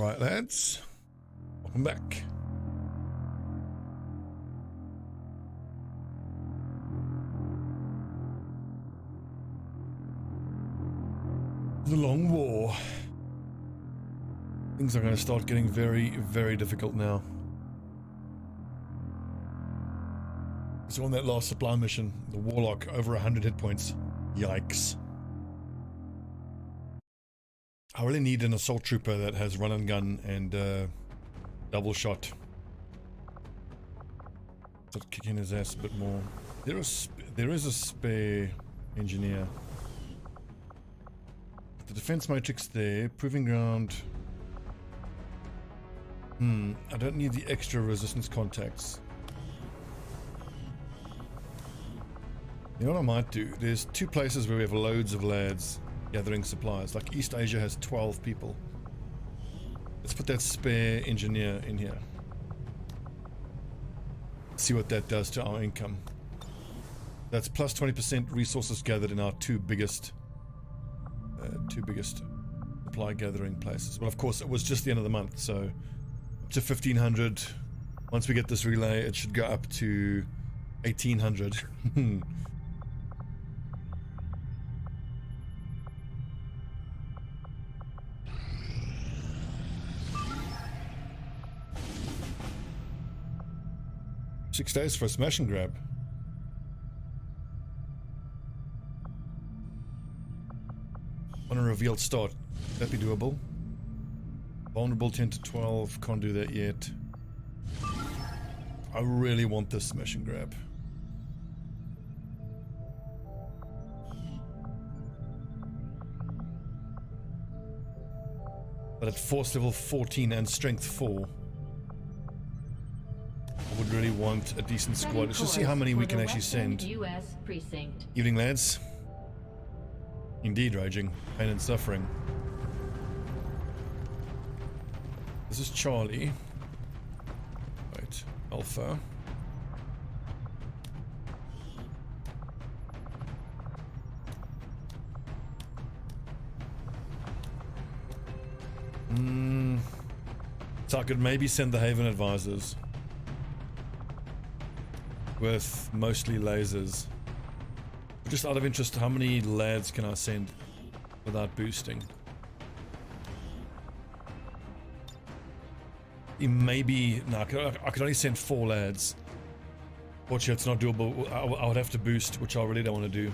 Alright lads, welcome back. The long war. Things are going to start getting very, very difficult now. So on that last supply mission, the Warlock, over 100 hit points. Yikes. I really need an assault trooper that has run and gun and double shot. Start kicking his ass a bit more. There is a spare engineer. The defense matrix there, proving ground. I don't need the extra resistance contacts. You know what I might do? There's two places where we have loads of lads gathering supplies. Like East Asia has 12 people. Let's put that spare engineer in here. See what that does to our income. That's plus 20% resources gathered in our two biggest supply gathering places. Well, of course, it was just the end of the month, so up to 1,500. Once we get this relay, it should go up to 1,800. 6 days for a smash and grab. On a revealed start, that'd be doable. Vulnerable 10 to 12, can't do that yet. I really want this smash and grab. But at force level 14 and strength 4, I would really want a decent squad. Let's just see how many we can actually send. US precinct. Evening, lads. Indeed, raging. Pain and suffering. This is Charlie. Wait, Alpha. So I could maybe send the Haven Advisors. With mostly lasers. Just out of interest, how many lads can I send without boosting? Maybe, no, I could only send 4 lads. Fortunately, it's not doable. I would have to boost, which I really don't want to do.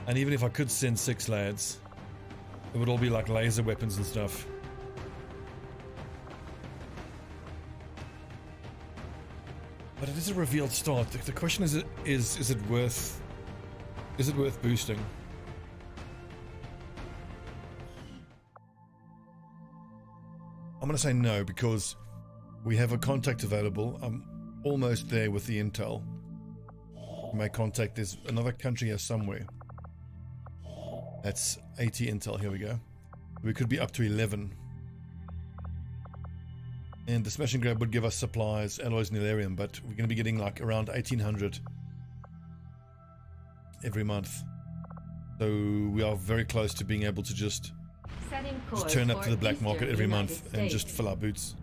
And even if I could send 6 lads, it would all be like laser weapons and stuff. But it is a revealed start. The question is it worth boosting? I'm gonna say no, because we have a contact available. I'm almost there with the intel. My contact is another country here somewhere. That's 80 intel. Here we go. We could be up to 11. And the smash and grab would give us supplies, alloys, and Illyrium, but we're going to be getting like around 1,800 every month. So we are very close to being able to just turn up to the black market every month and just fill our boots.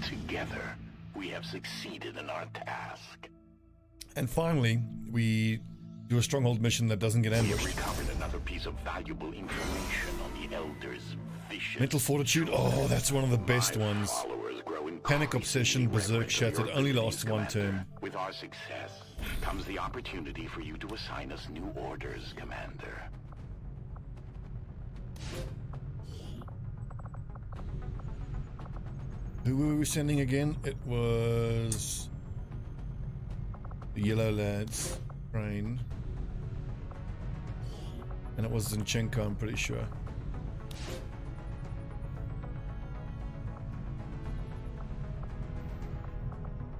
Together, we have succeeded in our task. And finally, we do a stronghold mission that doesn't get We have ambushed. recovered another piece of valuable information on the Elder's vicious... Mental Fortitude, oh, that's one of the best ones. Panic Obsession, Berserk Shattered, only lasts 1 turn. With our success comes the opportunity for you to assign us new orders, Commander. Who were we sending again? It was the Yellow Lads, Crane, and it was Zinchenko, I'm pretty sure.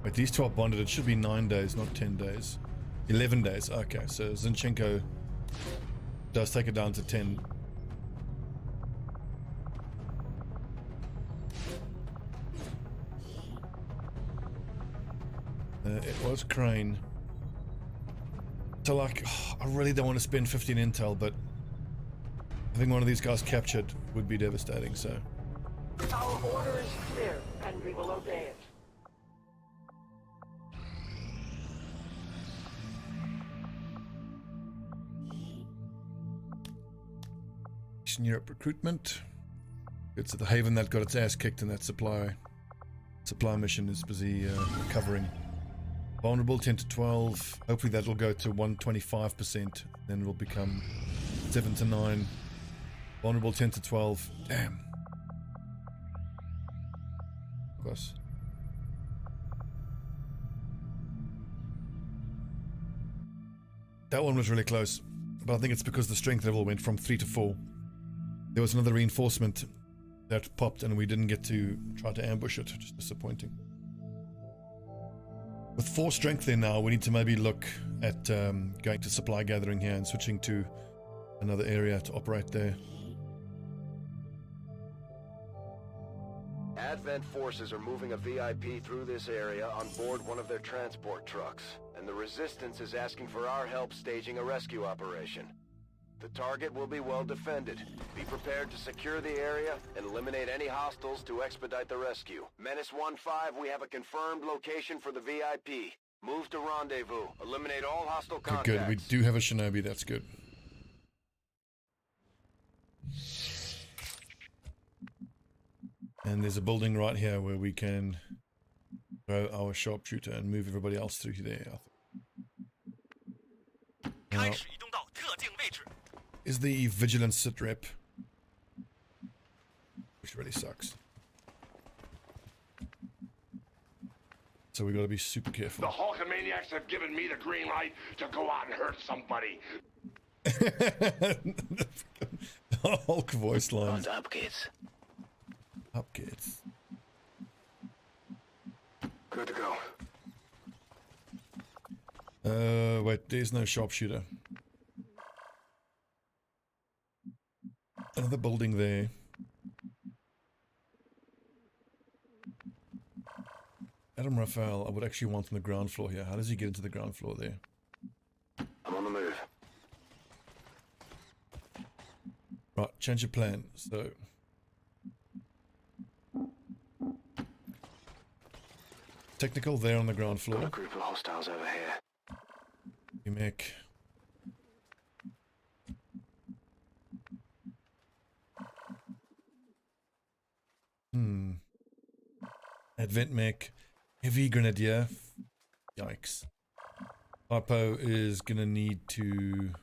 Wait, these 12 bonded, it should be 9 days, not 10 days. 11 days, okay, so Zinchenko does take it down to 10. It was Crane. So like, I really don't want to spend 15 intel, but having one of these guys captured would be devastating, so. Our order is clear, and we will obey it. Eastern Europe recruitment. It's at the Haven that got its ass kicked in that supply mission is busy recovering. Vulnerable 10 to 12. Hopefully that'll go to 125%. Then it'll become 7 to 9. Vulnerable 10 to 12. Damn. Close. That one was really close. But I think it's because the strength level went from 3 to 4. There was another reinforcement that popped and we didn't get to try to ambush it. Just disappointing. With 4 strength there now, we need to maybe look at going to supply gathering here and switching to another area to operate there. Advent forces are moving a VIP through this area on board one of their transport trucks, and the Resistance is asking for our help staging a rescue operation. The target will be well defended. Be prepared to secure the area and eliminate any hostiles to expedite the rescue. Menace 1-5, we have a confirmed location for the VIP. Move to rendezvous. Eliminate all hostile contacts. Good, we do have a Shinobi, that's good. And there's a building right here where we can throw our Sharpshooter and move everybody else through there. Now, is the Vigilance sit rep, which really sucks. So we gotta be super careful. The Hulkamaniacs have given me the green light to go out and hurt somebody. Hulk voice lines. Und ab geht's. Up kids. Good to go. Wait, there's no Sharpshooter. Another building there. Adam Raphael, I would actually want on the ground floor here. How does he get into the ground floor there? I'm on the move. Right, change your plan. So technical there on the ground floor. Got a group of hostiles over here. You make Advent mech, heavy Grenadier. Yikes. Harpo is gonna need to.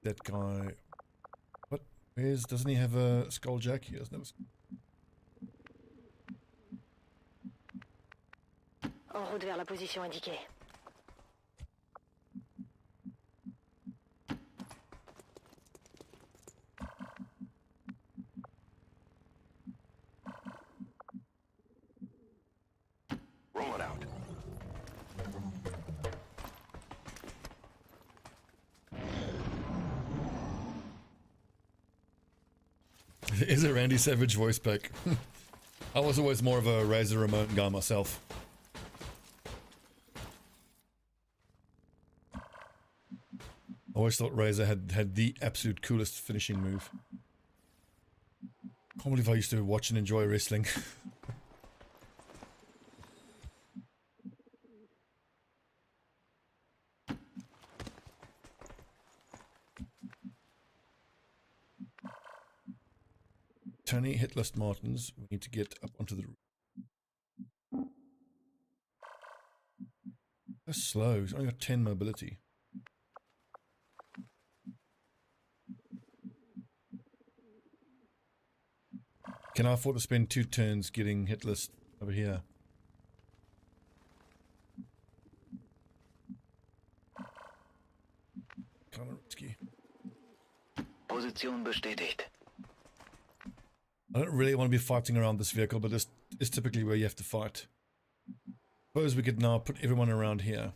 That guy. What? Doesn't he have a skulljack? He doesn't have a. En route vers la position indiquée. Roll it out. Is a Randy Savage voice pack. I was always more of a Razor Ramon guy myself. I always thought Razor had the absolute coolest finishing move. Can't believe I used to watch and enjoy wrestling. Tony Hitlist Martins, we need to get up onto the roof. That's slow, he's only got 10 mobility. Can I afford to spend 2 turns getting Hitlist over here? Kind of risky. Position bestätigt. I don't really want to be fighting around this vehicle, but this is typically where you have to fight. Suppose we could now put everyone around here.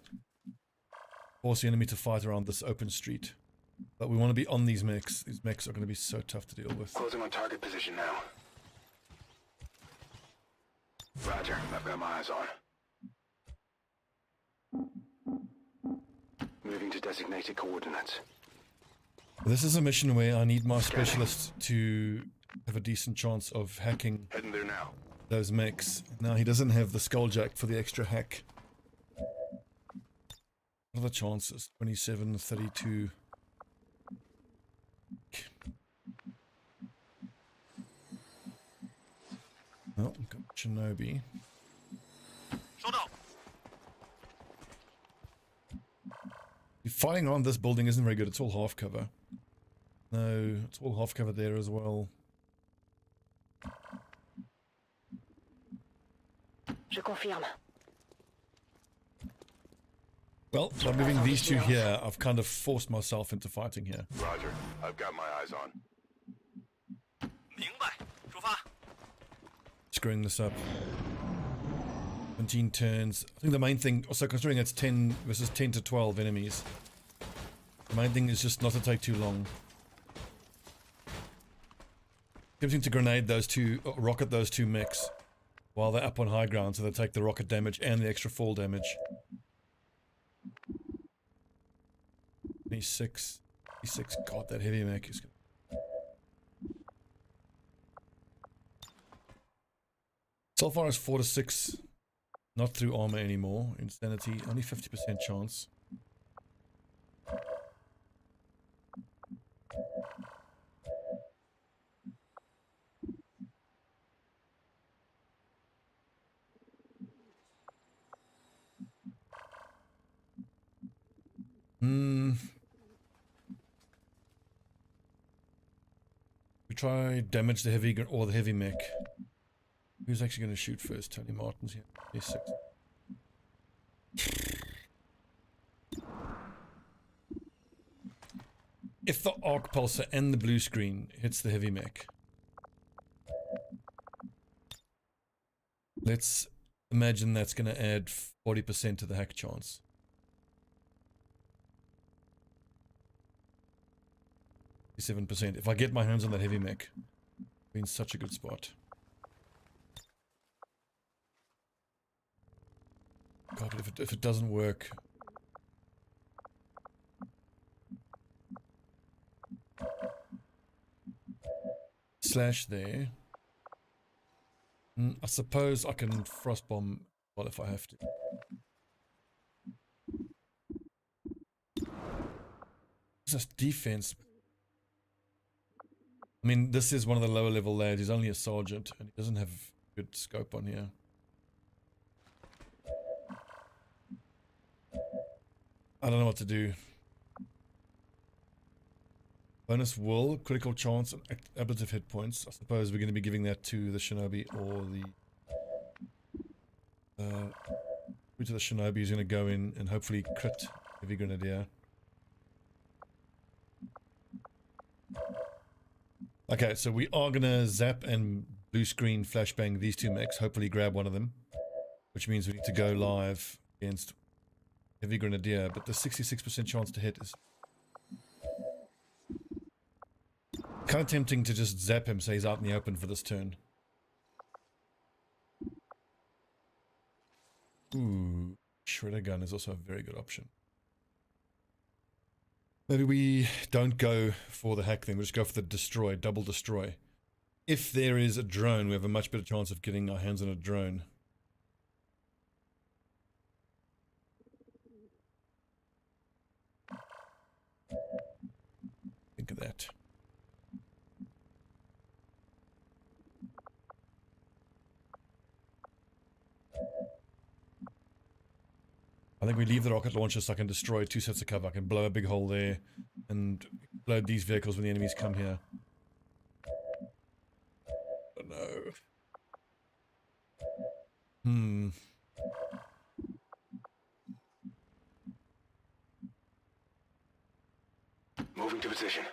Force the enemy to fight around this open street. But we want to be on these mechs. These mechs are going to be so tough to deal with. Closing on target position now. Roger, I've got my eyes on. designated coordinates. This is a mission where I need my specialist to have a decent chance of hacking Heading there now. those mechs. Now he doesn't have the skulljack for the extra hack. What are the chances? 27, 32. Oh, we've got Shinobi. Fighting on this building isn't very good. It's all half cover. No, it's all half cover there as well. Je confirme. Well, by moving these two here, I've kind of forced myself into fighting here. Roger. I've got my eyes on. Screwing this up. 17 turns. I think the main thing, also considering it's 10 versus 10 to 12 enemies, the main thing is just not to take too long. Attempting to grenade those two, rocket those two mechs while they're up on high ground so they take the rocket damage and the extra fall damage. 26. 26. God, that heavy mech is good. So far it's 4 to 6. Not through armor anymore. Insanity, only 50% chance. We try damage the heavy or the heavy mech. Who's actually going to shoot first? Tony Martin's here. He's 6. If the arc pulsar and the blue screen hits the heavy mech, let's imagine that's going to add 40% to the hack chance. 7%. If I get my hands on that heavy mech, we're in such a good spot. God, but if it doesn't work. Slash there. I suppose I can frost bomb, well, if I have to. What's this defense? I mean, this is one of the lower level lads. He's only a sergeant and he doesn't have good scope on here. I don't know what to do. Bonus will, critical chance, and ablative hit points. I suppose we're going to be giving that to the Shinobi or the... to the Shinobi is going to go in and hopefully crit heavy Grenadier. Okay, so we are going to zap and blue screen flashbang these two mechs, hopefully grab one of them. Which means we need to go live against heavy Grenadier, but the 66% chance to hit is kind of tempting to just zap him so he's out in the open for this turn. Ooh, Shredder gun is also a very good option. Maybe we don't go for the hack thing, we'll just go for the destroy, double destroy. If there is a drone, we have a much better chance of getting our hands on a drone. Think of that. I think we leave the rocket launcher so I can destroy 2 sets of cover. I can blow a big hole there and explode these vehicles when the enemies come here. Oh no. Moving to position.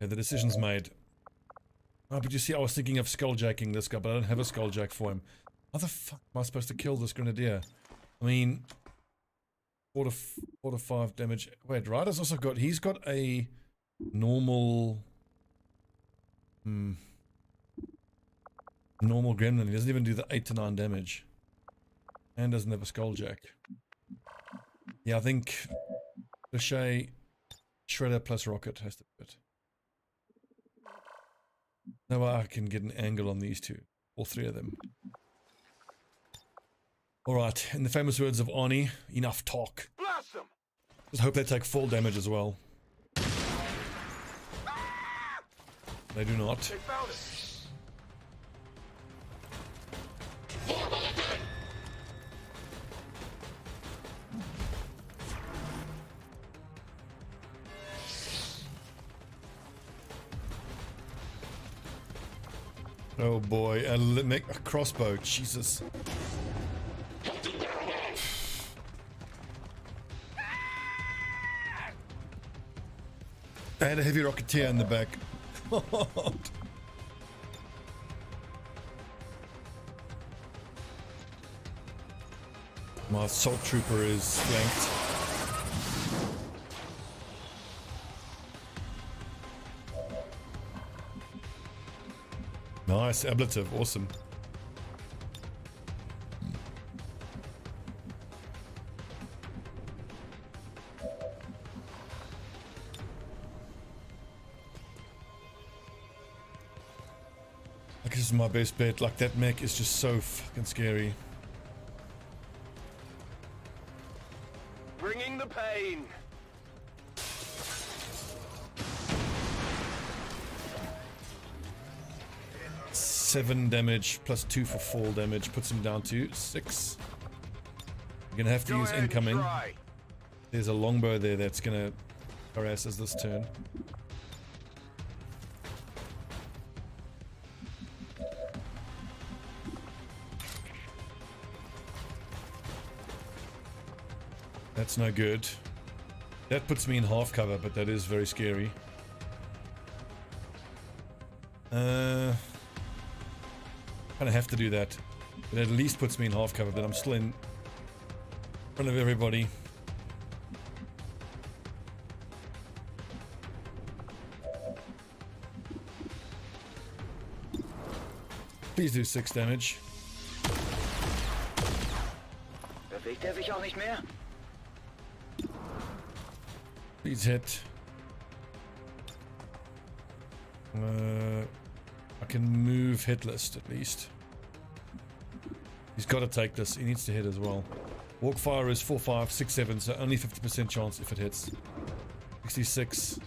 Yeah, the decision's made. Oh, but you see, I was thinking of skulljacking this guy, but I don't have a skulljack for him. How the fuck am I supposed to kill this Grenadier? I mean, 4 to 5 damage. Wait, Ryder's also got, he's got a normal... Normal gremlin. He doesn't even do the 8 to 9 damage. And doesn't have a skulljack. Yeah, I think Crochet, Shredder plus Rocket has to do it. No way I can get an angle on these two. All three of them. Alright, in the famous words of Arnie, enough talk. Blast them! Just hope they take full damage as well. They do not. They found it! Oh boy, make a crossbow, Jesus. I had a heavy rocketeer in the back. My assault trooper is flanked. Nice, ablative, awesome. Like, this is my best bet. Like, that mech is just so fucking scary. Bringing the pain! Seven damage plus 2 for fall damage puts him down to 6. You're gonna have to use incoming. There's a longbow there that's gonna harass us this turn. That's no good. That puts me in half cover, but that is very scary. Kind of have to do that. It at least puts me in half cover, but I'm still in front of everybody. Please do 6 damage. Bewegt sich auch nicht mehr? Please hit. I can move hit list at least. He's got to take this. He needs to hit as well. Walk fire is 4, 5, 6, 7, so only 50% chance if it hits. 66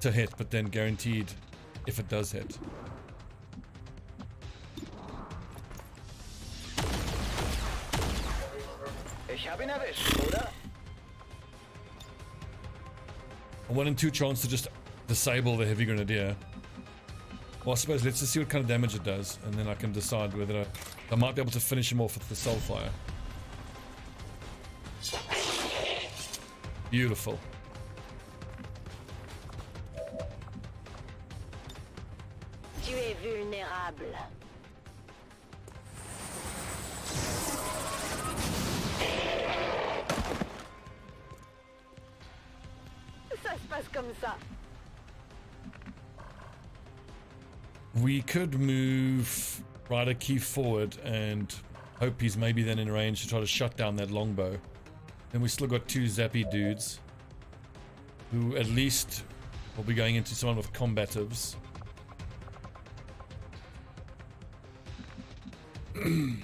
to hit, but then guaranteed if it does hit. Ich hab ihn erwischt, oder? A 1 in 2 chance to just disable the heavy grenadier. Well, I suppose let's just see what kind of damage it does, and then I can decide whether I might be able to finish him off with the soulfire. Beautiful. Tu es vulnérable. Ça se passe comme ça. We could move Rider Key forward and hope he's maybe then in range to try to shut down that longbow. Then we still got 2 zappy dudes who at least will be going into someone with combatives. You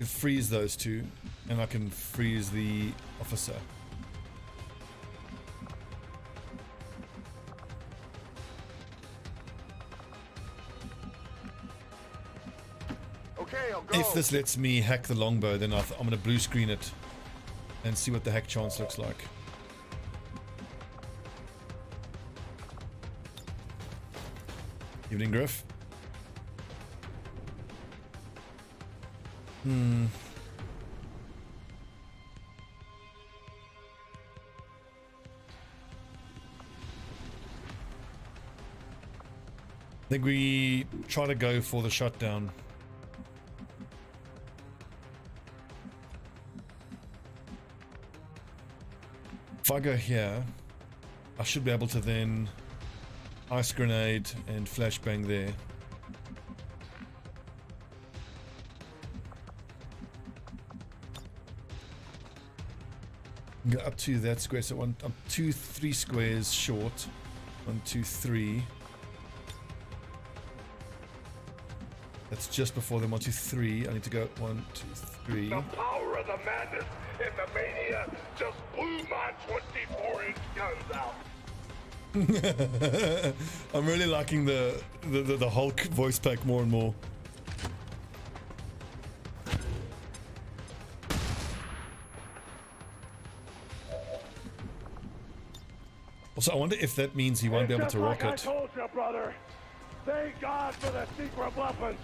freeze those 2 and I can freeze the officer. If this lets me hack the longbow, then I'm going to blue screen it and see what the hack chance looks like. Evening, Griff. I think we try to go for the shutdown. If I go here, I should be able to then ice grenade and flashbang there. Go up to that square, so I'm 3 squares short. 1, 2, 3. That's just before them. 1, 2, 3. I need to go 1, 2, 3. The power of the madness and the mania just blew my 24-inch guns out. I'm really liking the Hulk voice pack more and more. Also, I wonder if that means he won't be able to rocket. I told you, brother. Thank God for the secret weapons.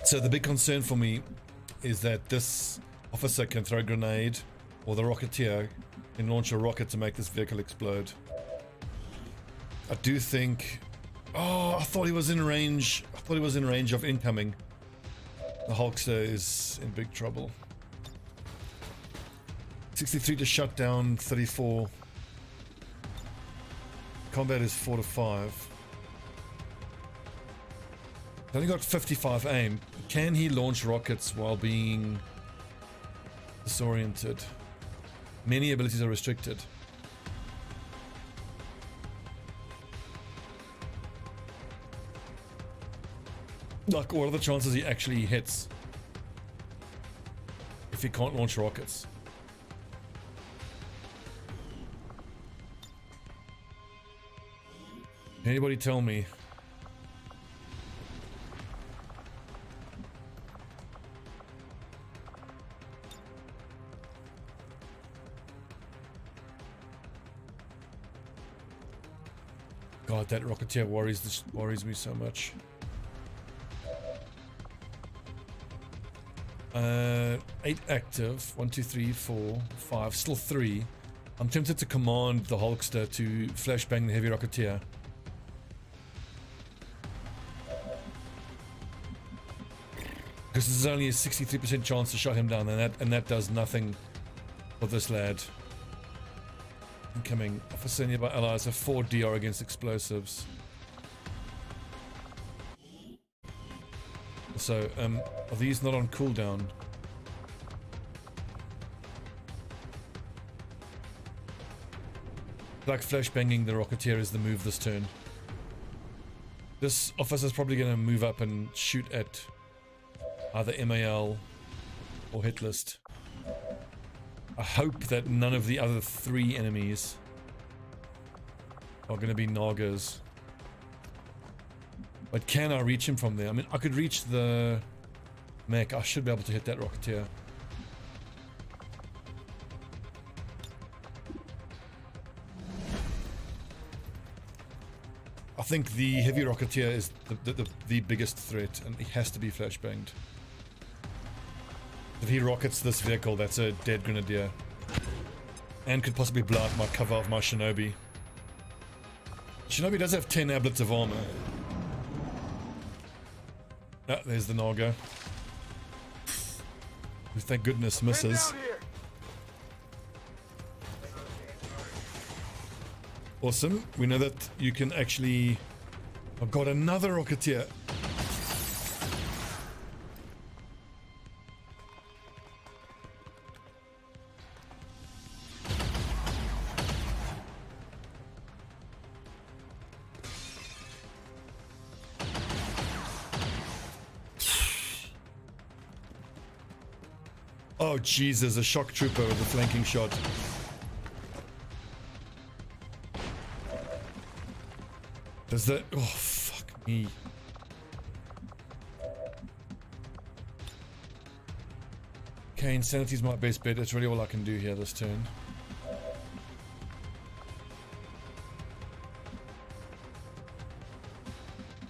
So the big concern for me is that this officer can throw a grenade, or the Rocketeer can launch a rocket to make this vehicle explode. I do think... Oh, I thought he was in range. I thought he was in range of incoming. The Hulkster is in big trouble. 63 to shut down, 34. Combat is 4 to 5. He's only got 55 aim. Can he launch rockets while being disoriented? Many abilities are restricted. Like, what are the chances he actually hits if he can't launch rockets? Anybody tell me? God, that Rocketeer worries me so much. 8 active. 1, 2, 3, 4, 5. Still 3. I'm tempted to command the Hulkster to flashbang the heavy Rocketeer. Because there's only a 63% chance to shut him down, and that does nothing for this lad. Incoming. Officer nearby allies have 4 DR against explosives. So, are these not on cooldown? Like flashbanging the Rocketeer is the move this turn. This officer's probably going to move up and shoot at either MAL or hit list. I hope that none of the other 3 enemies are going to be Nagas. But can I reach him from there? I mean, I could reach the mech. I should be able to hit that Rocketeer. I think the heavy Rocketeer is the biggest threat, and he has to be flashbanged. If he rockets this vehicle, that's a dead Grenadier. And could possibly blow out my cover of my Shinobi. Shinobi does have 10 ablets of armor. Ah, there's the Naga. Who, thank goodness, misses. Awesome. We know that you can actually... I've got another Rocketeer. Oh Jesus, a shock trooper with a flanking shot. Does that... Oh, fuck me. Okay, Insanity's my best bet. That's really all I can do here this turn.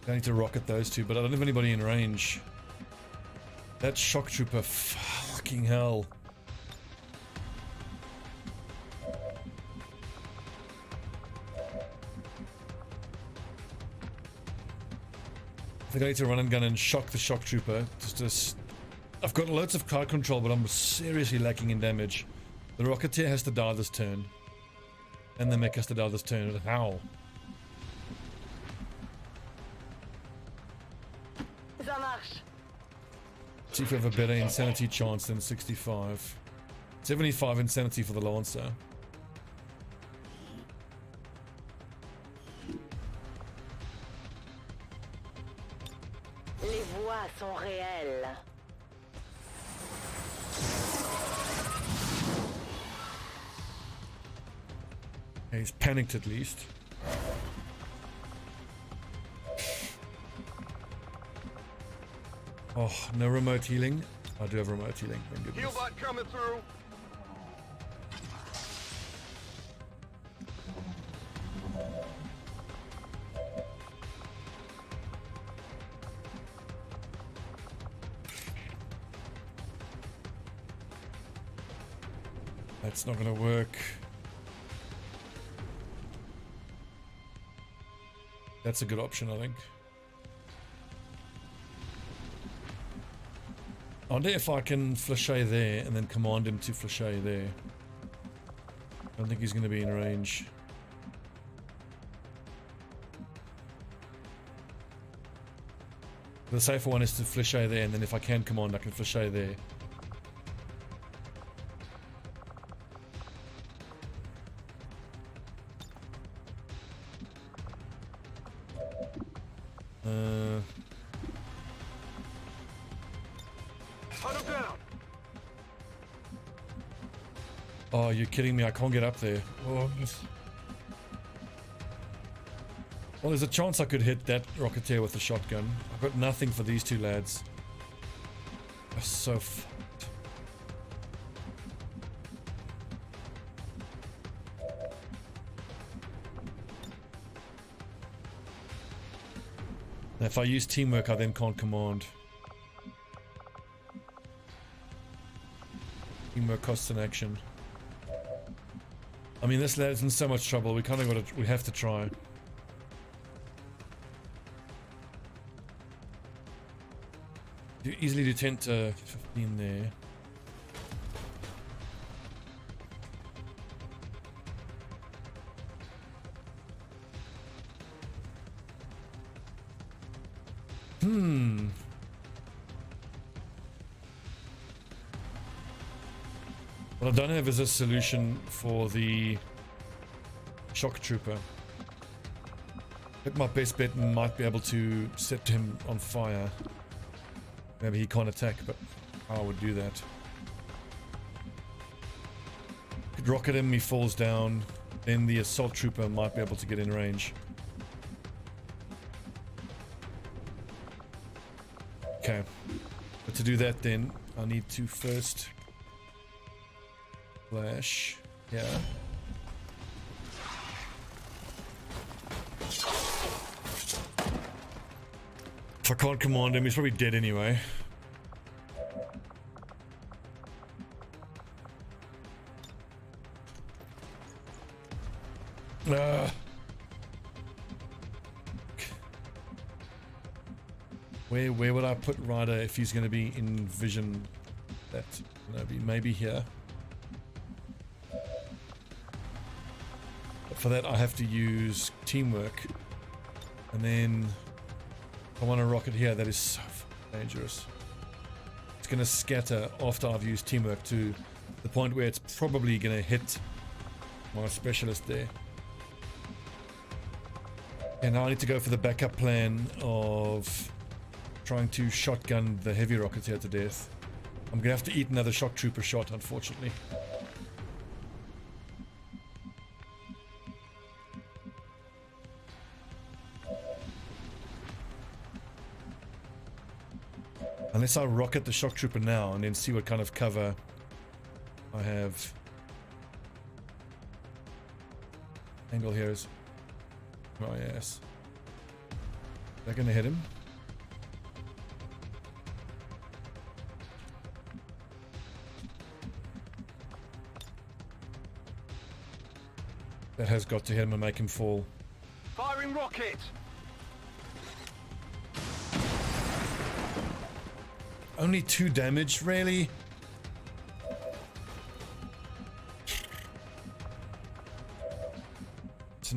I need to rocket those two, but I don't have anybody in range. That shock trooper, fucking hell. I think I need to run and gun and shock the shock trooper. I've got loads of crowd control, but I'm seriously lacking in damage. The Rocketeer has to die this turn. And then make us the others turn. How? Ça marche. See if we have a better insanity chance than 65. 75 insanity for the Lancer. Les voix sont réelles. Okay, he's panicked at least. Oh, no remote healing. I do have remote healing. Thank goodness. Healbot coming through. That's not gonna work. That's a good option, I think. I wonder if I can flashay there and then command him to flashay there. I don't think he's going to be in range. The safer one is to flashay there, and then if I can command, I can flashay there. Oh, you're kidding me. I can't get up there. Oh. Well, there's a chance I could hit that Rocketeer with a shotgun. I've got nothing for these two lads. They're so fucked. Now, if I use teamwork, I then can't command. Teamwork costs an action. I mean, this lad's in so much trouble. We kind of got to. We have to try. You easily do 10 to 15 there. What I don't have is a solution for the shock trooper. I think my best bet might be able to set him on fire. Maybe he can't attack, but I would do that. Could rocket him, he falls down, then the assault trooper might be able to get in range. Okay, but to do that then, I need to first flash, yeah. If I can't command him, he's probably dead anyway. Where would I put Ryder if he's going to be in vision? That maybe here. But for that, I have to use teamwork, and then I want to rocket here. That is so dangerous. It's going to scatter after I've used teamwork to the point where it's probably going to hit my specialist there. And now I need to go for the backup plan of trying to shotgun the heavy Rocketeer to death. I'm going to have to eat another shock trooper shot, unfortunately. Unless I rocket the shock trooper now and then see what kind of cover I have. Angle here is... oh yes. Is that gonna hit him? That has got to hit him and make him fall. Firing rocket! Only 2 damage, really?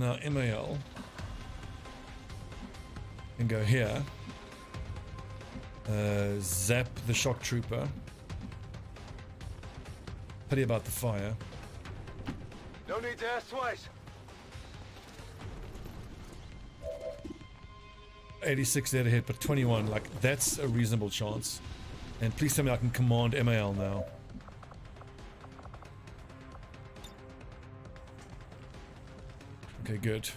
So now MAL can go here. Zap the shock trooper. Pity about the fire. No need to ask twice. 86 there to hit, but 21, like, that's a reasonable chance. And please tell me I can command MAL now. Okay, good.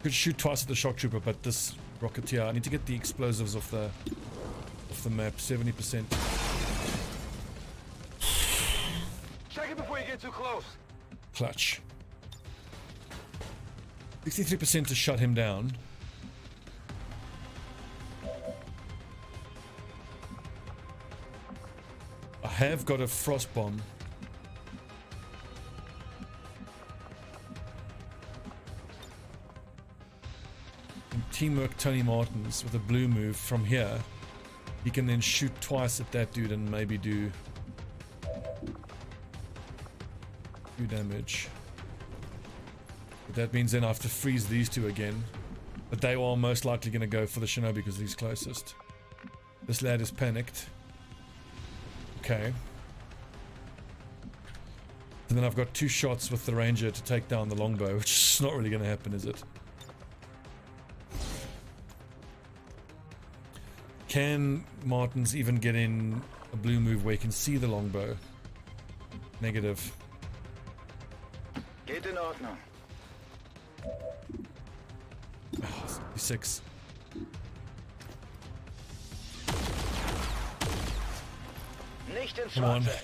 Could shoot twice at the shock trooper, but this rocketeer, I need to get the explosives off the map. 70%. Check it before you get too close. Clutch. 63% to shut him down. I have got a frost bomb. And teamwork Tony Martins with a blue move from here. He can then shoot twice at that dude and maybe do damage. But that means then I have to freeze these two again. But they are most likely going to go for the Shinobi because he's closest. This lad is panicked. Okay. And then I've got 2 shots with the ranger to take down the longbow, which is not really going to happen, is it? Can Martins even get in a blue move where you can see the longbow? Negative. Geht in Ordnung. 6. Nicht ins Come on. Schwarze.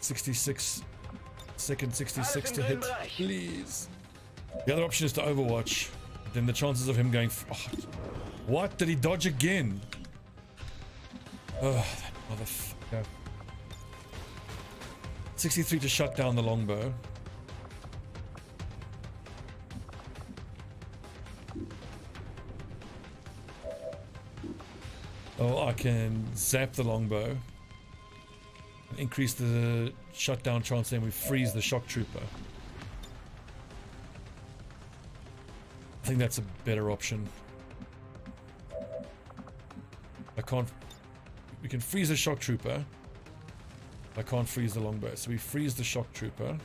66 seconds, 66 to hit. Please. The other option is to overwatch. Then the chances of him going... Oh, what? Did he dodge again? Oh, that motherfucker. 63 to shut down the longbow. Oh, I can zap the longbow. Increase the shutdown chance, then we freeze the shock trooper. I think that's a better option. I can't... We can freeze the shock trooper. I can't freeze the longbow, so we freeze the shock trooper.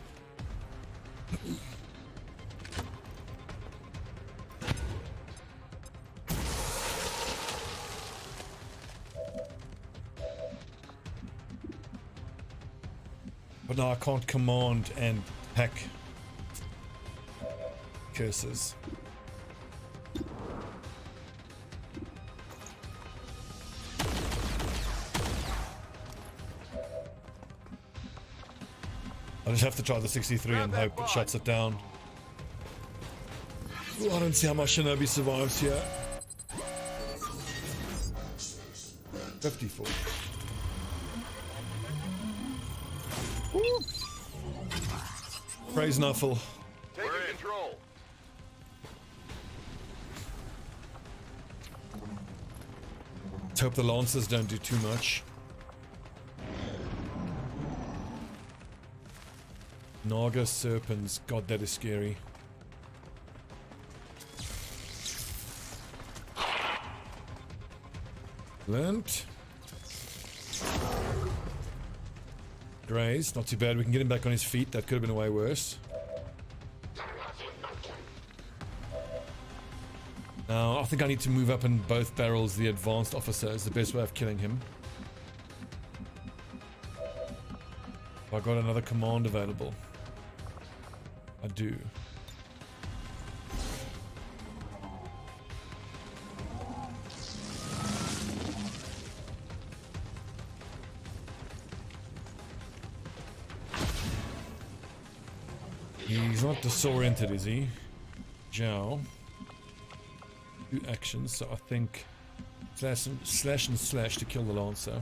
But now I can't command and hack curses. I just have to try the 63 and hope it shuts it down. Ooh, I don't see how my Shinobi survives here. 54. Woo. Praise Nuffle. Taking control. Let's hope the Lancers don't do too much. Naga Serpents. God, that is scary. Learnt. Graze, not too bad. We can get him back on his feet. That could have been way worse. Now, I think I need to move up in both barrels. The advanced officer is the best way of killing him. Have I got another command available? I do. He's not disoriented, is he? Zhao. 2 actions, so I think slash and slash to kill the Lancer.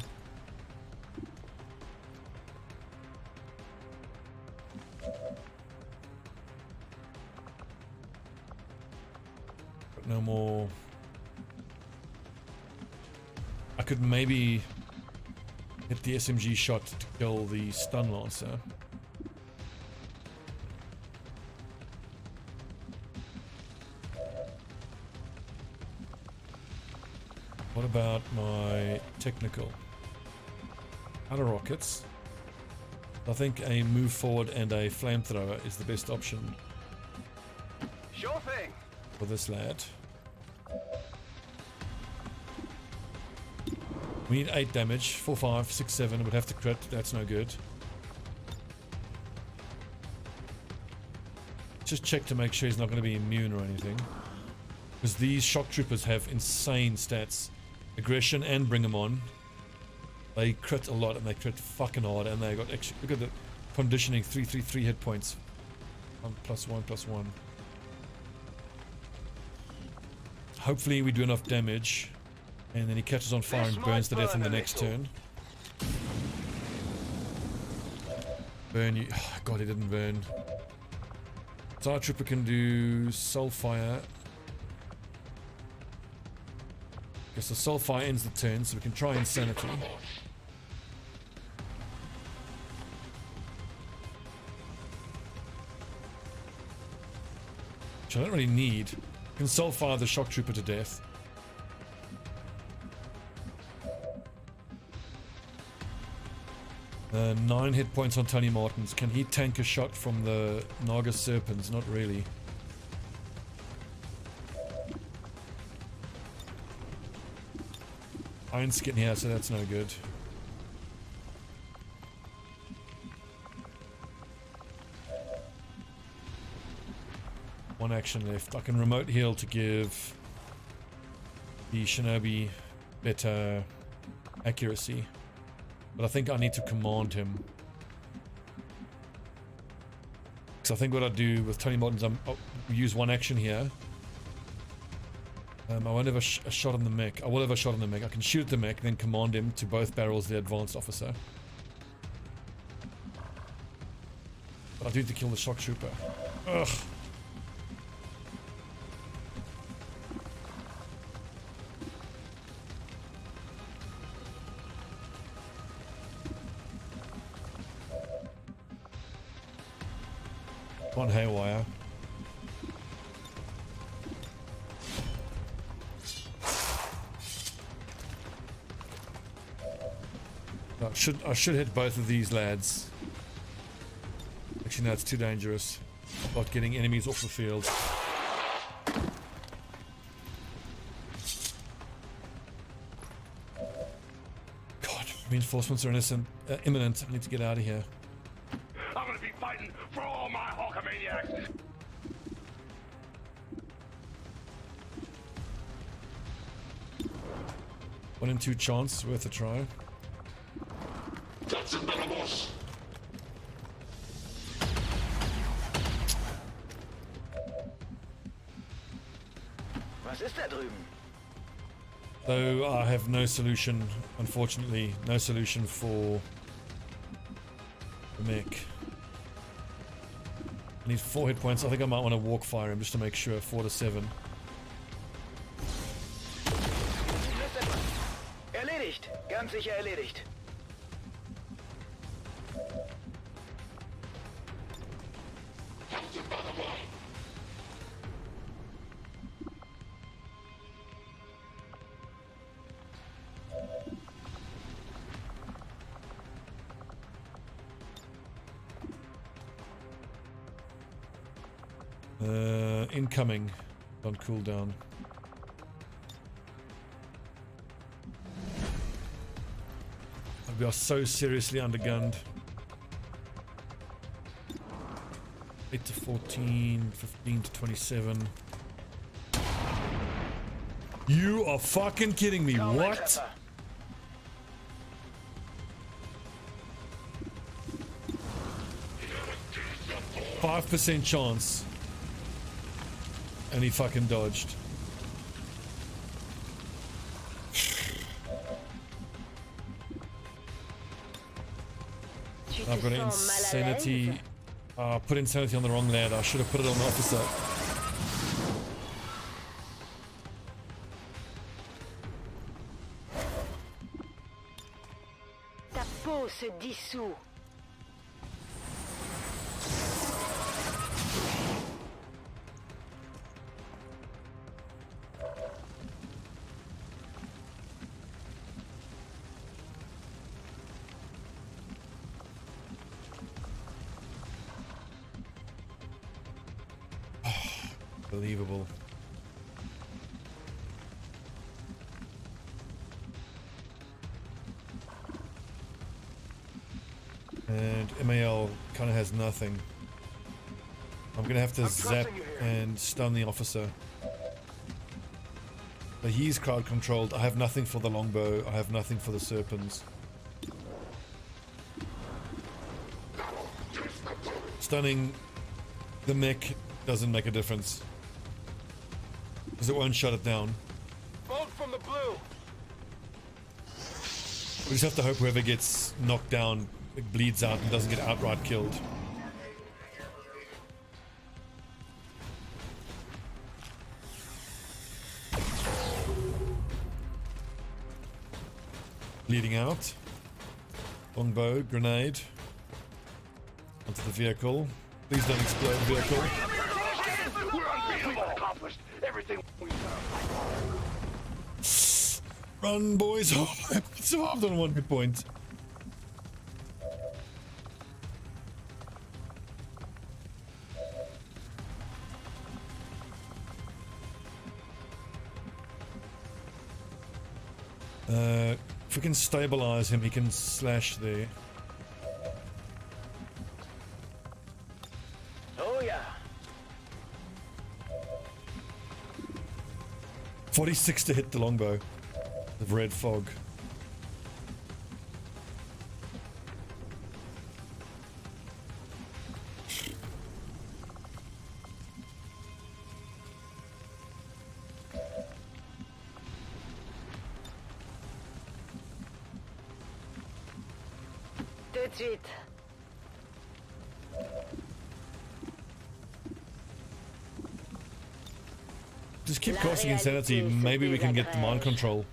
But no more. I could maybe hit the SMG shot to kill the stun Lancer. What about my technical? Out of rockets. I think a move forward and a flamethrower is the best option Sure thing. for this lad. We need 8 damage. 4, 5, 6, 7. It would have to crit. That's no good. Just check to make sure he's not going to be immune or anything. Because these shock troopers have insane stats. Aggression and bring them on. They crit a lot and they crit fucking hard, and they got extra. Look at the conditioning, 333 hit points. 1+1+1. Hopefully we do enough damage, and then he catches on fire and burns to death in the next turn. Burn you. Oh, God, he didn't burn. Star Trooper can do Soulfire. Guess the Soulfire ends the turn, so we can try Insanity. Which I don't really need. I can Soulfire the Shock Trooper to death. 9 hit points on Tony Martins. Can he tank a shot from the Naga Serpents? Not really. Iron Skin here, so that's no good. One action left. I can remote heal to give the Shinobi better accuracy. But I think I need to command him. Because I think what I do with Tony Martins, I'll use one action here. I won't have a shot on the mech. I will have a shot on the mech. I can shoot at the mech, then command him to both barrels the advanced officer. But I do need to kill the shock trooper. Ugh. One haywire. I should hit both of these lads. Actually, no, it's too dangerous. About getting enemies off the field. God, reinforcements are imminent. I need to get out of here. I'm gonna be fighting for all my Hulkamaniacs. 1 in 2 chance, worth a try. Was ist da drüben? So I have no solution, unfortunately, no solution for the mech. I need 4 hit points. I think I might want to walk fire him just to make sure. 4 to 7. Erledigt. Ganz sicher erledigt. Incoming on cooldown. We are so seriously undergunned. 8 to 14, 15 to 27. You are fucking kidding me. What? %5 chance. And he fucking dodged. I've got insanity. Put insanity on the wrong lad. I should have put it on the officer. Ta peau se dissout. Unbelievable. And MAL kind of has nothing. I'm gonna have to zap and stun the officer. But he's crowd controlled. I have nothing for the longbow. I have nothing for the serpents. Stunning the mech doesn't make a difference. Because it won't shut it down. Bolt from the blue. We just have to hope whoever gets knocked down bleeds out and doesn't get outright killed. Bleeding out. Longbow, grenade. Onto the vehicle. Please don't explode the vehicle. We're unbeatable. Accomplished everything we found. Run, boys! Oh, I survived on 1 hit point. If we can stabilize him, he can slash there. Oh yeah. 46 to hit the longbow. The red fog. Tout de suite. Just keep casting insanity. Maybe we can get the mind control.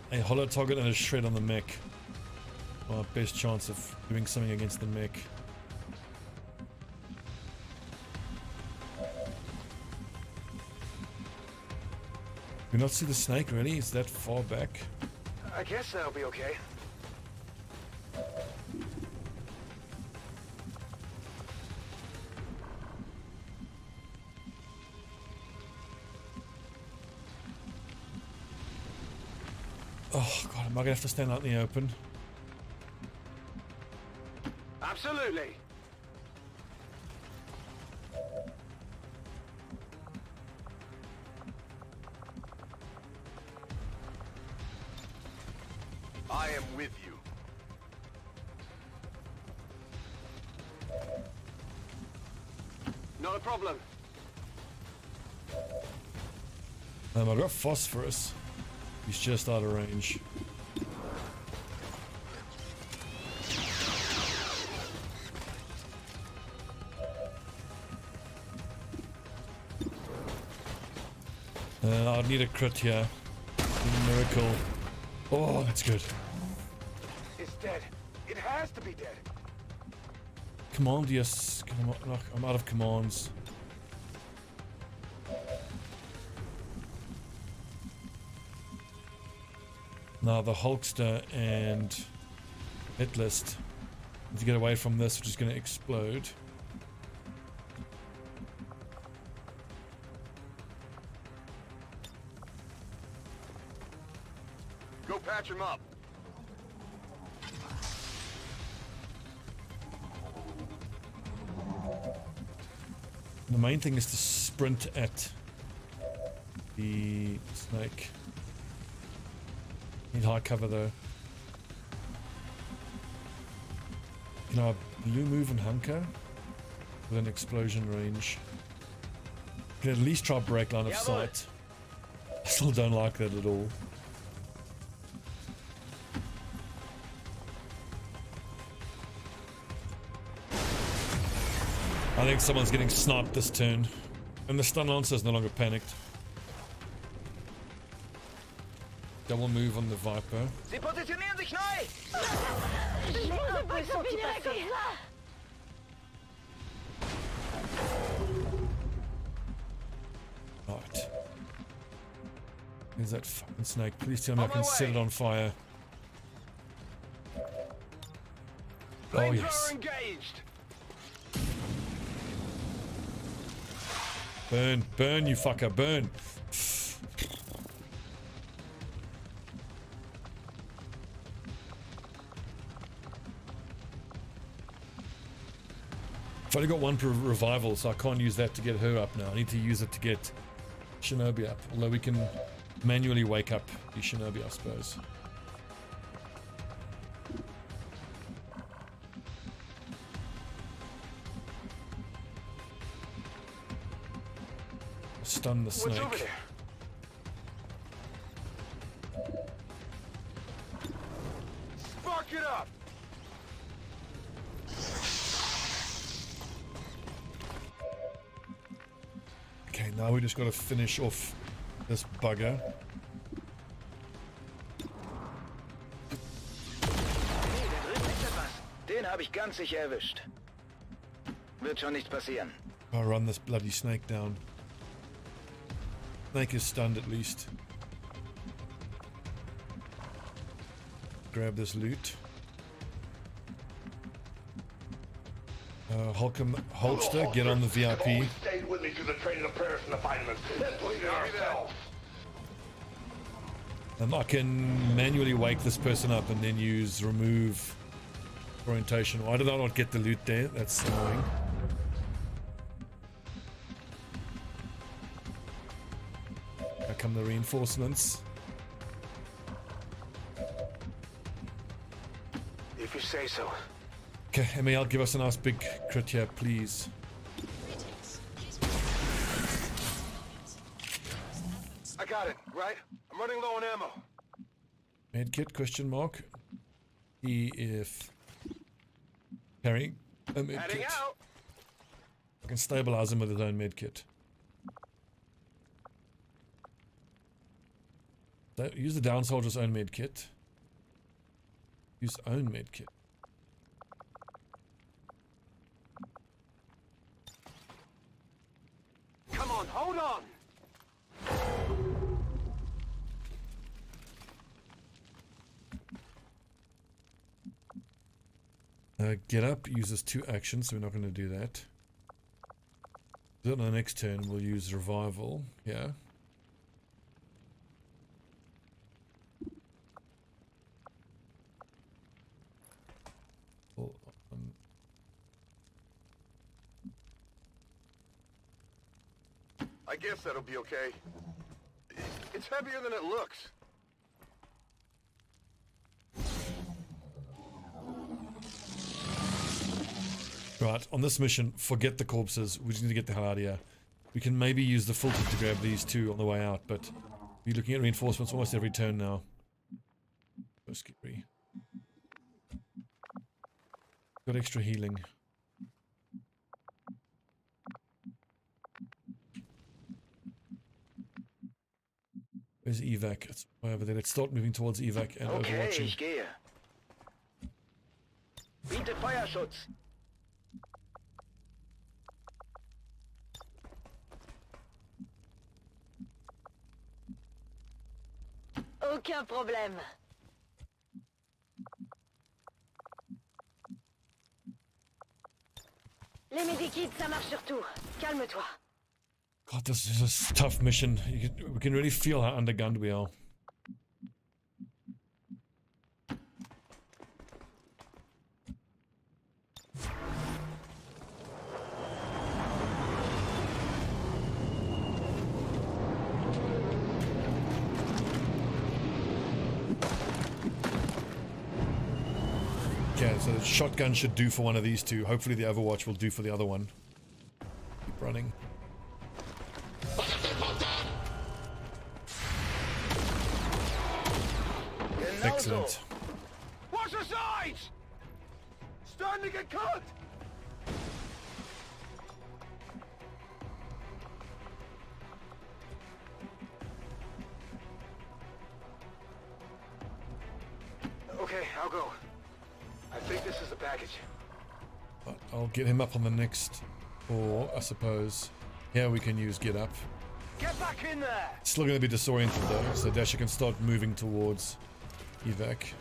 A hollow target and a shred on the mech. Our best chance of doing something against the mech. Do you not see the snake really? Is that far back? I guess that'll be okay. Oh god, am I gonna have to stand out in the open? Absolutely. I am with you. Not a problem. I've got phosphorus. He's just out of range. I'd need a crit here. Miracle. Oh, that's good. It's dead. It has to be dead. Command, yes. I'm out of commands. Now the Hulkster and hit list. Need to get away from this, which is going to explode. Go patch him up. The main thing is to sprint at the snake. Need high cover though. Can I blue move and hunker with an explosion range? Can at least try break line of sight. I still don't like that at all. I think someone's getting sniped this turn. And the stun lancer is no longer panicked. Double move on the Viper. Sie positionieren sich neu! Je n'ai pas senti passer. Right. There's that fucking snake. Please tell me I can set it on fire. Oh yes. Engaged. Burn, burn, you fucker, burn. I've only got one revival, so I can't use that to get her up now. I need to use it to get Shinobi up. Although we can manually wake up the Shinobi, I suppose. Stun the snake. What's over there? Spark it up. Okay, now we just got to finish off this bugger. Den habe ich ganz sicher erwischt. Wird schon nichts passieren. I'll run this bloody snake down. Snake is stunned at least. Grab this loot. Holster, get on the VIP. Stayed with me through the training of Paris and the firemen. Let's lead it ourselves. I can manually wake this person up and then use remove orientation. Why did I not get the loot there? That's annoying. Here come the reinforcements. If you say so. Okay, MAL, give us a nice big crit here, please. I got it, right? I'm running low on ammo. Medkit, question mark. EF. Carrying a medkit. Heading out. I can stabilize him with his own medkit. So use the down soldier's own medkit. Use own medkit. Come on, hold on. Get up uses 2 actions, so we're not going to do that. Then on the next turn, we'll use revival. Yeah. I guess that'll be okay. It's heavier than it looks. Right, on this mission, forget the corpses. We just need to get the hell out of here. We can maybe use the filter to grab these 2 on the way out, but we're looking at reinforcements almost every turn now. So scary. Got extra healing. Where's evac? It's way over there. Let's start moving towards evac and Okay, overwatching. ich gehe. Biete Feuerschutz. Aucun problème. Les medikits, ça marche sur tout. Calme-toi. God, this is a tough mission. We can really feel how undergunned we are. Okay, so the shotgun should do for one of these 2. Hopefully the Overwatch will do for the other one. Keep running. Excellent. Watch the sides! Starting to get cut! Okay, I'll go. I think this is the package. I'll get him up on the next, or I suppose, yeah, we can use get up. Get back in there! Still going to be disoriented though, so Dasher can start moving towards evac.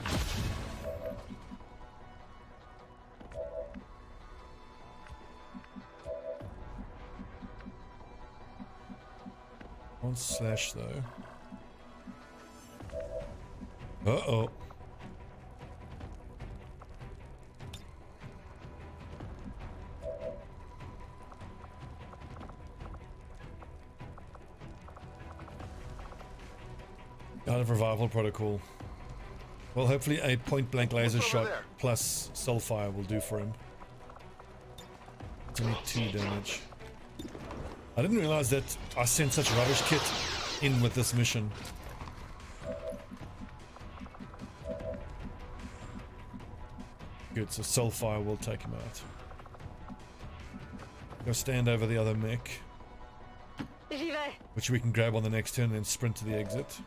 On slash though. Uh-oh. Out of revival protocol. Well, hopefully a point-blank laser shot plus soulfire will do for him. It's only 2 damage. I didn't realize that I sent such rubbish kit in with this mission. Good, so soulfire will take him out. Go stand over the other mech, J'y vais. which we can grab on the next turn and then sprint to the exit.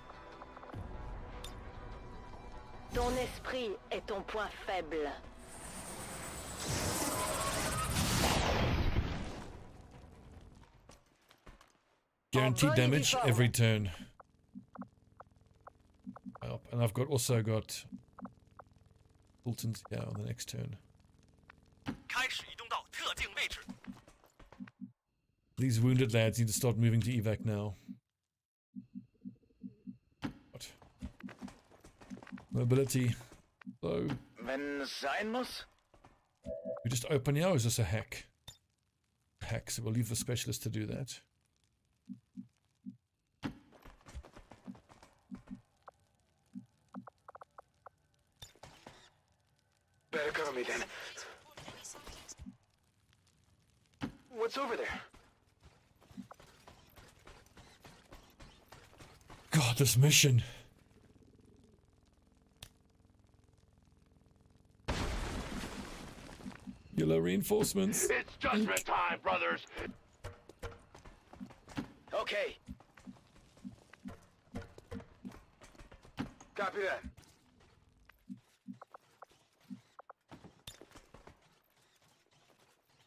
Ton esprit est ton point faible. Guaranteed damage every turn. Yep, and I've also got Fulton's on the next turn. These wounded lads need to start moving to evac now. What? Mobility low. Wenn es sein muss. We just open here, or is this a hack? Hack, so we'll leave the specialist to do that. Better cover me then. What's over there? God, this mission. Yellow reinforcements. It's judgment time, brothers. Okay. Copy that.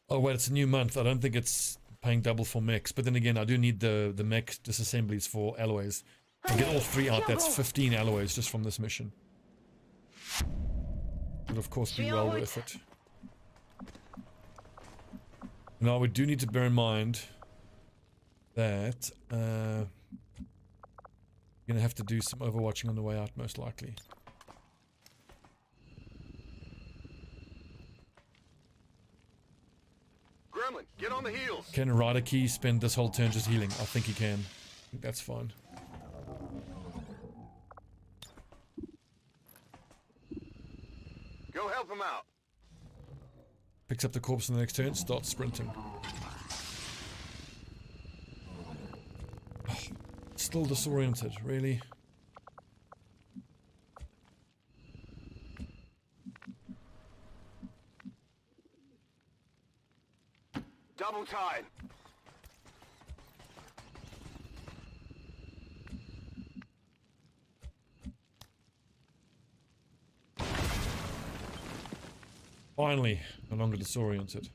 Oh wait, it's a new month. I don't think it's paying double for mechs, but then again, I do need the mech disassemblies for alloys. I get all 3 out. That's 15 alloys just from this mission. Would of course be well worth it. Now we do need to bear in mind that you're gonna have to do some overwatching on the way out, most likely. Gremlin, get on the heels. Can Rider Key spend this whole turn just healing? I think he can. I think that's fine. Go help him out. Picks up the corpse in the next turn, starts sprinting. Oh, still disoriented, really? Double time. Finally, no longer disoriented.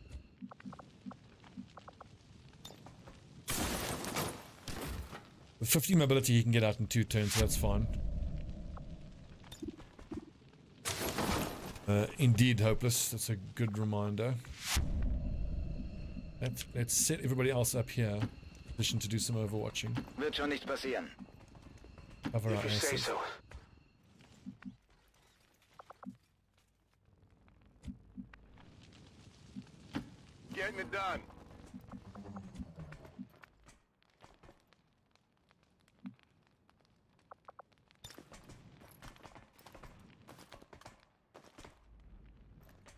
With 50 mobility, he can get out in 2 turns, so that's fine. Indeed hopeless. That's a good reminder. Let's set everybody else up here in position to do some overwatching. Wird schon nicht passieren. Cover our If you say asses. so. Getting it done.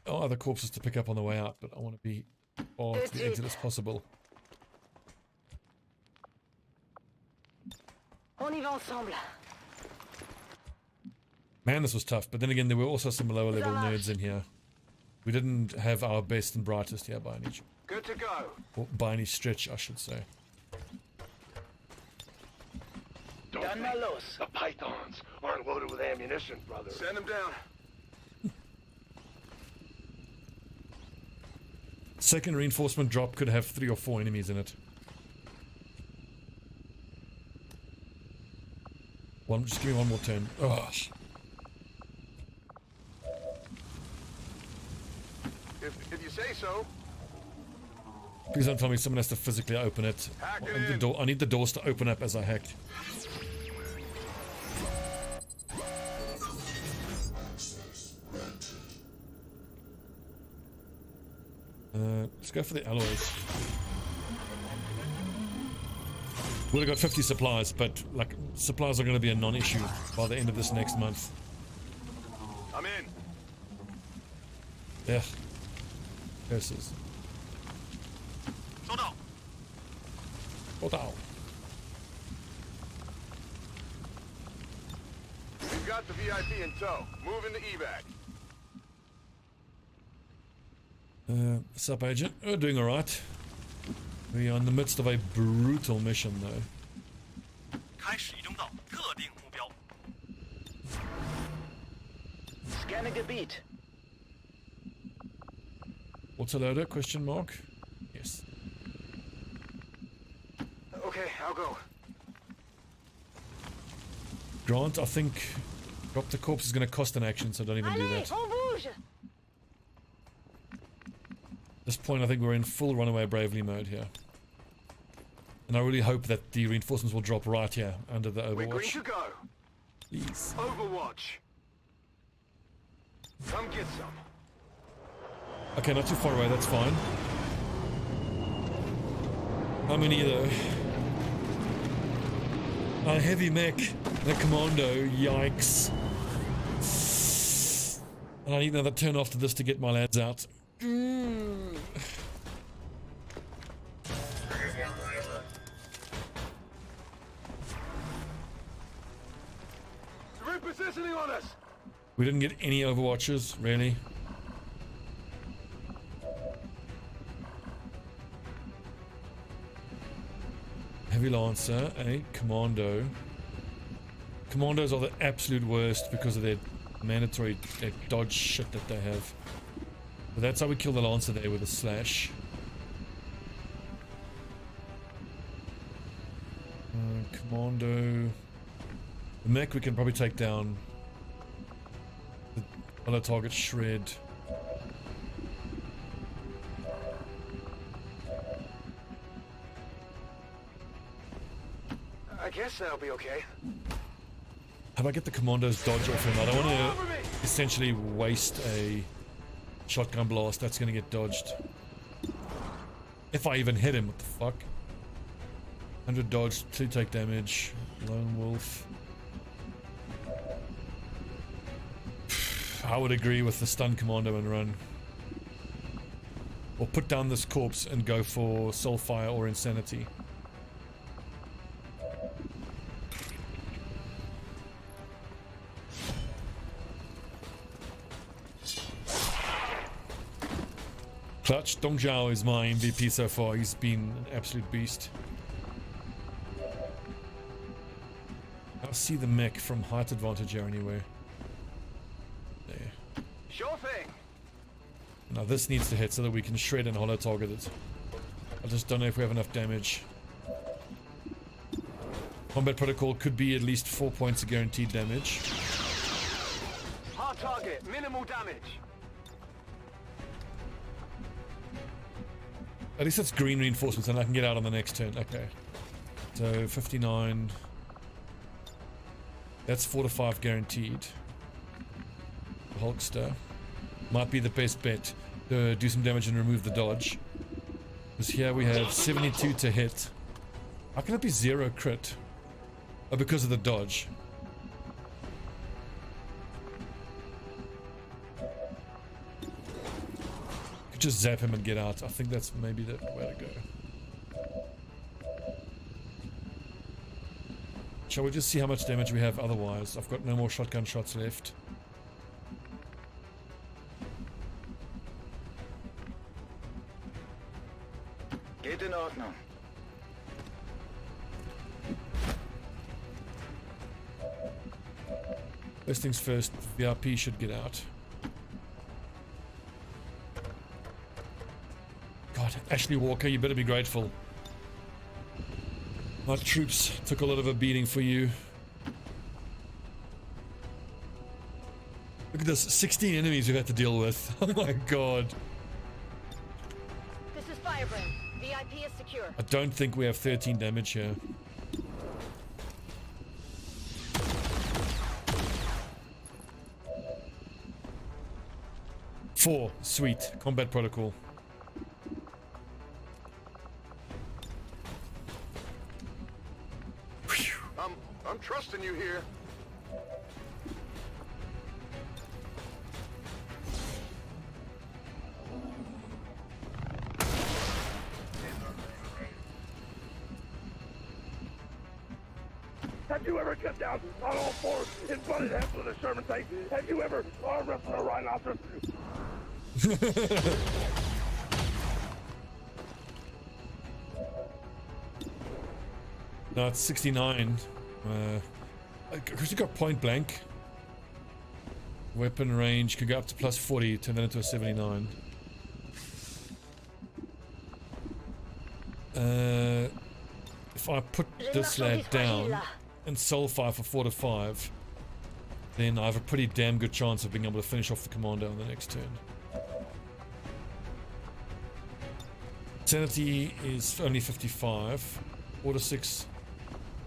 Oh, other corpses to pick up on the way out, but I want to be far to the exit as possible. On y va ensemble. Man, this was tough, but then again, there were also some lower level nerds in here. We didn't have our best and brightest here by any, Good to go. or by any stretch, I should say. Don't Dann mal think los. the pythons aren't loaded with ammunition, brother. Send him down. Second reinforcement drop could have 3 or 4 enemies in it. Just give me one more turn. Ugh. If you say so. Please don't tell me someone has to physically open it. I need the doors to open up as I hack. Let's go for the alloys. Would have got 50 supplies, but like supplies are going to be a non-issue by the end of this next month. I'm in. Yeah. Curses. Hold on. We've got the VIP in tow. Move into evac. What's up, Agent? We're doing alright. We are in the midst of a brutal mission, though. Scanning Gebiet. Autoloader? Question mark? Yes. Okay, I'll go. Grant, I think drop the corpse is going to cost an action, so don't even do that. At this point, I think we're in full runaway bravely mode here. And I really hope that the reinforcements will drop right here under the We're green Overwatch. to go. Please. Overwatch. Come get some. Okay, not too far away, that's fine. How many though? A heavy mech and a commando, yikes. And I need another turn after this to get my lads out. Repositioning on us. We didn't get any Overwatchers, really. Heavy Lancer, a Commando. Commandos are the absolute worst because of their mandatory dodge shit that they have. But that's how we kill the Lancer there with a slash. Commando. The mech we can probably take down. The other target shred. I guess that'll be okay. How about I get the commandos dodge off him? I don't want to essentially waste a shotgun blast. That's going to get dodged. If I even hit him, what the fuck? 100 dodge, 2 take damage. Lone Wolf. I would agree with the stun commando and run. Or put down this corpse and go for Soulfire or Insanity. Clutch, Dong Zhao is my MVP so far. He's been an absolute beast. I see the mech from height advantage here anywhere. There. Sure thing. Now this needs to hit so that we can shred and hollow target it. I just don't know if we have enough damage. Combat protocol could be at least 4 points of guaranteed damage. Hard target, minimal damage. At least it's green reinforcements and I can get out on the next turn. Okay. So 59. That's 4 to 5 guaranteed. Hulkster. Might be the best bet to do some damage and remove the dodge. Because here we have 72 to hit. How can it be 0 crit? Oh, because of the dodge. Could just zap him and get out. I think that's maybe the way to go. Shall we just see how much damage we have otherwise? I've got no more shotgun shots left. Geht in Ordnung. First things first, VIP should get out. God, Ashley Walker, you better be grateful. My troops took a lot of a beating for you. Look at this, 16 enemies we've had to deal with. Oh my god. This is Firebrand. VIP is secure. I don't think we have 13 damage here. Four, sweet. Combat protocol. I'm trusting you here. Have you ever cut down on all fours and butted heads with a Sherman tank? Have you ever arm wrestled a rhinoceros? No, it's 69. Because you got point blank. Weapon range could go up to plus 40, turn that into a 79. If I put this lad down and sulfur for 4 to 5, then I have a pretty damn good chance of being able to finish off the commando on the next turn. Sanity is only 55. 4 to 6.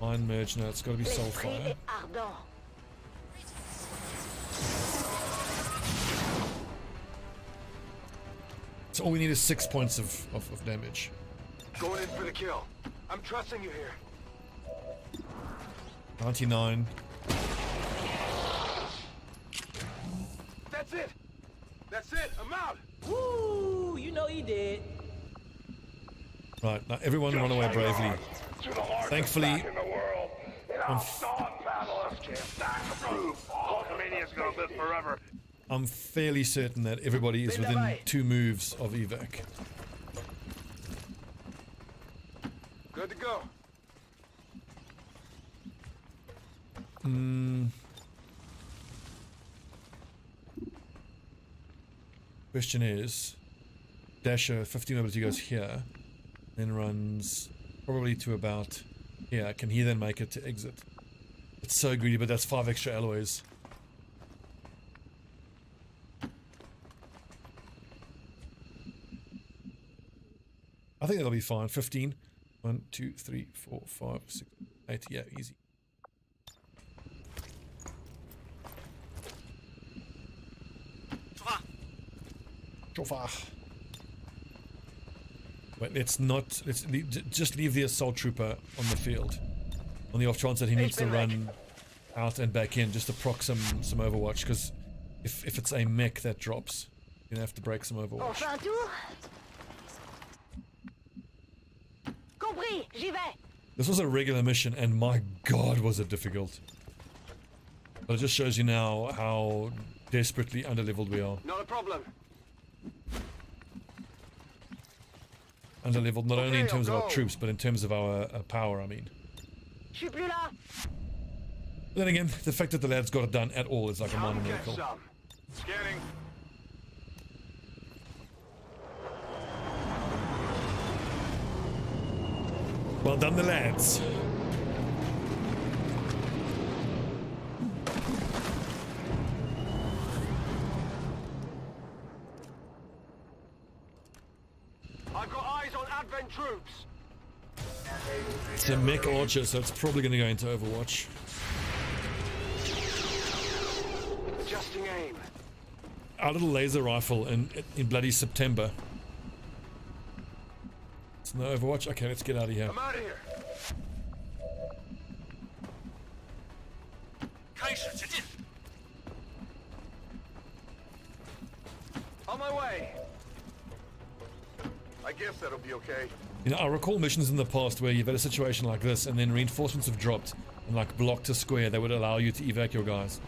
Mind merge, no, it's got to be soulfire. So all we need is 6 points of damage. Going in for the kill. I'm trusting you here. 99. That's it. That's it. I'm out. Woo! You know you did. Right, now everyone run away bravely. Thankfully, I'm fairly certain that everybody is within 2 moves of evac. Good to go. Question is, Dasher 15 mobility goes here, then runs probably to about here. Can he then make it to exit? It's so greedy, but that's 5 extra alloys. I think that'll be fine. 15. 1, 2, 3, 4, 5, 6, 8. Yeah, easy. Wait, let's just leave the assault trooper on the field. On the off chance that he needs to run out and back in just to proc some overwatch, because if it's a mech that drops, you're gonna have to break some overwatch. Compris, j'y vais. This was a regular mission and my god was it difficult. But it just shows you now how desperately underleveled we are. Not a problem. Underleveled not only in terms of our troops, but in terms of our power, I mean. Je suis plus là. But then again, the fact that the lad's got it done at all is like a minor miracle. Scanning. Well done, the lads. I've got eyes on advent troops. It's a mech archer, so it's probably going to go into Overwatch. Adjusting aim. Our little laser rifle in bloody September. It's no Overwatch. Okay, let's get out of here. I'm out of here. On my way. I guess that'll be okay. You know, I recall missions in the past where you've had a situation like this and then reinforcements have dropped and like blocked a square that would allow you to evac your guys.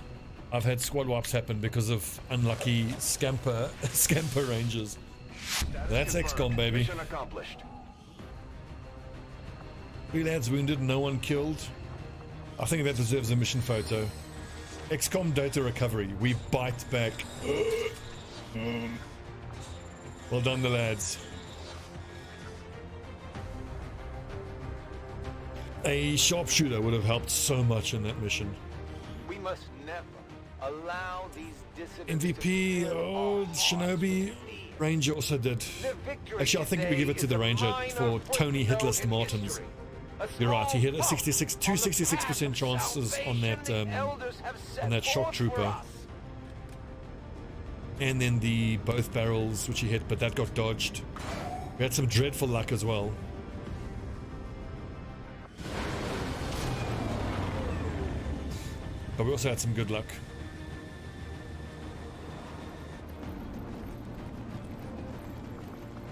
I've had squad wipes happen because of unlucky scamper ranges. That's XCOM, baby. Mission accomplished. 3 lads wounded, no one killed. I think that deserves a mission photo. XCOM data recovery. We bite back. Well done, the lads. A sharpshooter would have helped so much in that mission. We must never Allow these dissidents MVP, to oh, Shinobi. Ranger also did. Actually, I think we give it to the Ranger for Tony Hitlist Martins. You're right, he hit a 266% chances on that shock trooper. And then the both barrels which he hit, but that got dodged. We had some dreadful luck as well. But we also had some good luck.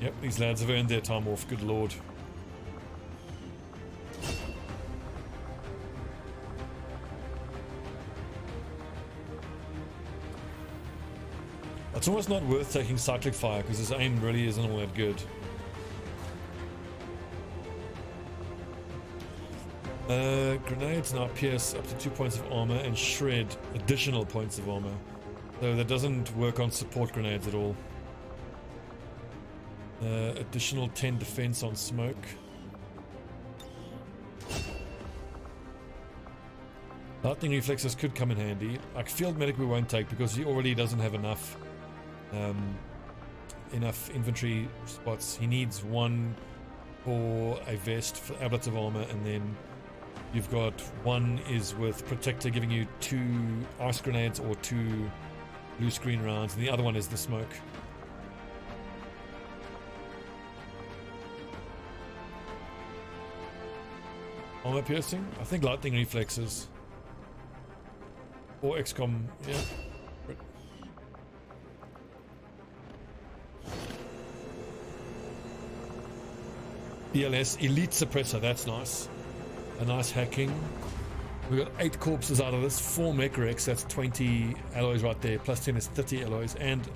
Yep, these lads have earned their time off, good lord. It's almost not worth taking cyclic fire because his aim really isn't all that good. Grenades now pierce up to 2 points of armor and shred additional points of armor. So that doesn't work on support grenades at all. Additional 10 defense on smoke. Lightning reflexes could come in handy. Like field medic we won't take because he already doesn't have enough infantry spots. He needs one for a vest for ablets of armor, and then you've got one is with protector giving you 2 ice grenades or 2 blue screen rounds, and the other one is the smoke. Armor piercing? I think lightning reflexes. Or XCOM, yeah. ELS, Elite Suppressor, that's nice. A nice hacking. We got 8 corpses out of this, 4 mech wrecks, that's 20 alloys right there, plus 10 is 30 alloys, and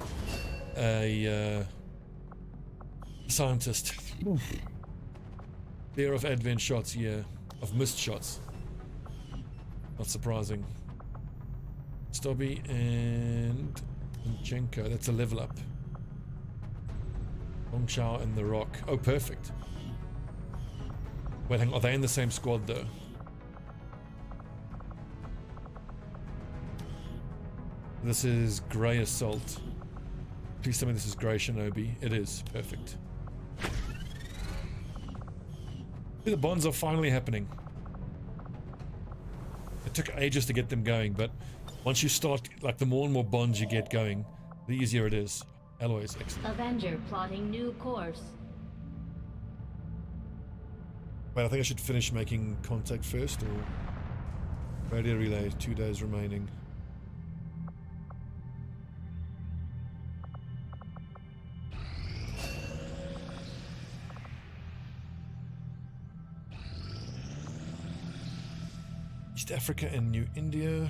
a scientist. Fear of advent shots, yeah. Of missed shots. Not surprising. Stobbie and Jenko, that's a level up. Longshao and the Rock. Oh, perfect. Wait, hang on, are they in the same squad though? This is Grey Assault. Please tell me this is Grey Shinobi. It is, perfect. The bonds are finally happening. It took ages to get them going, but once you start, like the more and more bonds you get going, the easier it is. Alloys, excellent. Avenger plotting new course. Wait, I think I should finish making contact first, or radio relay, 2 days remaining. East Africa and New India.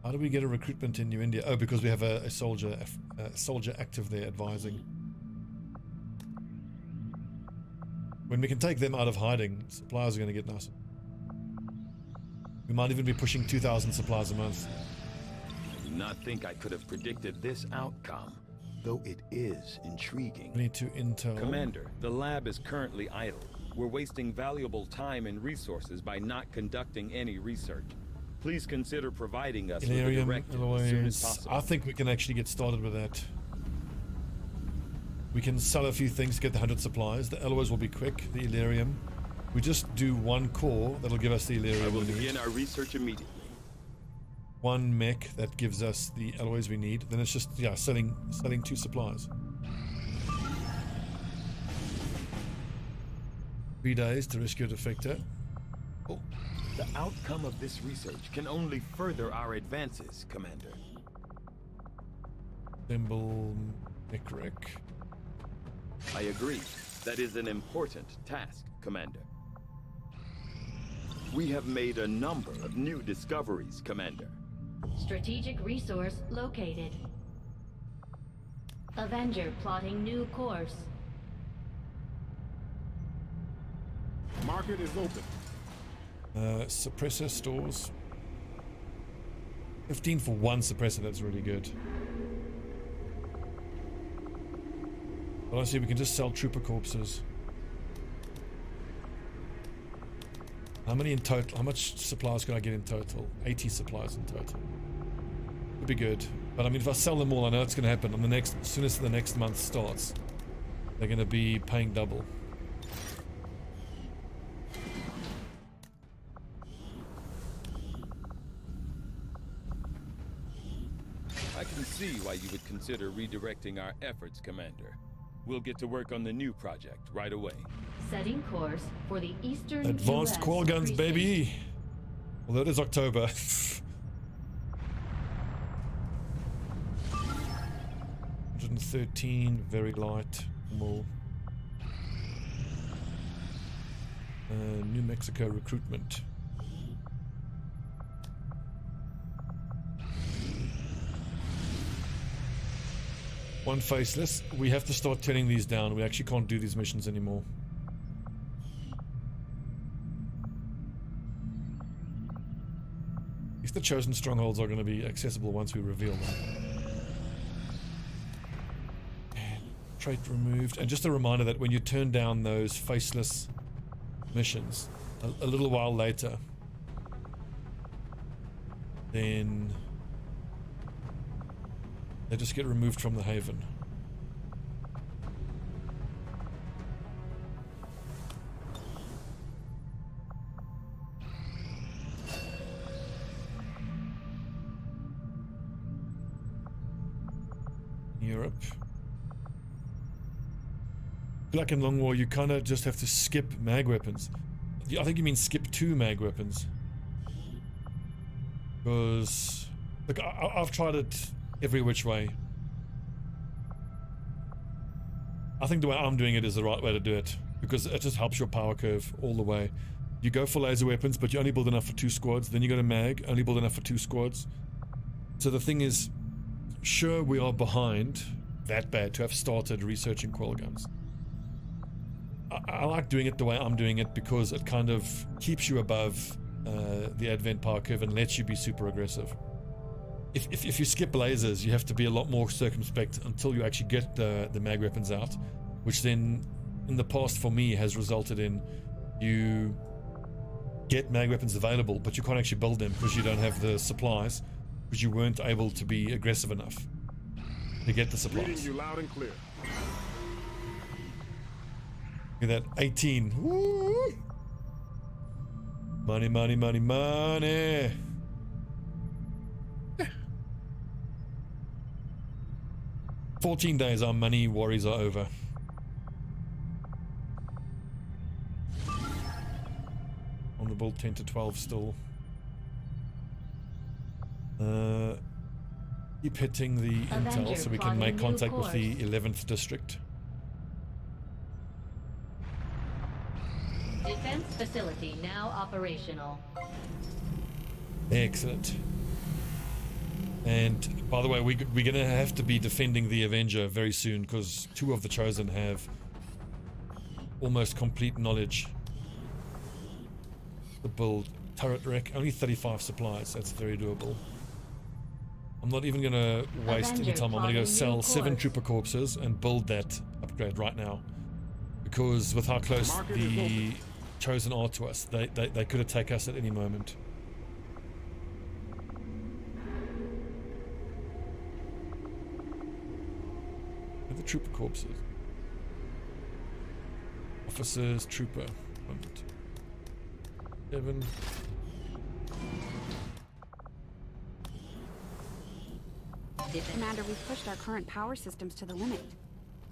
How do we get a recruitment in New India? Oh, because we have a soldier active there advising. When we can take them out of hiding, supplies are going to get nicer. We might even be pushing 2,000 supplies a month. I do not think I could have predicted this outcome, though it is intriguing. We need to intel. Commander, the lab is currently idle. We're wasting valuable time and resources by not conducting any research. Please consider providing us with a directive as soon as possible. I think we can actually get started with that. We can sell a few things to get the 100 supplies. The alloys will be quick. The Elerium. We just do one core that'll give us the Elerium. I will begin our research immediately. One mech that gives us the alloys we need. Then it's just, yeah, selling 2 supplies. 3 days to rescue a defector. Oh. The outcome of this research can only further our advances, Commander. Assemble mech wreck. I agree. That is an important task, Commander. We have made a number of new discoveries, Commander. Strategic resource located. Avenger plotting new course. Market is open. Suppressor stores. 15 for 1 suppressor, that's really good. But honestly, we can just sell trooper corpses. How many in total? How much supplies can I get in total? 80 supplies in total. Would be good. But I mean, if I sell them all, I know it's going to happen. On the next, as soon as the next month starts, they're going to be paying double. I can see why you would consider redirecting our efforts, Commander. We'll get to work on the new project right away. Setting course for the Eastern Advanced US qual guns, baby! Although it is October. 113, very light, normal. New Mexico recruitment. One faceless. We have to start turning these down. We actually can't do these missions anymore. At least the chosen strongholds are going to be accessible once we reveal them. And trait removed. And just a reminder that when you turn down those faceless missions, a little while later, then they just get removed from the haven. Europe. Like in Long War, you kind of just have to skip mag weapons. I think you mean skip 2 mag weapons. Because, look, I've tried it every which way. I think the way I'm doing it is the right way to do it, because it just helps your power curve all the way. You go for laser weapons, but you only build enough for 2 squads. Then you go to mag, only build enough for 2 squads. So the thing is, sure, we are behind that bad to have started researching qual guns. I like doing it the way I'm doing it because it kind of keeps you above the advent power curve and lets you be super aggressive. If you skip lasers, you have to be a lot more circumspect until you actually get the mag weapons out, which then in the past for me has resulted in you get mag weapons available, but you can't actually build them because you don't have the supplies, because you weren't able to be aggressive enough to get the supplies. Reading you loud and clear. Look at that, 18. Woo! Money, money, money, money. 14 days, our money worries are over. On the build 10 to 12 still. Keep hitting the intel so we can make contact with the 11th district. Defense facility now operational. Excellent. And by the way, we're going to have to be defending the Avenger very soon because 2 of the Chosen have almost complete knowledge. The build. Turret wreck, only 35 supplies. That's very doable. I'm not even going to waste any time. I'm going to go sell 7 trooper corpses and build that upgrade right now. Because with how close the Chosen are to us, they could attack us at any moment. The trooper corpses. Officers, trooper. 7. Commander, we've pushed our current power systems to the limit.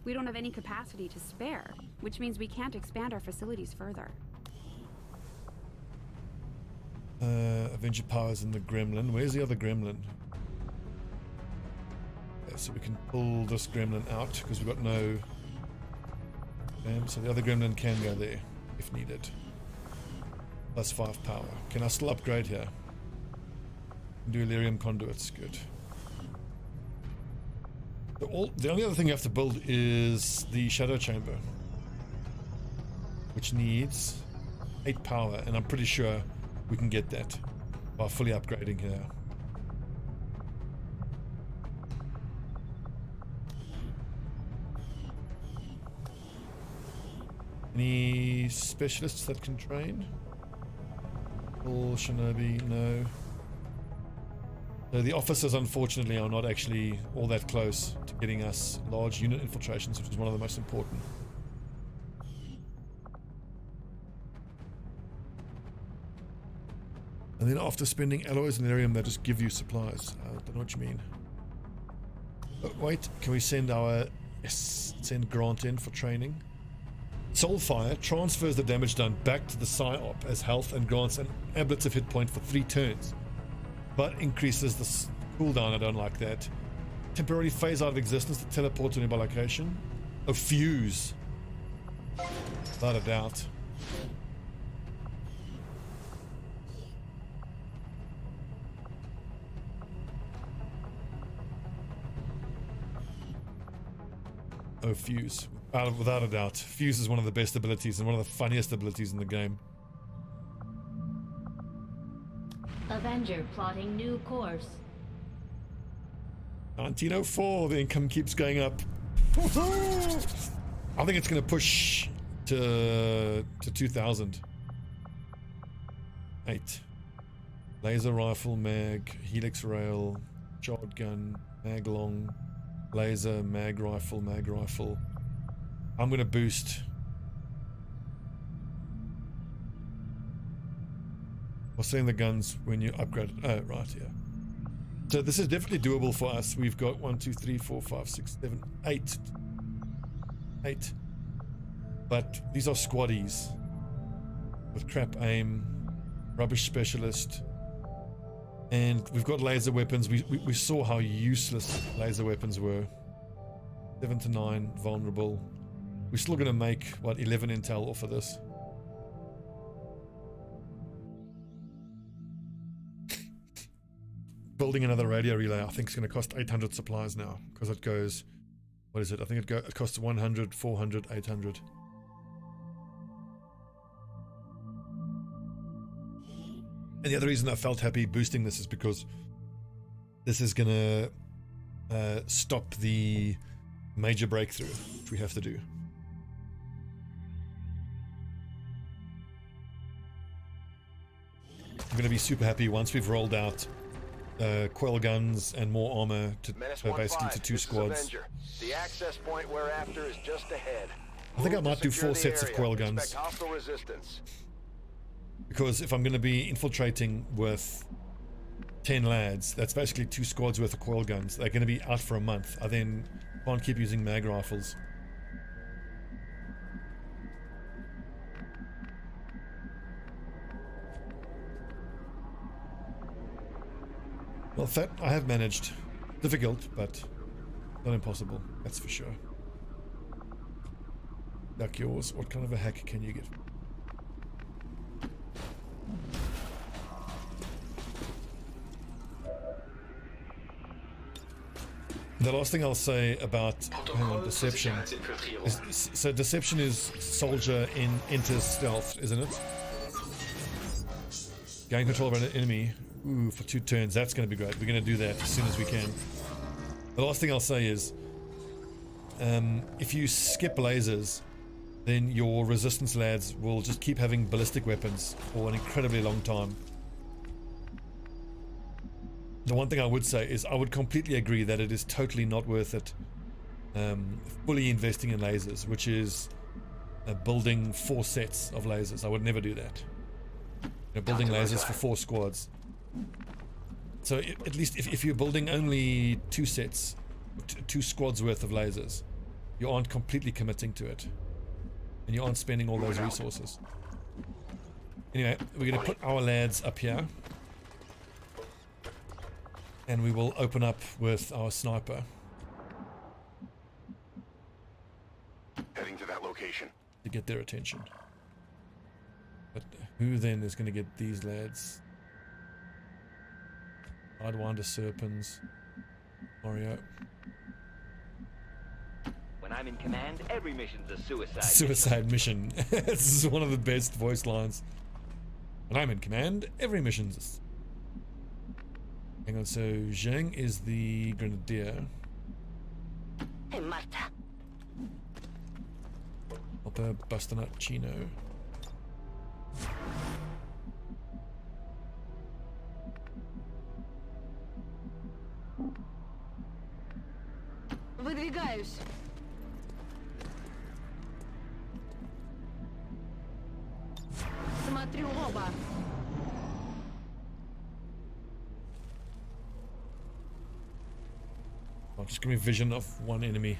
We don't have any capacity to spare, which means we can't expand our facilities further. Avenger powers in the Gremlin. Where's the other Gremlin? Okay, so we can pull this Gremlin out because we've got no... so the other Gremlin can go there if needed. Plus 5 power. Can I still upgrade here? Do Illyrium conduits. Good. The only other thing you have to build is the Shadow Chamber, which needs 8 power, and I'm pretty sure we can get that by fully upgrading here. Any specialists that can train? All Shinobi, no. So the officers, unfortunately, are not actually all that close to getting us large unit infiltrations, which is one of the most important. And then after spending alloys and iridium, they just give you supplies. I don't know what you mean. Oh, wait, can we send our... Yes, send Grant in for training. Soulfire transfers the damage done back to the PSI-op as health and grants an ablative hit point for 3 turns. But increases the cooldown. I don't like that. Temporarily phase out of existence to teleport to a nearby location. A fuse. Without a doubt. Oh, fuse. Without a doubt. Fuse is one of the best abilities and one of the funniest abilities in the game. Avenger plotting new course. 1904, the income keeps going up. I think it's going to push to 2000. 8. Laser rifle, mag, helix rail, shotgun, mag long, laser, mag rifle, mag rifle. I'm going to boost. I'll send the guns when you upgrade it. Oh, right, yeah. So this is definitely doable for us. We've got 1, 2, 3, 4, 5, 6, 7, 8. 8. But these are squaddies. With crap aim, rubbish specialist. And we've got laser weapons. We saw how useless laser weapons were. 7 to 9, vulnerable. We're still going to make, what, 11 intel off of this. Building another radio relay, I think, is going to cost 800 supplies now. Because it goes, what is it? I think it costs 100, 400, 800. And the other reason I felt happy boosting this is because this is going to stop the major breakthrough, which we have to do. I'm going to be super happy once we've rolled out coil guns and more armor to basically to 2 squads. The access point we're after is just ahead. I think I might do 4 sets of coil guns. Because if I'm going to be infiltrating with 10 lads, that's basically 2 squads worth of coil guns. They're going to be out for a month. I then can't keep using mag rifles. Well, that I have managed. Difficult, but not impossible. That's for sure. Like yours, what kind of a hack can you get? The last thing I'll say about deception is, so deception is soldier enters stealth, isn't it? Gain control of an enemy. Ooh, for 2 turns. That's going to be great. We're going to do that as soon as we can. The last thing I'll say is, if you skip lasers, then your resistance lads will just keep having ballistic weapons for an incredibly long time. The one thing I would say is I would completely agree that it is totally not worth it fully investing in lasers, which is building 4 sets of lasers. I would never do that. You know, building lasers for 4 squads. So at least if you're building only 2 sets, 2 squads worth of lasers, you aren't completely committing to it. And you aren't spending all those resources. Anyway, we're going to put our lads up here. And we will open up with our sniper. Heading to that location. To get their attention. But who then is going to get these lads? Sidewinder Serpents. Mario. When I'm in command, every mission's a suicide. Suicide mission. This is one of the best voice lines. When I'm in command, every mission's... Hang on, so Zheng is the Grenadier. Hey, Marta. Hopper, busting up Chino. Выдвигаюсь. Смотрю оба. Oh, just give me vision of one enemy.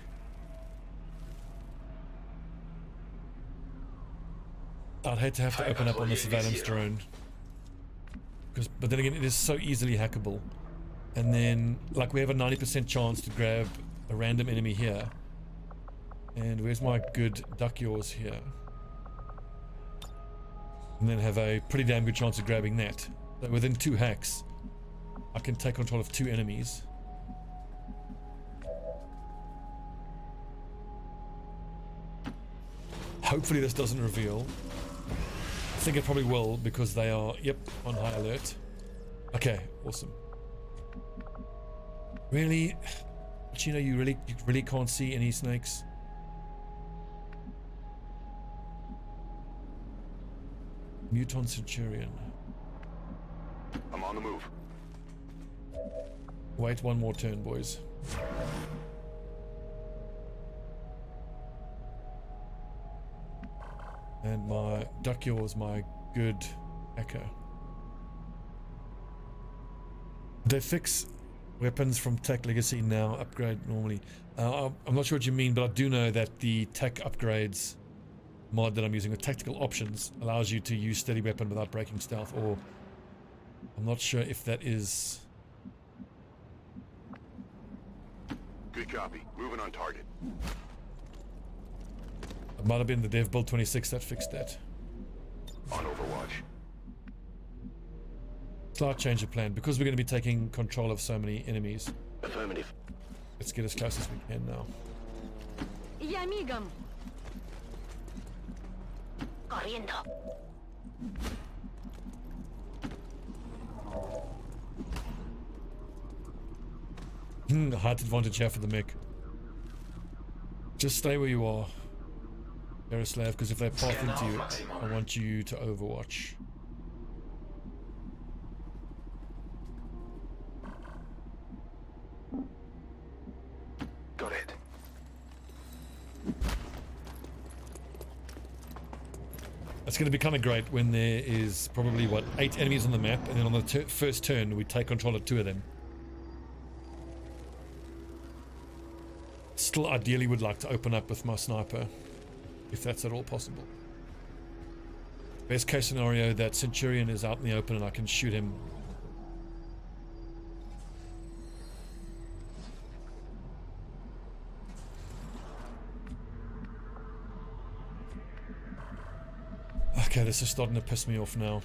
I'd hate to have to open up on the surveillance drone. But then again, it is so easily hackable. And then, like, we have a 90% chance to grab a random enemy here. And where's my good duck yours here? And then have a pretty damn good chance of grabbing that. So within 2 hacks, I can take control of 2 enemies. Hopefully this doesn't reveal. I think it probably will because they are, yep, on high alert. Okay, awesome. Really? Chino, you really can't see any snakes? Muton Centurion. I'm on the move. Wait one more turn, boys. And my Duckyaw is my good hacker. They fix weapons from Tech Legacy now, upgrade normally. I'm not sure what you mean, but I do know that the Tech Upgrades mod that I'm using with Tactical Options allows you to use steady weapon without breaking stealth, or I'm not sure if that is... Good copy. Moving on target. It might have been the Devbuild 26 that fixed that. On Overwatch. Slight change of plan. Because we're going to be taking control of so many enemies. Affirmative. Let's get as close as we can now. Я мигом. Corriendo. Height advantage here for the mech. Just stay where you are, Yaroslav, because if they path into you, I want you to overwatch. Got it. It's going to be kind of great when there is probably, what, 8 enemies on the map, and then on the first turn we take control of 2 of them. Still ideally would like to open up with my sniper, if that's at all possible. Best case scenario, that Centurion is out in the open and I can shoot him. Okay, this is starting to piss me off now.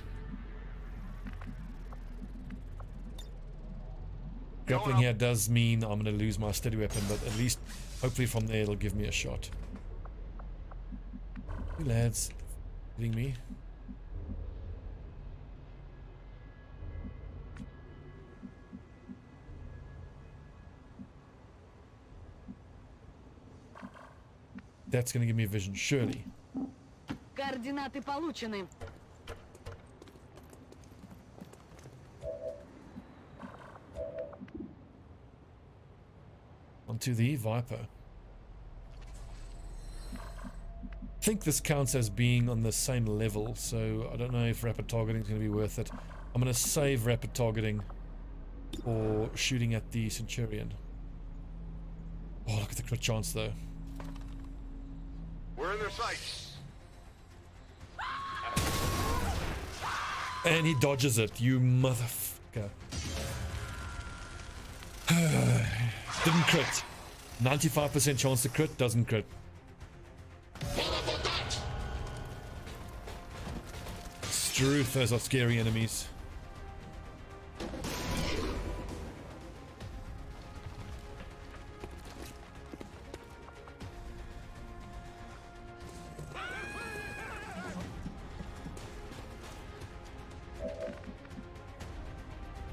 Grappling here does mean I'm going to lose my steady weapon, but at least, hopefully from there it'll give me a shot. You lads, hitting me. That's going to give me a vision, surely. Координаты получены. Onto the Viper. I think this counts as being on the same level, so I don't know if rapid targeting is going to be worth it. I'm going to save rapid targeting for shooting at the Centurion. Oh, look at the crit chance though. We're in their sights. And he dodges it, you motherfucker. Didn't crit. 95% chance to crit, doesn't crit. Struth, those are scary enemies.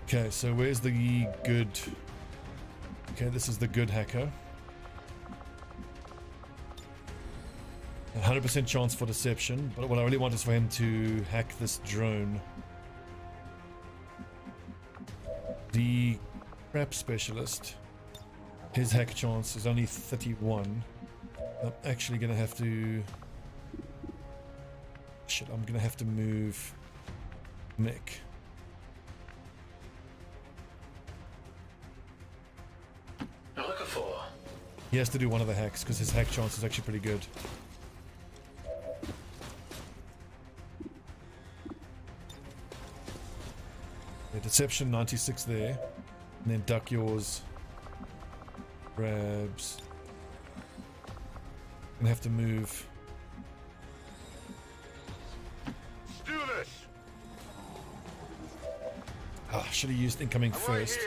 Okay, so where's the good... Okay, this is the good hacker. 100% chance for deception, but what I really want is for him to hack this drone. The crap specialist. His hack chance is only 31. I'm actually gonna have to... Shit, I'm gonna have to move Nick. He has to do one of the hacks because his hack chance is actually pretty good. The deception 96 there, and then duck yours. Grabs. Gonna have to move. Let's do this. Ah, should have used incoming first.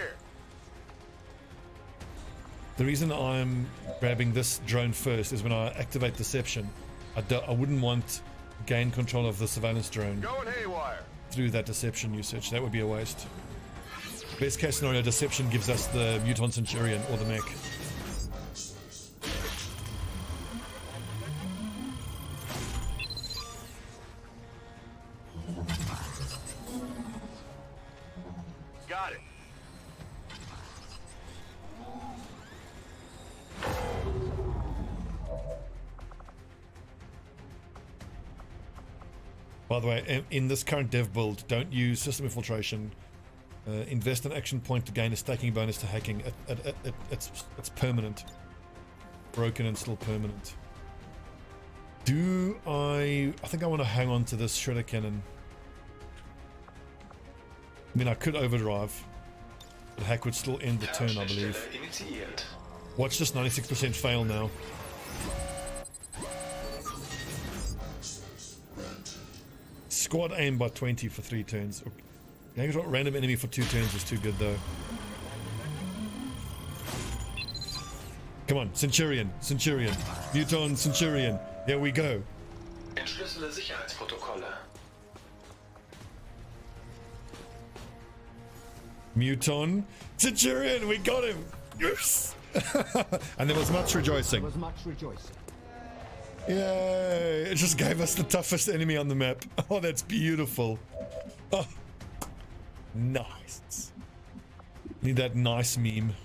The reason I'm grabbing this drone first is when I activate deception, I wouldn't want gain control of the surveillance drone through that deception usage. That would be a waste. Best case scenario, deception gives us the Muton Centurion or the mech. Got it. By the way, in this current dev build, don't use system infiltration. Invest an action point to gain a staking bonus to hacking. It's permanent. Broken and still permanent. I think I want to hang on to this shredder cannon. I mean, I could overdrive, but hack would still end the turn, I believe. Watch this 96% fail now. Squad aim by 20 for 3 turns. Random enemy for 2 turns is too good though. Come on, Centurion, Centurion, Muton Centurion. Here we go. Entschlüssele Sicherheitsprotokolle. Muton Centurion, we got him. Yes. And there was much rejoicing. Yay! It just gave us the toughest enemy on the map. Oh, that's beautiful. Oh, nice. Need that nice meme.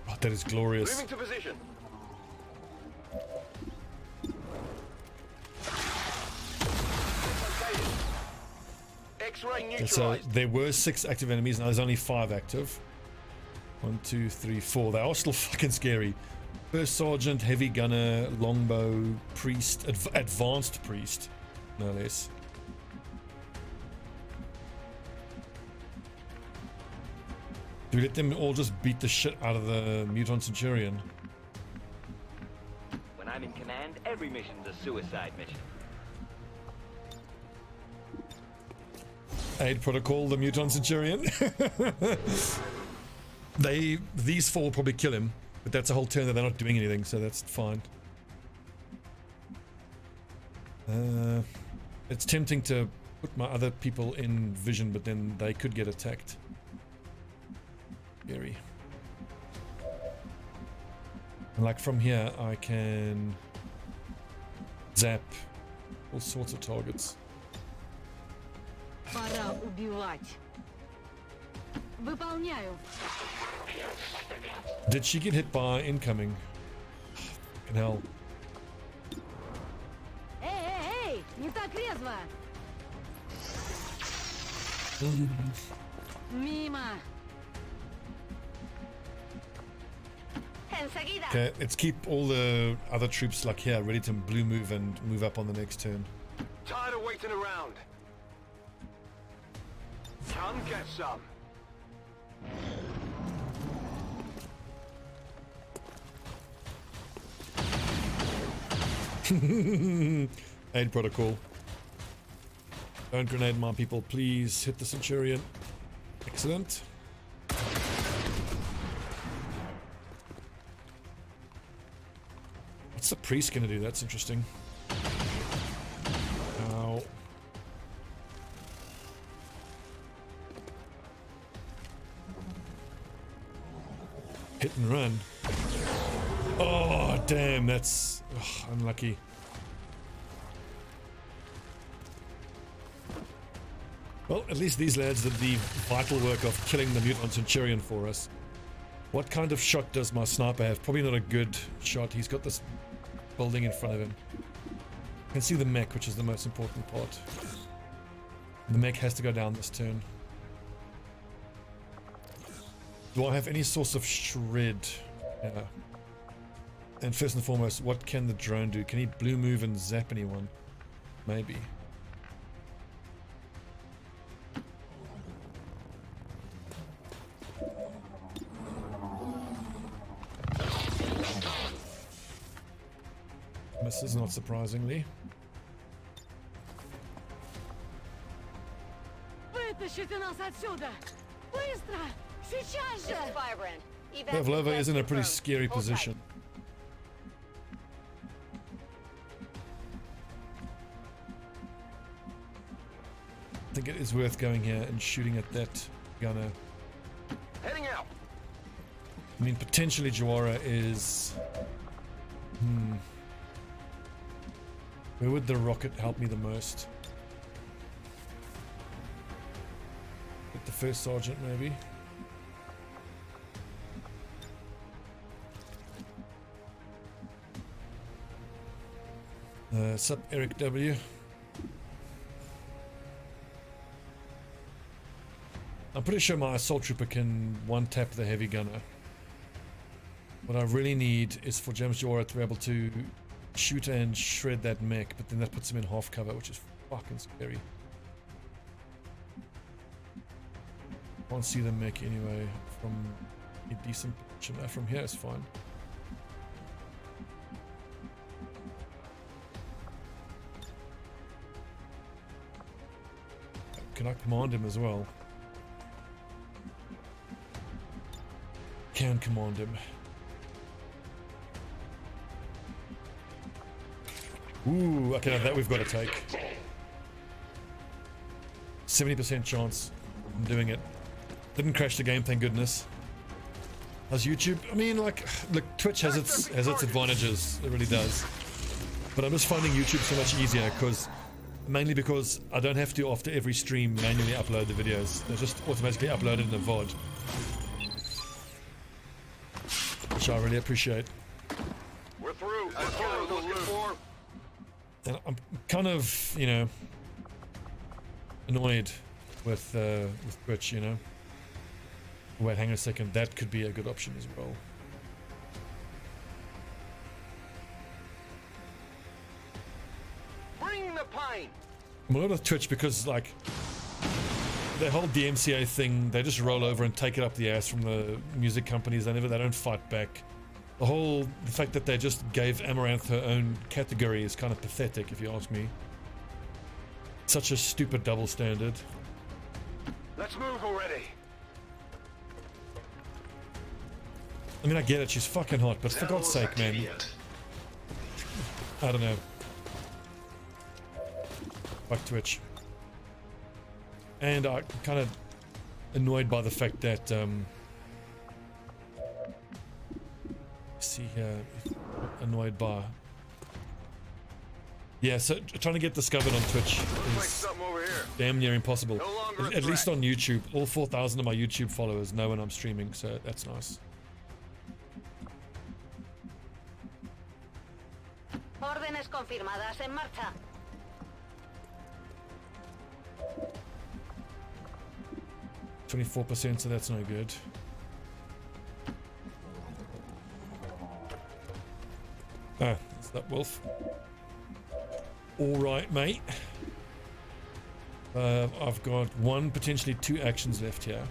Oh, that is glorious. Moving to position. X-ray Okay, so there were 6 active enemies, now there's only 5 active. 1, 2, 3, 4. They are still fucking scary. First Sergeant, Heavy Gunner, Longbow, Priest, Advanced Priest, no less. Do we let them all just beat the shit out of the Muton Centurion? When I'm in command, every mission's a suicide mission. Aid protocol, the Muton Centurion. These 4 will probably kill him, but that's a whole turn that they're not doing anything, so that's fine. It's tempting to put my other people in vision, but then they could get attacked. Scary. And like from here, I can zap all sorts of targets. Пора убивать. Выполняю. Did she get hit by incoming? Fucking hell. Эй, не так резво. Мимо. Okay, let's keep all the other troops like here ready to blue move and move up on the next turn. Tired of waiting around. Come get some. Aid protocol. Don't grenade my people, please. Hit the Centurion. Excellent. What's the priest gonna do? That's interesting. Ow. Hit and run. Oh, damn, that's unlucky. Well, at least these lads did the vital work of killing the mutant Centurion for us. What kind of shot does my sniper have? Probably not a good shot. He's got this building in front of him. You can see the mech, which is the most important part. The mech has to go down this turn. Do I have any source of shred? Yeah. And first and foremost, what can the drone do? Can he blue move and zap anyone? Maybe. Misses, not surprisingly. Pavlova is in a pretty scary position. I think it is worth going here and shooting at that gunner. Heading out. I mean, potentially Jawara is... Where would the rocket help me the most? With the first sergeant, maybe? Sup, Eric W. I'm pretty sure my assault trooper can one-tap the heavy gunner. What I really need is for James Jawara to be able to shoot and shred that mech, but then that puts him in half cover, which is fucking scary. Can't see the mech anyway from a decent position. From here is fine. Can I command him as well? Can command him. Ooh, okay, now that we've got to take. 70% chance I'm doing it. Didn't crash the game, thank goodness. How's YouTube? I mean, like, look, Twitch has its advantages. It really does. But I'm just finding YouTube so much easier mainly because I don't have to, after every stream, manually upload the videos. They're just automatically uploaded in a VOD. Which I really appreciate. We're through. That's what we're looking for. And I'm kind of, you know, annoyed with Twitch, you know. Wait, hang on a second. That could be a good option as well. Bring the pine. I'm a lot of Twitch because, like, the whole DMCA thing, they just roll over and take it up the ass from the music companies. They don't fight back. The fact that they just gave Amaranth her own category is kind of pathetic, if you ask me. Such a stupid double standard. Let's move already. I mean, I get it, she's fucking hot, but for God's sake, man. I don't know. Fuck Twitch. And I'm kind of annoyed by the fact that, see here, annoyed by. Yeah, so trying to get discovered on Twitch is damn near impossible. At least on YouTube, all 4,000 of my YouTube followers know when I'm streaming, so that's nice. Órdenes confirmadas en marcha. %, so that's no good. Ah, is that Wolf? Alright, mate. I've got one, potentially two actions left here.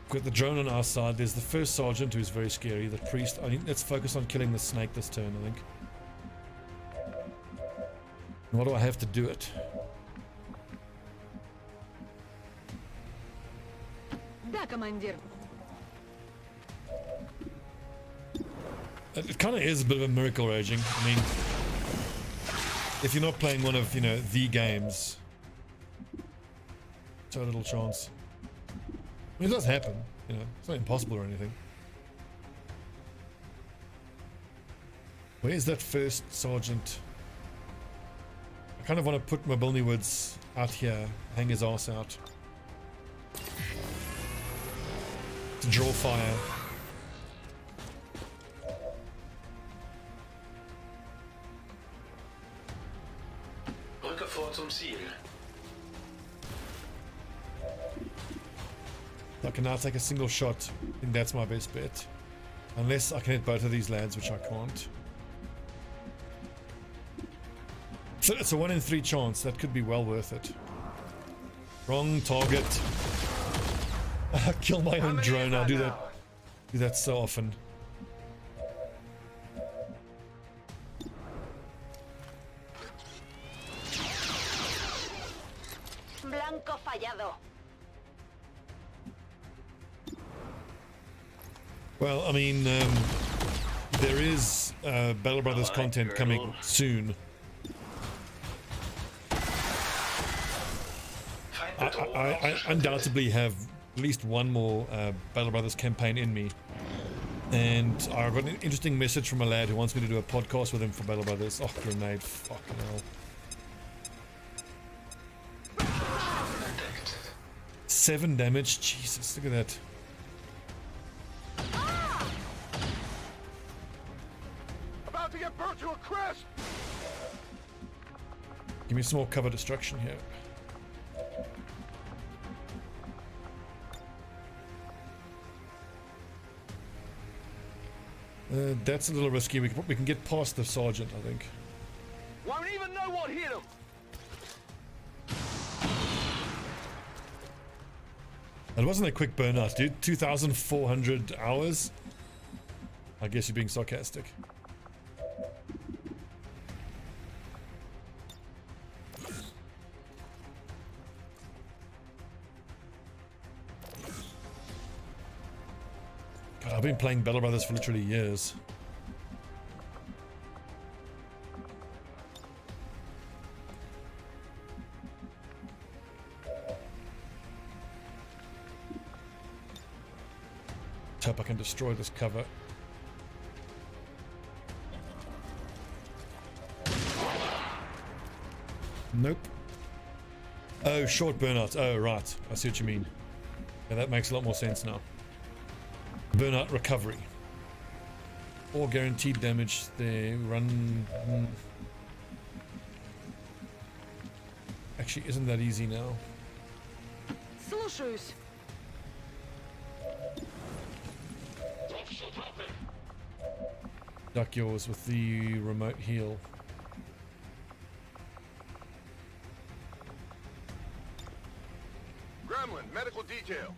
Got the drone on our side. There's the first sergeant who's very scary. The priest. I think let's focus on killing the snake this turn, I think. What do I have to do it? Да, командир. It kind of is a bit of a miracle raging. I mean, if you're not playing one of, you know, the games, so little chance. I mean, it does happen, you know, it's not impossible or anything. Where's that first sergeant? kind of want to put Mobility Woods out here, hang his ass out. To draw fire. Rücke vor zum Ziel. I can now take a single shot. I think that's my best bet. Unless I can hit both of these lads, which I can't. So it's a 1 in 3 chance. That could be well worth it. Wrong target. Kill my own drone. I do that so often. Blanco fallado. Well, I mean, there is Battle Brothers content coming soon. I undoubtedly have at least one more Battle Brothers campaign in me. And I got an interesting message from a lad who wants me to do a podcast with him for Battle Brothers. Oh, grenade. Fucking hell. 7 damage. Jesus, look at that. About to get burnt to a crisp! Give me some more cover destruction here. That's a little risky. We can get past the sergeant, I think. Won't even know what hit him! It wasn't a quick burnout, dude. 2,400 hours. I guess you're being sarcastic. God, I've been playing Battle Brothers for literally years. Hope I can destroy this cover. Nope. Oh, short burnout. Oh, right. I see what you mean. Yeah, that makes a lot more sense now. Burnout recovery. Or guaranteed damage there. Run. Actually, isn't that easy now? Слушаюсь. Duck yours with the remote heal. Gremlin, medical detail.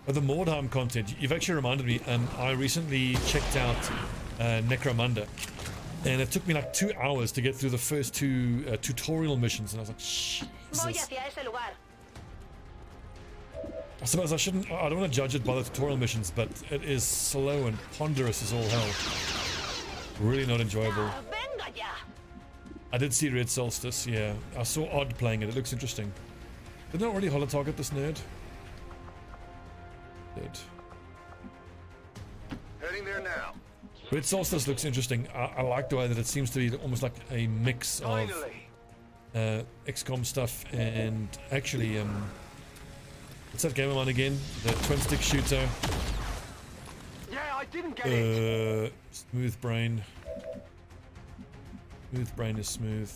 The Mordheim content, you've actually reminded me, I recently checked out Necromunda, and it took me like 2 hours to get through the first 2 tutorial missions, and I was like, Jesus. I suppose I don't want to judge it by the tutorial missions, but it is slow and ponderous as all hell. Really not enjoyable. I did see Red Solstice, yeah. I saw Odd playing it, it looks interesting. Did not really holo target this nerd. Did. Heading there now. Red Solstice looks interesting. I like the way that it seems to be almost like a mix of XCOM stuff and actually what's that game I'm on again? The twin stick shooter. Yeah, I didn't get it. Smooth Brain. Smooth Brain is smooth.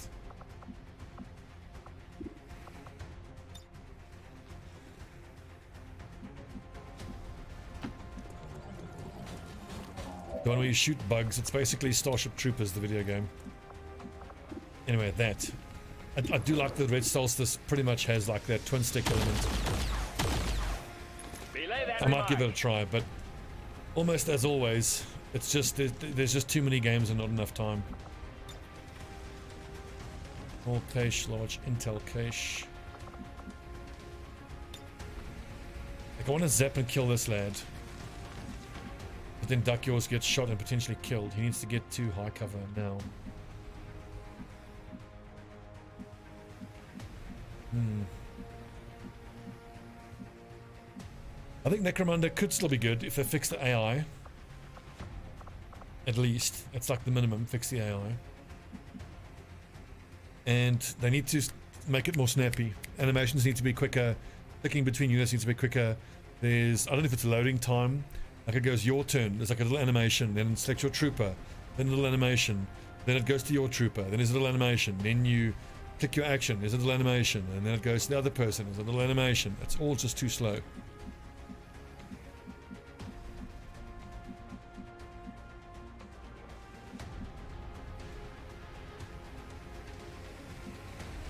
The one where you shoot bugs, it's basically Starship Troopers, the video game. Anyway, that. I do like that Red Solstice pretty much has like that twin stick element. I might give it a try, but almost as always, it's just there's just too many games and not enough time. Small cache, large intel cache. Like I want to zap and kill this lad. But then Duck Yours gets shot and potentially killed. He needs to get to high cover now. I think Necromunda could still be good if they fix the AI. At least. It's like the minimum, fix the AI. And they need to make it more snappy. Animations need to be quicker. Clicking between units needs to be quicker. There's, I don't know if it's loading time. Like it goes your turn, there's like a little animation, then select your trooper, then a little animation, then it goes to your trooper, then there's a little animation, then you click your action, there's a little animation, and then it goes to the other person, there's a little animation. It's all just too slow.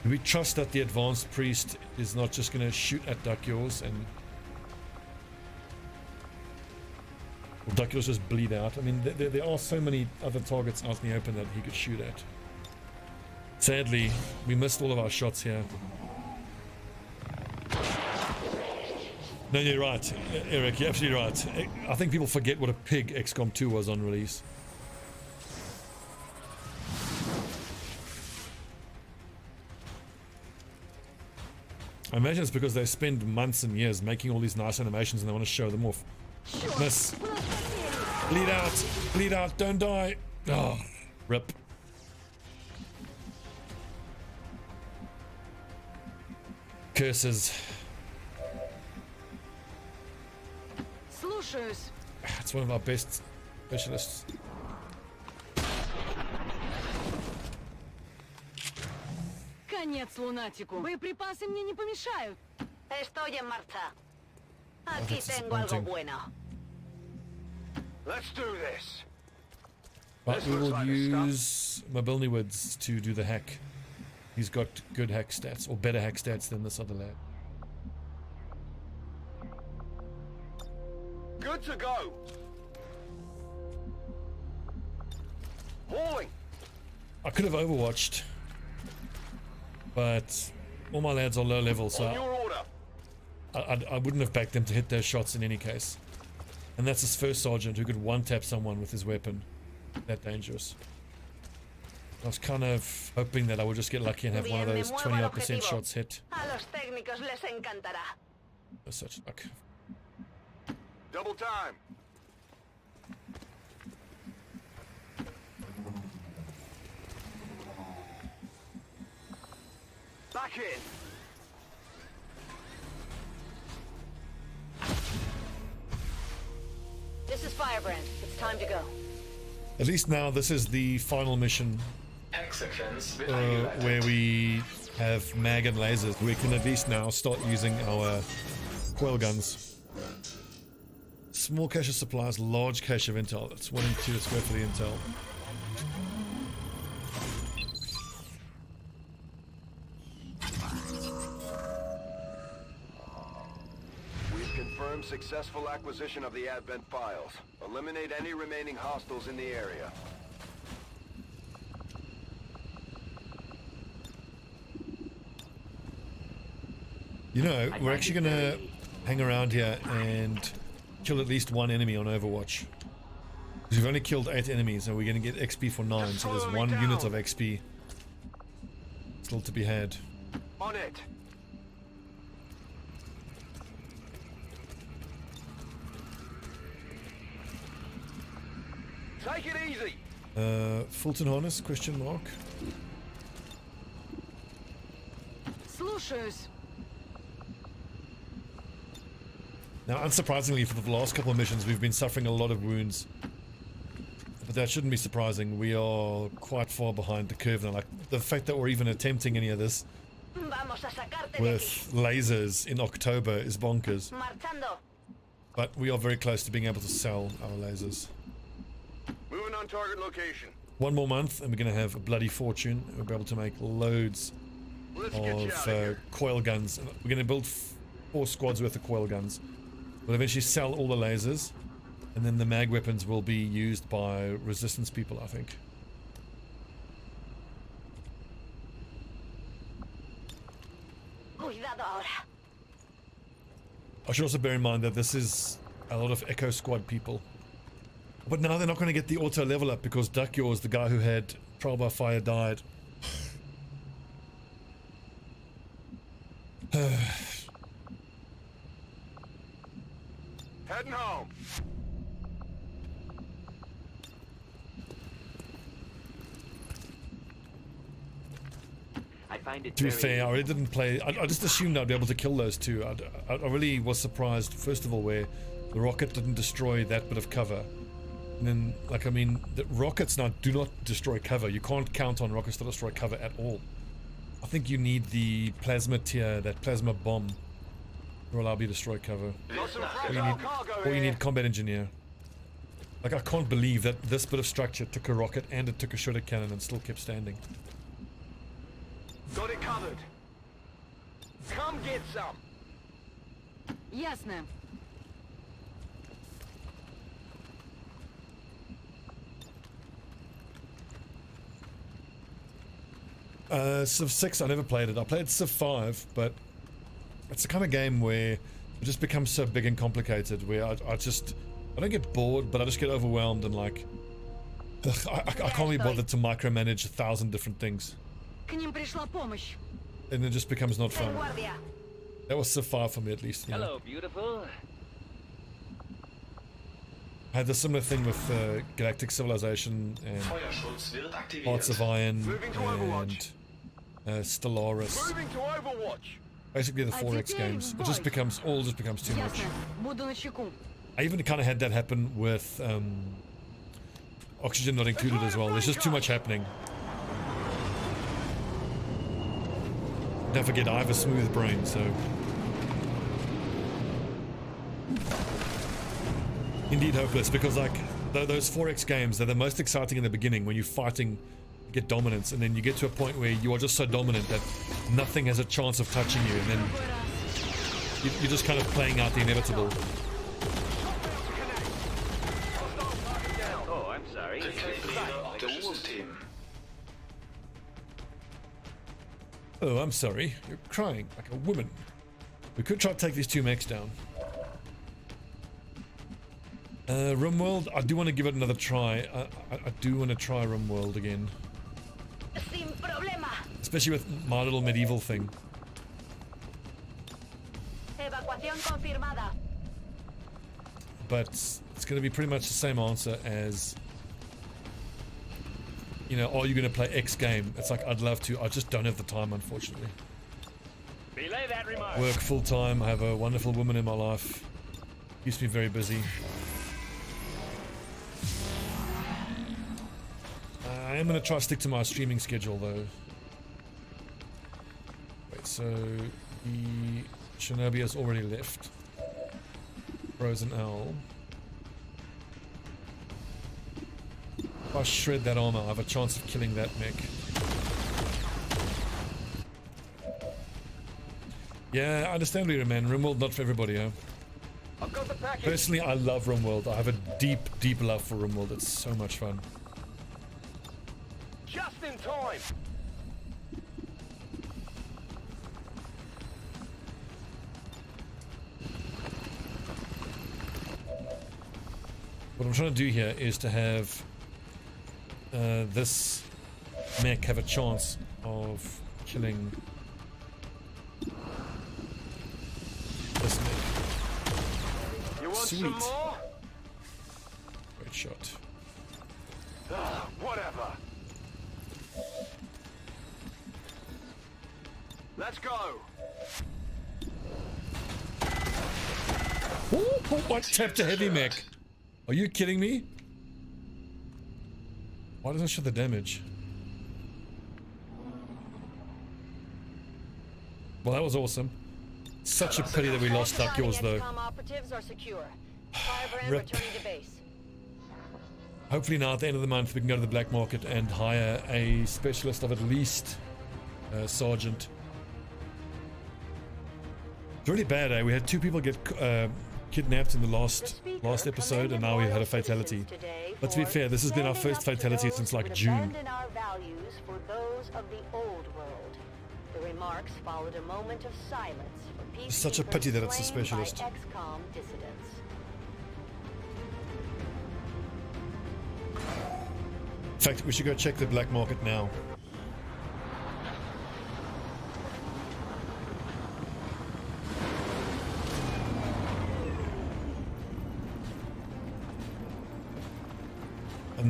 We trust that the advanced priest is not just going to shoot at duck yaws and duck yaws just bleed out. I mean, there are so many other targets out in the open that he could shoot at. Sadly, we missed all of our shots here. No, you're right, Eric. You're absolutely right. I think people forget what a pig XCOM2 was on release. I imagine it's because they spend months and years making all these nice animations and they want to show them off. Miss. Bleed out, don't die. Oh, rip. Curses. It's one of our best specialists. Конец лунатику. Боеприпасы мне не помешают. Estoy en marcha. Aquí tengo algo bueno. Let's do this. But we will use Mobility Woods to do the hack. He's got good hack stats, or better hack stats than this other lad. Good to go. Hauling. I could have overwatched, but all my lads are low level, so I wouldn't have backed them to hit those shots in any case. And that's his first sergeant who could one-tap someone with his weapon. That dangerous. I was kind of hoping that I would just get lucky and have one of those 20% shots hit. That's such luck. Double time. Back in. This is Firebrand. It's time to go. At least now this is the final mission where we have mag and lasers. We can at least now start using our coil guns. Small cache of supplies, large cache of intel. That's 1 and 2. Let's go for the intel. We've confirmed successful acquisition of the Advent files. Eliminate any remaining hostiles in the area. You know, we're actually gonna hang around here and kill at least one enemy on Overwatch. Because we've only killed 8 enemies and we're gonna get XP for 9, so there's 1 unit of XP still to be had. On it. Take it easy. Fulton Harness, question mark. Слушаюсь. Now, unsurprisingly, for the last couple of missions, we've been suffering a lot of wounds. But that shouldn't be surprising. We are quite far behind the curve now. Like, the fact that we're even attempting any of this with lasers in October is bonkers. But we are very close to being able to sell our lasers. Moving on target location. 1 more month and we're going to have a bloody fortune. We'll be able to make loads of coil guns. We're going to build 4 squads worth of coil guns. We'll eventually sell all the lasers, and then the mag weapons will be used by resistance people, I think. I should also bear in mind that this is a lot of Echo Squad people. But now they're not going to get the auto level up because Duck Yaws, the guy who had trial by fire, died. Heading home. I find it To be very fair, I really didn't play. I just assumed I'd be able to kill those two. I really was surprised, first of all, where the rocket didn't destroy that bit of cover. And then, like, I mean, the rockets now do not destroy cover. You can't count on rockets to destroy cover at all. I think you need the plasma tier, that plasma bomb, to allow you to destroy cover. Or you need combat engineer. Like, I can't believe that this bit of structure took a rocket and it took a shredder cannon and still kept standing. Got it covered. Come get some. Ясно. Civ 6, I never played it. I played Civ 5, but it's the kind of game where it just becomes so big and complicated, where I don't get bored, but I just get overwhelmed and like, I can't be bothered to micromanage 1,000 different things. К ним пришла помощь. And it just becomes not fun. That was Civ 5 for me, at least. Hello, beautiful. I had a similar thing with Galactic Civilization and Hearts of Iron and Stellaris. Basically the 4X games. It just becomes too much. I even kind of had that happen with Oxygen not included as well. There's just too much happening. Don't forget, I have a smooth brain, so... Indeed hopeless, because like, those 4X games, they're the most exciting in the beginning when you're fighting, you get dominance, and then you get to a point where you are just so dominant that nothing has a chance of touching you, and then you're just kind of playing out the inevitable. Oh, I'm sorry. Oh, I'm sorry. You're crying like a woman. We could try to take these two mechs down. RimWorld, I do want to give it another try. I do want to try RimWorld again. Especially with my little medieval thing. But it's going to be pretty much the same answer as, you know, are you going to play X game? It's like, I'd love to. I just don't have the time, unfortunately. Relay that remark. Work full time. I have a wonderful woman in my life. Keeps me very busy. I am going to try to stick to my streaming schedule though. Wait, so the Shinobi has already left. Frozen Owl. If I shred that armor, I have a chance of killing that mech. Yeah, I understand you, man. RimWorld not for everybody, huh? Personally, I love RimWorld. I have a deep, deep love for RimWorld. It's so much fun. Just in time. What I'm trying to do here is to have this mech have a chance of killing this mech. You want Sweet. some more? Great shot. Whatever. Let's go. What tapped a heavy mech? Are you kidding me? Why doesn't it show the damage? Well, that was awesome. Such a pity that we lost our kills though. XCOM operatives are secure. Firebrand Rip. returning to base. Hopefully now at the end of the month we can go to the black market and hire a specialist of at least sergeant. It's really bad, eh? We had 2 people get kidnapped in the last episode, and now we've had a fatality. But to be fair, this has been our first fatality since like June. Abandon our values for those of the old world. The remarks followed a moment of silence for It's such a pity that it's a slain by specialist. XCOM dissidents. In fact, we should go check the black market now.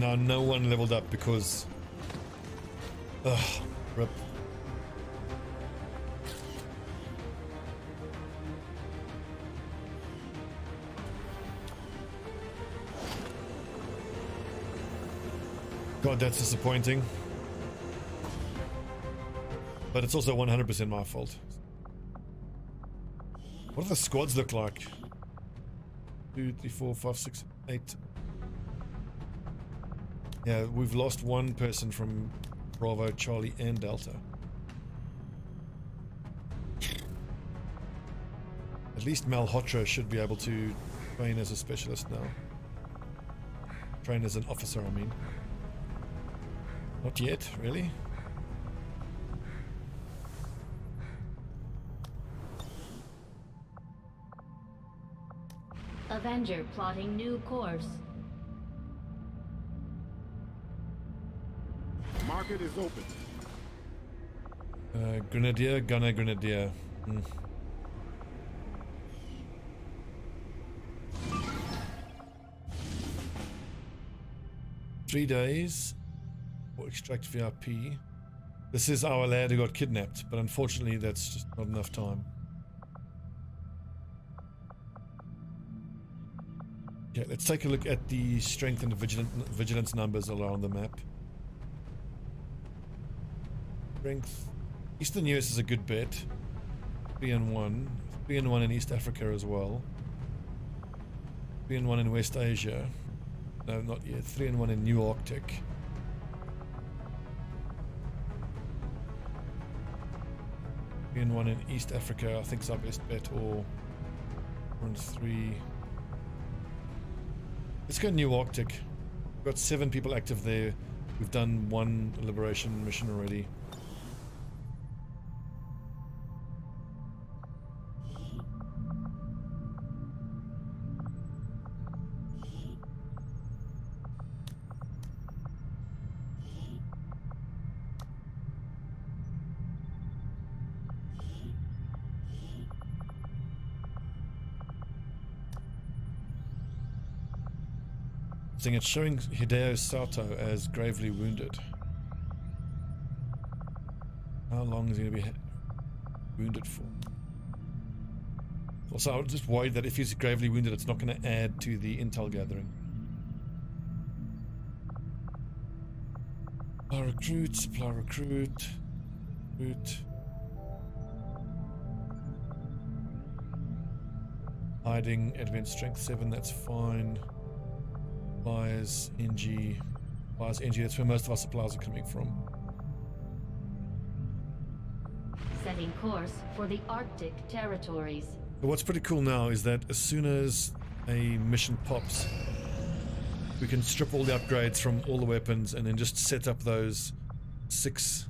now no one leveled up because... Ugh, rip. God, that's disappointing. But it's also 100% my fault. What do the squads look like? 2, 3, 4, 5, 6, 8. Yeah, we've lost one person from Bravo, Charlie, and Delta. At least Malhotra should be able to train as a specialist now. Train as an officer, I mean. Not yet, really? Avenger plotting new course. Market is open. Grenadier, gunner, Grenadier. 3 days for extract VIP. This is our lad who got kidnapped, but unfortunately that's just not enough time. Okay, let's take a look at the strength and vigilance numbers around the map. Strength. Eastern US is a good bet. 3-1. 3-1 in East Africa as well. 3-1 in West Asia. No, not yet. 3-1 in New Arctic. And 1 in East Africa, I think is our best bet, or 1-3. Let's go New Arctic. We've got 7 people active there. We've done 1 liberation mission already. It's showing Hideo Sato as gravely wounded. How long is he going to be wounded for? Also, I was just worried that if he's gravely wounded, it's not going to add to the intel gathering. Supply recruit, supply recruit, recruit. Hiding, advanced strength 7, that's fine. Supplies, NG, that's where most of our supplies are coming from. Setting course for the Arctic territories. But what's pretty cool now is that as soon as a mission pops, we can strip all the upgrades from all the weapons and then just set up those 6.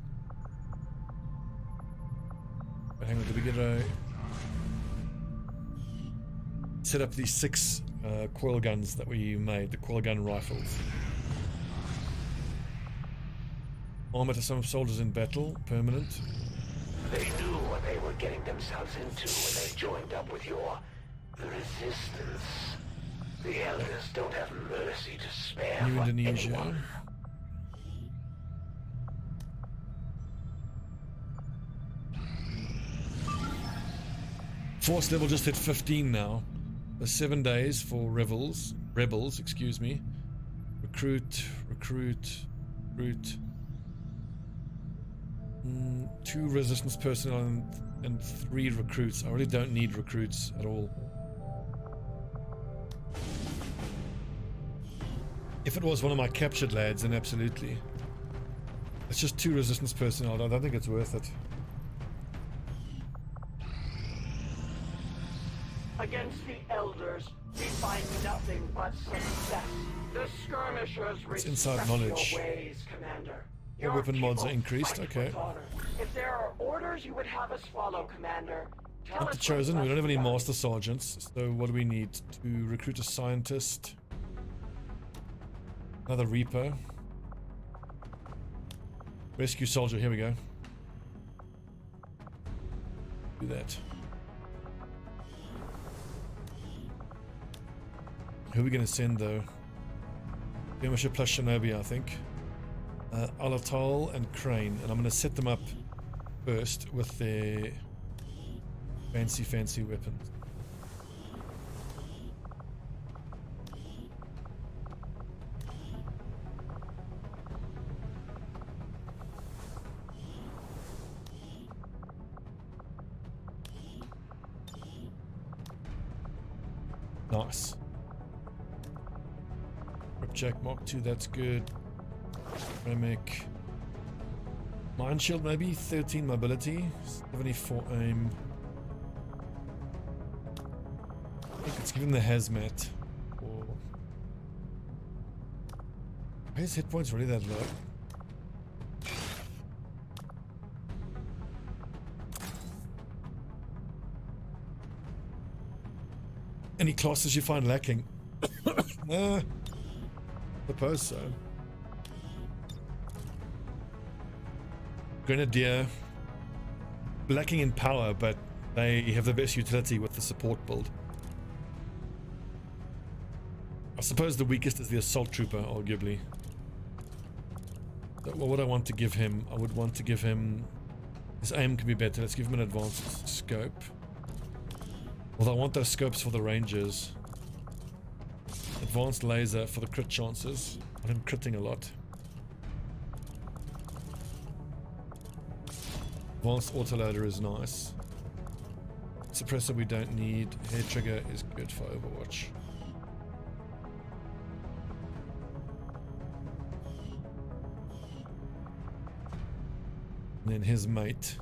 Hang on, did we get a... Set up these 6 coil guns that we made, the coil gun rifles. Armor to some soldiers in battle, permanent. They knew what they were getting themselves into when they joined up with the resistance. The elders don't have mercy to spare. New Indonesia. Anyone. Force level just hit 15 now. 7 days for rebels, excuse me. Recruit. 2 resistance personnel and 3 recruits. I really don't need recruits at all. If it was one of my captured lads, then absolutely. It's just 2 resistance personnel. I don't think it's worth it. Against the elders, we find nothing but success. The skirmishers respect your ways, Commander. Your weapon mods are increased, okay. If there are orders you would have us follow, Commander, tell Not us the chosen, we don't have any done. master sergeants, so what do we need? To recruit a scientist. Another Reaper. Rescue soldier, here we go. Do that. Who are we going to send though? Skirmisher plus Shinobi, I think. Alatol and Crane, and I'm going to set them up first with their fancy weapons. Nice. Ripjack Mark 2, that's good. Remic. Mind Shield maybe, 13 mobility, 74 aim. I think it's given the hazmat. Or... Why is hit points really that low? Any classes you find lacking? Suppose so. Grenadier, lacking in power, but they have the best utility with the support build. I suppose the weakest is the Assault Trooper, arguably. So what would I want to give him? I would want to give him... His aim can be better. Let's give him an advanced scope. Although I want those scopes for the Rangers. Advanced laser for the crit chances. I want him critting a lot. Advanced autoloader is nice. Suppressor we don't need. Hair trigger is good for Overwatch. And then his mate,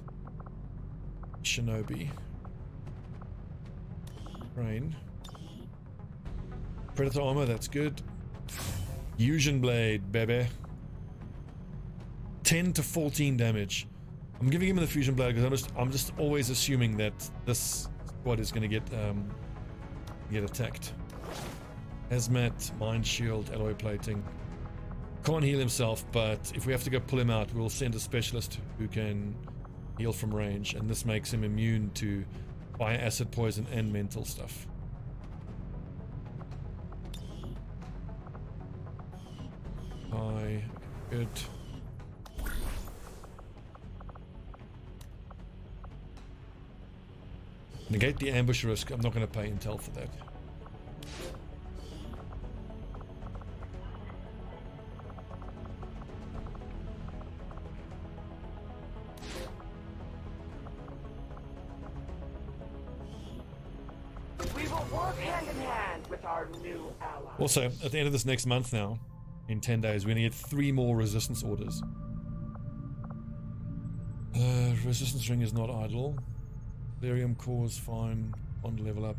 Shinobi. Rain. Predator armor, that's good. Fusion blade, baby. 10 to 14 damage. I'm giving him the fusion blade because I'm just always assuming that this squad is going to get attacked. Hazmat, mind shield, alloy plating. Can't heal himself, but if we have to go pull him out, we'll send a specialist who can heal from range, and this makes him immune to fire, acid, poison, and mental stuff. Hi, good. Negate the ambush risk. I'm not going to pay intel for that. We will work hand in hand with our new ally. Also, at the end of this next month now, in 10 days, we're going to get 3 more resistance orders. Resistance ring is not idle. Barium core is fine. Bond level up.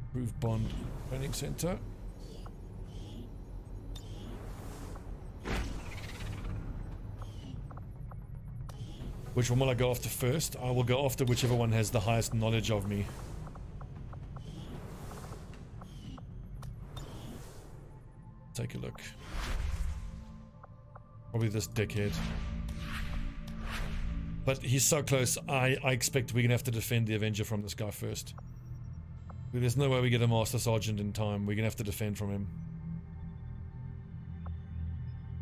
Improved bond training center. Which one will I go after first? I will go after whichever one has the highest knowledge of me. Take a look. Probably this dickhead. But he's so close, I expect we're going to have to defend the Avenger from this guy first. There's no way we get a Master Sergeant in time. We're going to have to defend from him.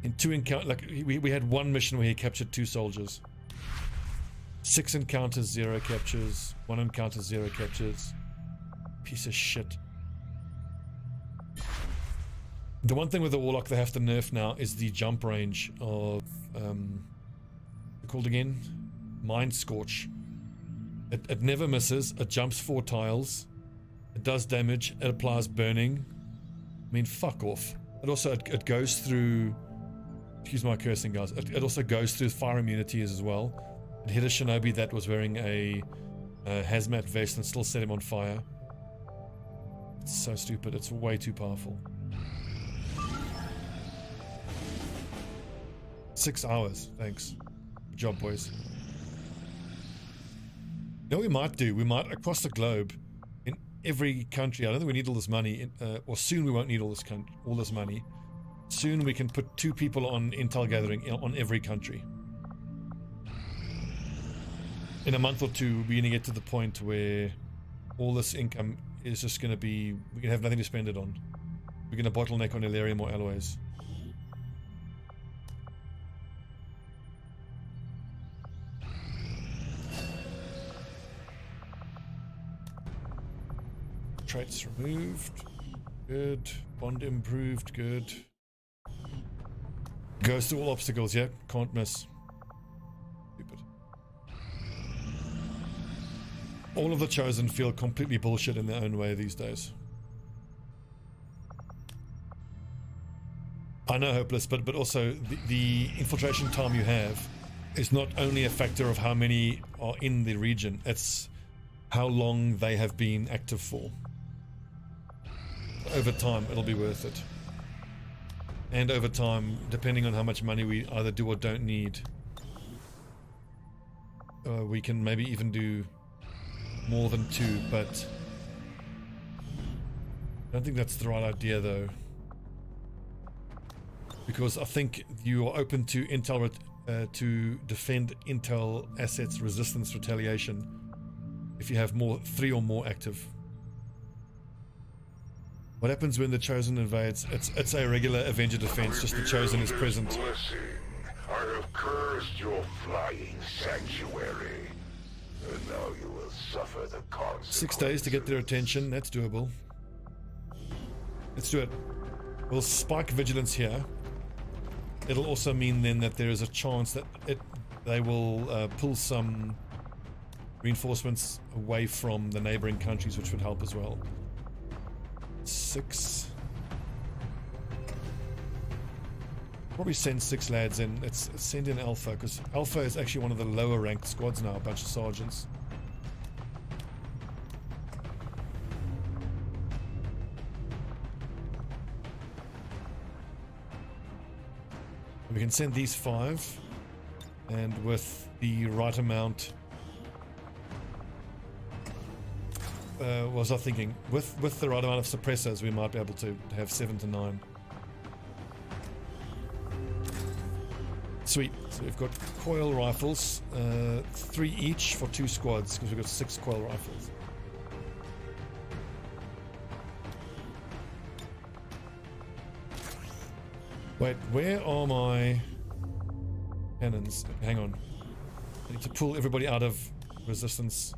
In 2 encounters, like, we had 1 mission where he captured 2 soldiers. 6 encounters, 0 captures. 1 encounter, 0 captures. Piece of shit. The one thing with the Warlock they have to nerf now is the jump range of... called again? Mind Scorch. It never misses. It jumps 4 tiles. It does damage. It applies burning. I mean, fuck off. It also it goes through... Excuse my cursing, guys. It also goes through fire immunities as well. It hit a Shinobi that was wearing a hazmat vest and still set him on fire. It's so stupid. It's way too powerful. 6 hours. Thanks. Good job, boys. You know what we might do? We might, across the globe, in every country, I don't think we need all this money, or soon we won't need all this money. Soon we can put 2 people on intel gathering on every country. In a month or 2, we're going to get to the point where all this income is just going to be, we're going to have nothing to spend it on. We're going to bottleneck on Illyrium or alloys. Traits removed. Good. Bond improved. Good. Goes through all obstacles. Yep. Can't miss. Stupid. All of the Chosen feel completely bullshit in their own way these days. I know, Hopeless, but also the infiltration time you have is not only a factor of how many are in the region, it's how long they have been active for. Over time, it'll be worth it. And over time, depending on how much money we either do or don't need, we can maybe even do more than 2, but I don't think that's the right idea though. Because I think you are open to intel to defend intel assets, resistance, retaliation if you have 3 or more active. What happens when the Chosen invades? It's a regular Avenger defense, just the Chosen is present. Blessing. I have cursed your flying sanctuary, and now you will suffer the consequences. 6 days to get their attention, that's doable. Let's do it. We'll spike vigilance here. It'll also mean then that there is a chance that they will pull some reinforcements away from the neighboring countries, which would help as well. 6. Probably send 6 lads in. Let's send in Alpha, because Alpha is actually one of the lower ranked squads now, a bunch of sergeants. We can send these 5, and with the right amount, was I thinking, with the right amount of suppressors, we might be able to have 7 to 9. Sweet. So we've got coil rifles, 3 each for 2 squads, because we've got 6 coil rifles. Wait, where are my cannons? Hang on. I need to pull everybody out of resistance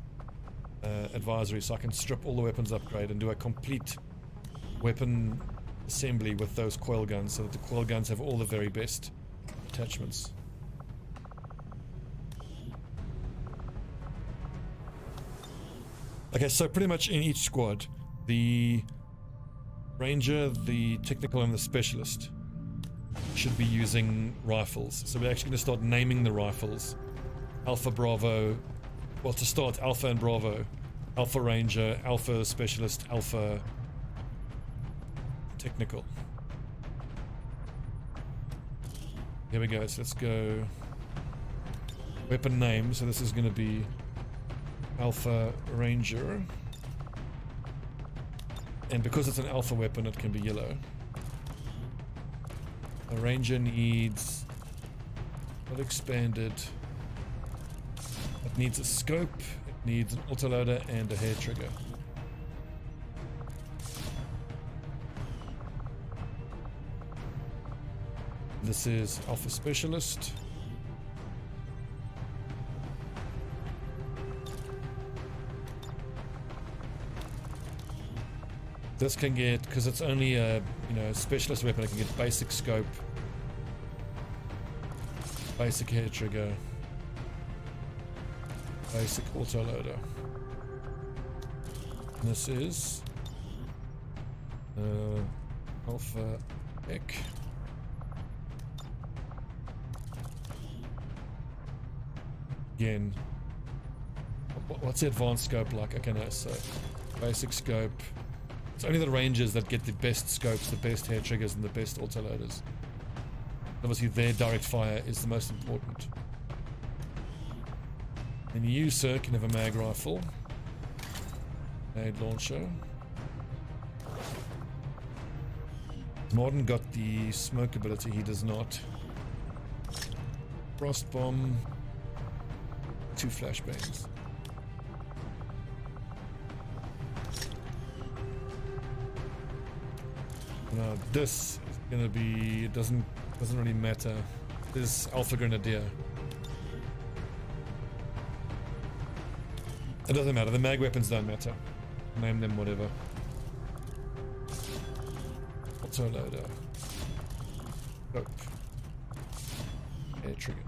advisory so I can strip all the weapons upgrade and do a complete weapon assembly with those coil guns so that the coil guns have all the very best attachments. Okay, so pretty much in each squad, the Ranger, the Technical, and the Specialist should be using rifles. So we're actually going to start naming the rifles. Alpha, Bravo. Well, to start, Alpha and Bravo. Alpha Ranger, Alpha Specialist, Alpha Technical. Here we go. So let's go weapon name. So this is going to be Alpha Ranger. And because it's an alpha weapon, it can be yellow. A Ranger needs not expanded. It needs a scope, it needs an autoloader and a hair trigger. This is Alpha Specialist. This can get, because it's only a specialist weapon, it can get basic scope, basic hair trigger, basic autoloader. And this is Alpha Ek. Again, what's the advanced scope like? Okay, no, so basic scope. It's only the Rangers that get the best scopes, the best hair triggers, and the best autoloaders. Obviously, their direct fire is the most important. And you, sir, can have a mag rifle, grenade launcher. Morden got the smoke ability, he does not. Frost bomb, 2 flashbangs. No, this is gonna be, it doesn't really matter. This is Alpha Grenadier. It doesn't matter, the mag weapons don't matter. Name them whatever. Autoloader. Rope. Air trigger.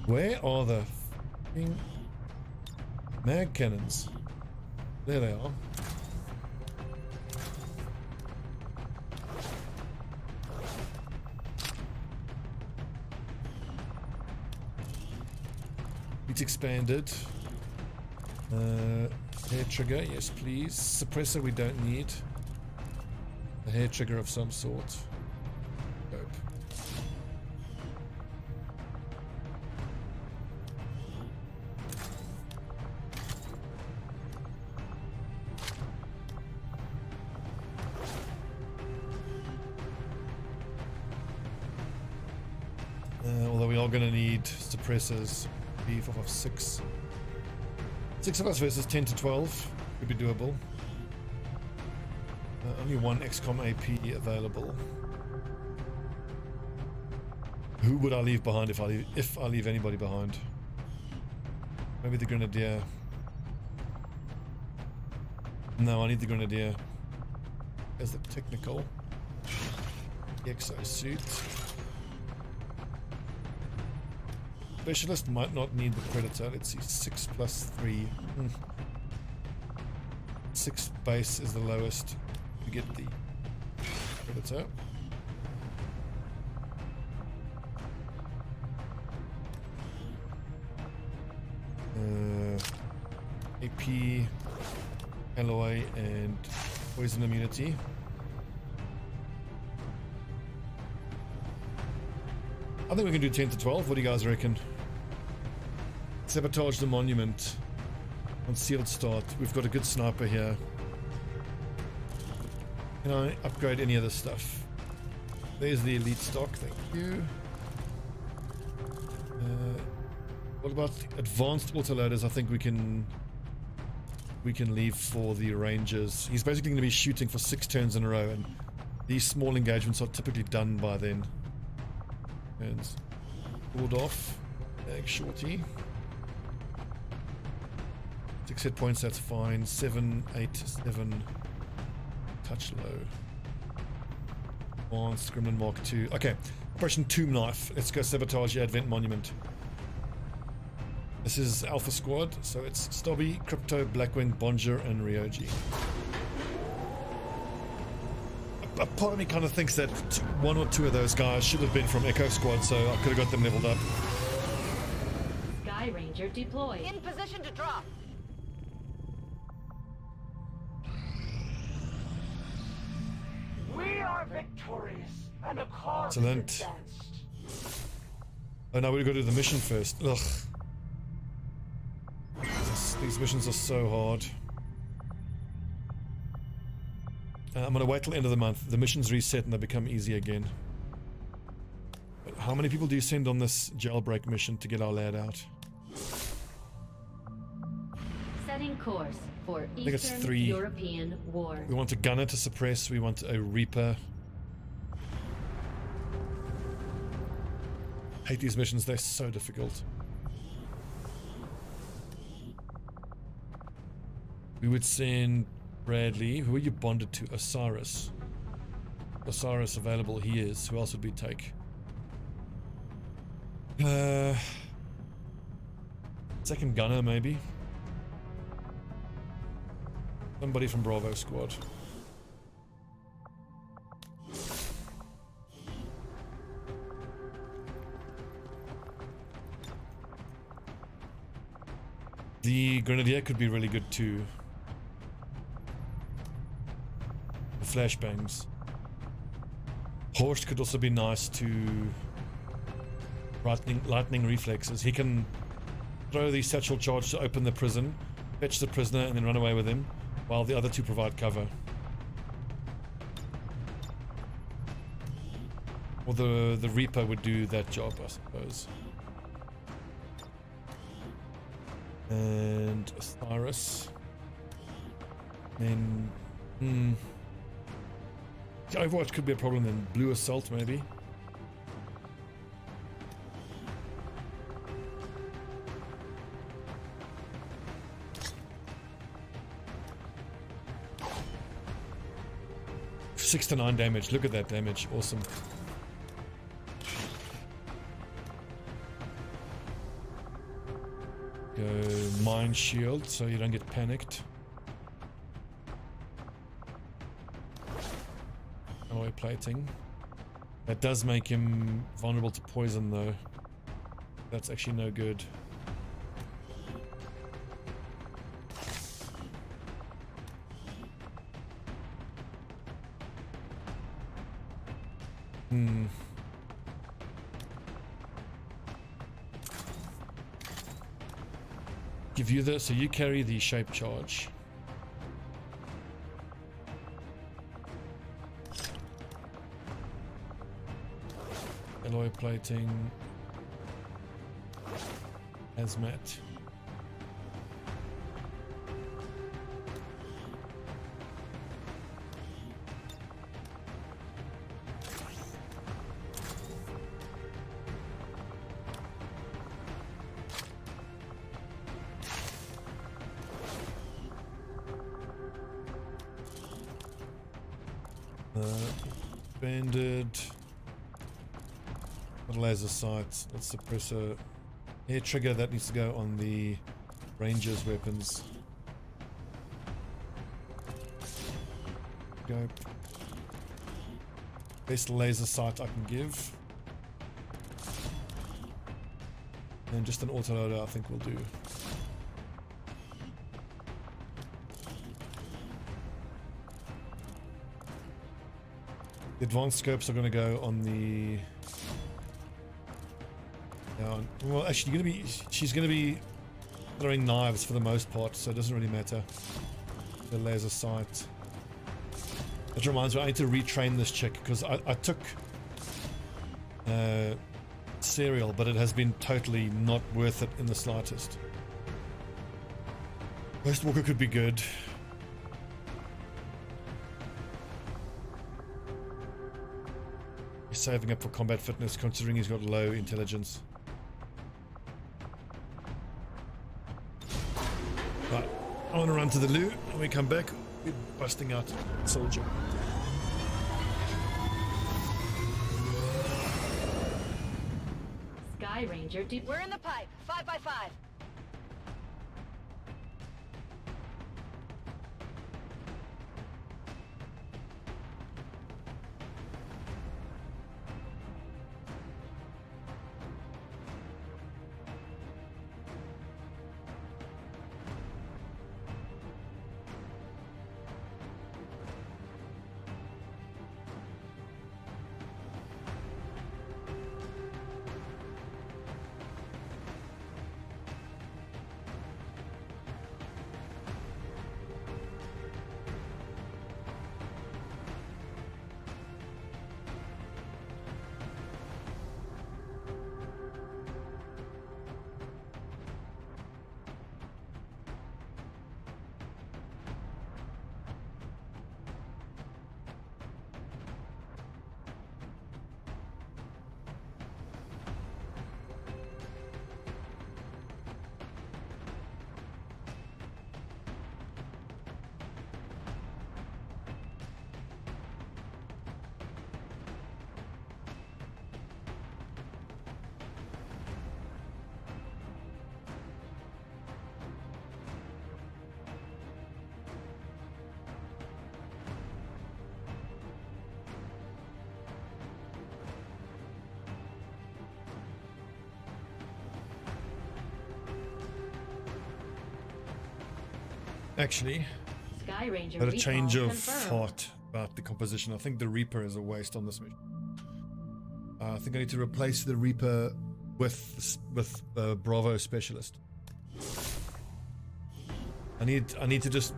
Where are the f***ing mag cannons? There they are. It's expanded. Hair trigger, yes please. Suppressor we don't need. A hair trigger of some sort. Nope. Although we are going to need suppressors. 5 of 6. 6 of us versus 10 to 12 could be doable. Only one XCOM AP available. Who would I leave behind if I leave anybody behind? Maybe the Grenadier. No, I need the Grenadier as the technical exosuit. Specialist might not need the Predator. Let's see, 6 plus 3. 6 base is the lowest. You get the Predator. AP, alloy, and poison immunity. I think we can do 10 to 12. What do you guys reckon? Sabotage the monument. Concealed start. We've got a good sniper here. Can I upgrade any of this stuff? There's the elite stock. Thank you. What about advanced autoloaders? I think we can leave for the Rangers. He's basically going to be shooting for 6 turns in a row, and these small engagements are typically done by then. Turns. Pulled off. Egg shorty. 6 hit points, that's fine. 7, 8, 7. Touch low. Advanced Gremlin Mark II. Okay. Operation Tomb Knife. Let's go sabotage the Advent Monument. This is Alpha Squad, so it's Stobbie, Crypto, Blackwing, Bonjour, and Ryoji. A part of me kind of thinks that 1 or 2 of those guys should have been from Echo Squad, so I could have got them leveled up. Sky Ranger deployed. In position to drop. We are victorious, and the cause Excellent. is advanced. Oh, now we've got to do the mission first. Ugh. These missions are so hard. I'm going to wait till the end of the month. The missions reset and they become easy again. But how many people do you send on this jailbreak mission to get our lad out? Setting course for I think it's Eastern 3. European War. We want a gunner to suppress. We want a reaper. Hate these missions. They're so difficult. We would send Bradley. Who are you bonded to? Osiris. Osiris available. He is. Who else would we take? Second gunner, maybe. Somebody from Bravo Squad. The Grenadier could be really good too. The flashbangs. Horst could also be nice to lightning reflexes. He can throw the satchel charge to open the prison, fetch the prisoner, and then run away with him, while the other 2 provide cover. Or the Reaper would do that job, I suppose. And Osiris. Then Overwatch could be a problem then. Blue Assault, maybe. Six to 9 damage. Look at that damage. Awesome. Go Mind Shield so you don't get panicked. Alloy Plating. That does make him vulnerable to poison though. That's actually no good. Give you the, so you carry the shape charge. Alloy plating. Hazmat. Banded. Laser sights. That's suppressor. Air trigger that needs to go on the ranger's weapons. Go. Best laser sight I can give. And just an autoloader I think will do. The advanced scopes are going to go on the... well, actually, she's going to be throwing knives for the most part, so it doesn't really matter. The laser sight. That reminds me, I need to retrain this chick because I took Serial, but it has been totally not worth it in the slightest. Ghost Walker could be good. He's saving up for combat fitness considering he's got low intelligence. Right, I want to run to the loo. When we come back, we're busting out soldier. Sky Ranger, we're in the pipe. 5x5. Actually, Sky Ranger but a change of confirmed. thought about the composition. I think the Reaper is a waste on this mission. I think I need to replace the Reaper with Bravo Specialist. I need to just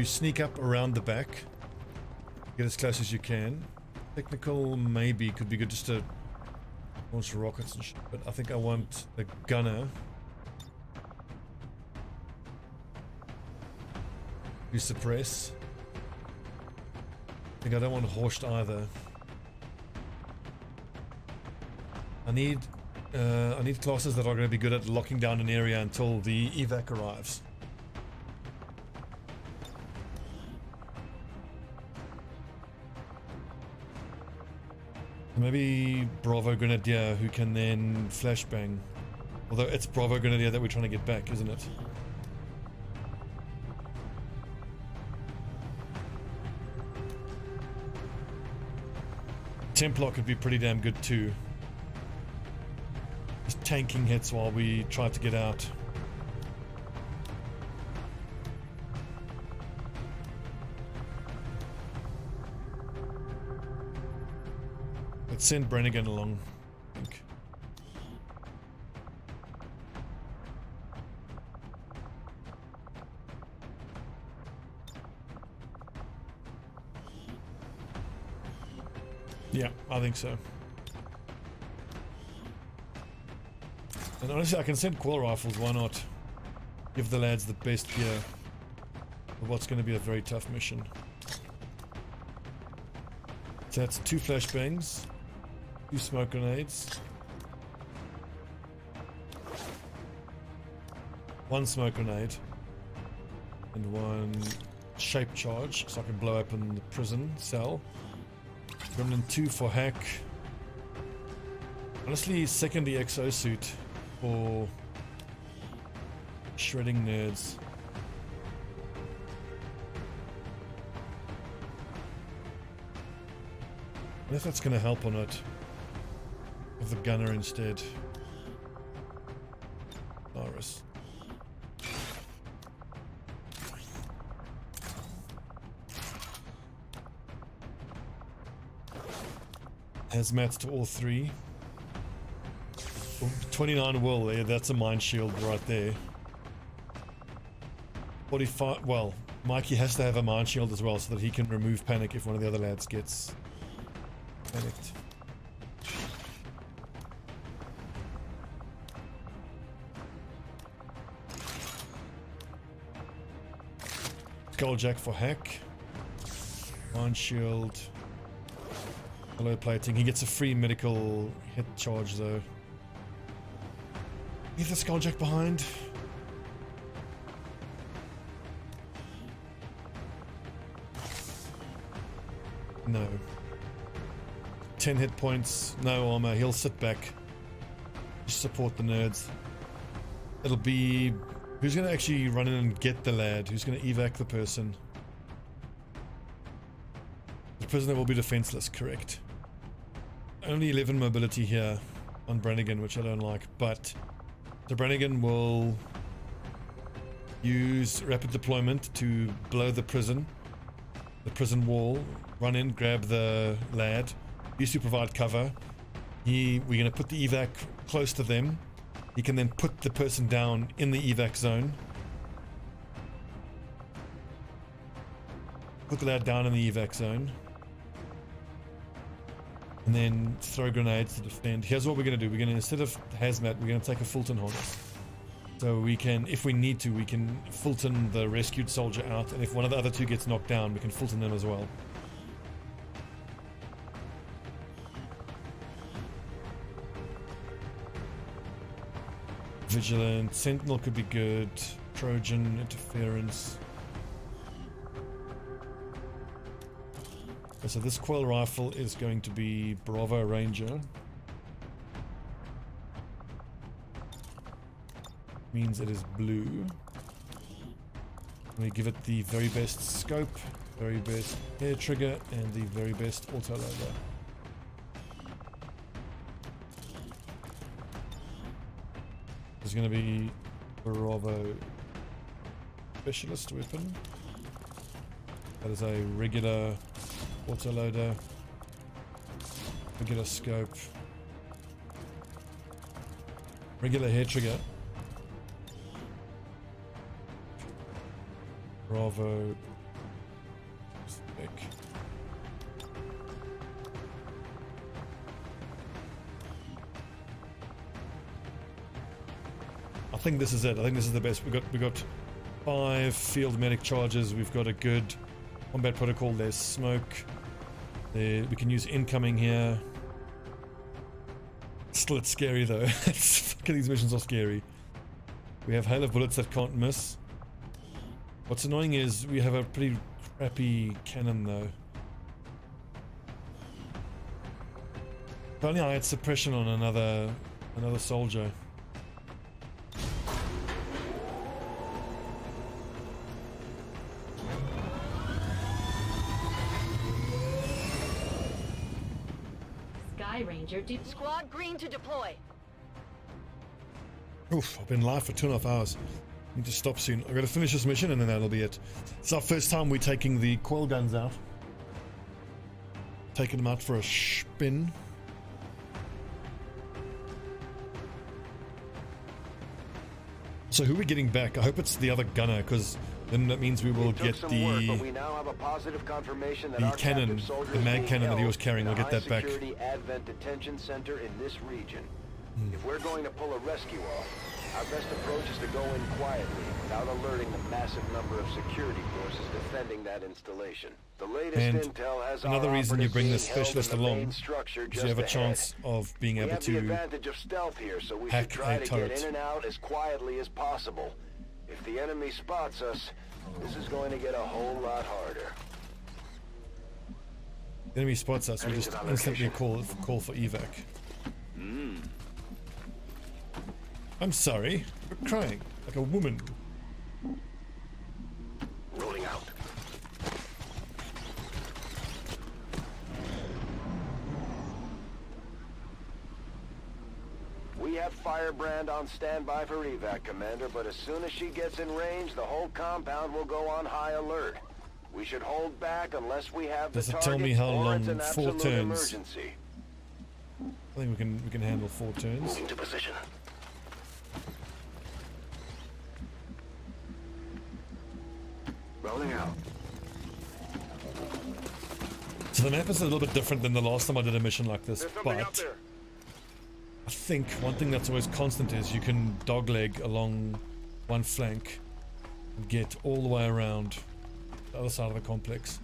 sneak up around the back, get as close as you can. Technical maybe could be good just to launch rockets and shit, but I think I want a gunner who suppress. I think I don't want Horst either. I need classes that are going to be good at locking down an area until the evac arrives. Maybe Bravo Grenadier, who can then flashbang. Although it's Bravo Grenadier that we're trying to get back, isn't it? Templar could be pretty damn good too. Just tanking hits while we try to get out. Let's send Brannigan along, I think. Yeah, I think so. And honestly, I can send quill rifles, why not? Give the lads the best gear for what's going to be a very tough mission. So that's 2 flashbangs, 2 smoke grenades, 1 smoke grenade, and 1 shape charge, so I can blow open the prison cell. Gremlin 2 for hack. Honestly, secondary exosuit for shredding nerds. I wonder if that's going to help or not. With the gunner instead. Iris. Hazmats to all 3. 29 will there, that's a mind shield right there. 45, well, Mikey has to have a mind shield as well so that he can remove panic if one of the other lads gets panicked. Skulljack for hack. Mind shield. Hello plating. He gets a free medical hit charge though. Leave the Skulljack behind. No. 10 hit points, no armor, he'll sit back. Just support the nerds. It'll be... Who's gonna actually run in and get the lad? Who's gonna evac the person? The prisoner will be defenseless, correct. Only 11 mobility here on Brannigan, which I don't like, but the Brannigan will use rapid deployment to blow the prison wall, run in, grab the lad, used to provide cover. We're going to put the evac close to them. He can then put the person down in the evac zone. Put the lad down in the evac zone. And then throw grenades to defend. Here's what we're going to do. We're going to, instead of hazmat, we're going to take a Fulton harness. So we can, if we need to, we can Fulton the rescued soldier out. And if one of the other 2 gets knocked down, we can Fulton them as well. Vigilant. Sentinel could be good. Trojan. Interference. Okay, so this quill rifle is going to be Bravo Ranger. Means it is blue. We give it the very best scope, very best hair trigger, and the very best autoloader. There's going to be Bravo specialist weapon. That is a regular autoloader, regular scope, regular hair trigger, Bravo spec. I think this is it. I think this is the best. We got 5 field medic charges. We've got a good combat protocol. There's smoke. We can use incoming here. Still, it's scary though. Fucking these missions are scary. We have hail of bullets that can't miss. What's annoying is we have a pretty crappy cannon though. If only I had suppression on another soldier. Sky Ranger Squad green to deploy. Oof, I've been live for 2.5 hours. Need to stop soon. I've got to finish this mission and then that'll be it. It's our first time we're taking the coil guns out. Taking them out for a spin. So who are we getting back? I hope it's the other gunner, because then that means we will get the cannon, the mag cannon that he was carrying. We'll get that back. Advent detention center in this region. If we're going to pull a rescue off, our best approach is to go in quietly without alerting the massive number of security forces defending that installation. The latest intel has another reason you bring the specialist along is you have a chance of being able to advantage of stealth here, so we should try to get in and out as quietly as possible. If the enemy spots us, this is going to get a whole lot harder. The enemy spots us, we just instantly call for evac. I'm sorry, you're crying like a woman. Rolling out. We have Firebrand on standby for evac, Commander, but as soon as she gets in range, the whole compound will go on high alert. We should hold back unless we have the target. Does it tell me how long? 4 turns. Emergency. I think we can handle 4 turns. Moving to position. Rolling out. So the map is a little bit different than the last time I did a mission like this, but I think one thing that's always constant is you can dogleg along one flank and get all the way around the other side of the complex.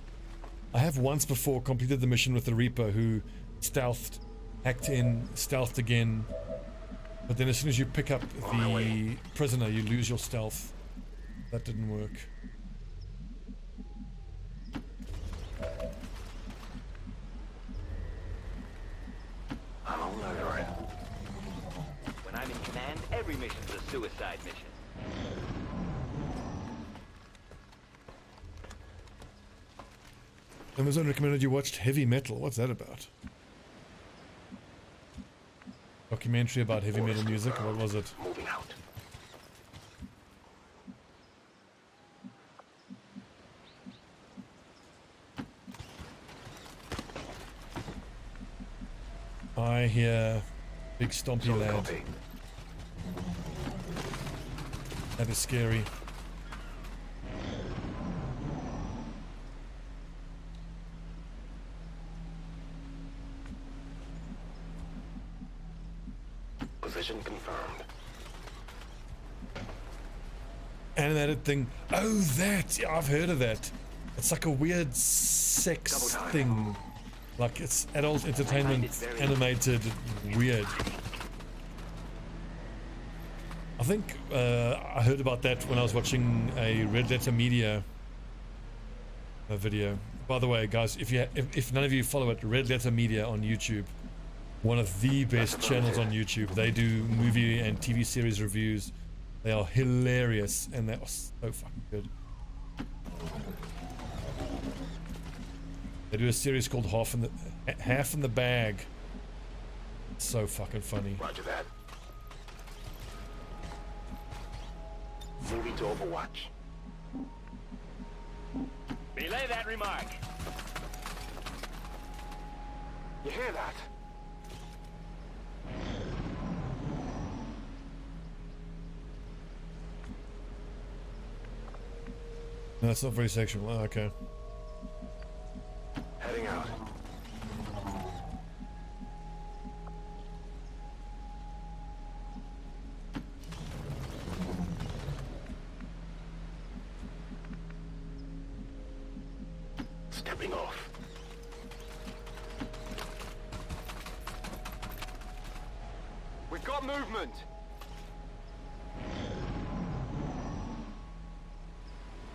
I have once before completed the mission with the Reaper who stealthed, hacked in, stealthed again, but then as soon as you pick up the prisoner you lose your stealth. That didn't work. I'm all alert. When I'm in command, every mission's a suicide mission. Amazon recommended you watched Heavy Metal. What's that about? Documentary about heavy metal music? What was it? Moving out. I hear big stompy lad. That is scary. Position confirmed. Animated thing. Oh, that! Yeah, I've heard of that. It's like a weird sex thing. Like it's adult entertainment, animated, weird. I think I heard about that when I was watching a Red Letter Media video. By the way, guys, if none of you follow it, Red Letter Media on YouTube, one of the best channels on YouTube. They do movie and TV series reviews. They are hilarious, and they are so fucking good. They do a series called Half in the Bag. It's so fucking funny. Roger that. Moving to Overwatch. Belay that remark. You hear that? No, it's not very sexual. Oh, okay. Heading out. Stepping off. movement!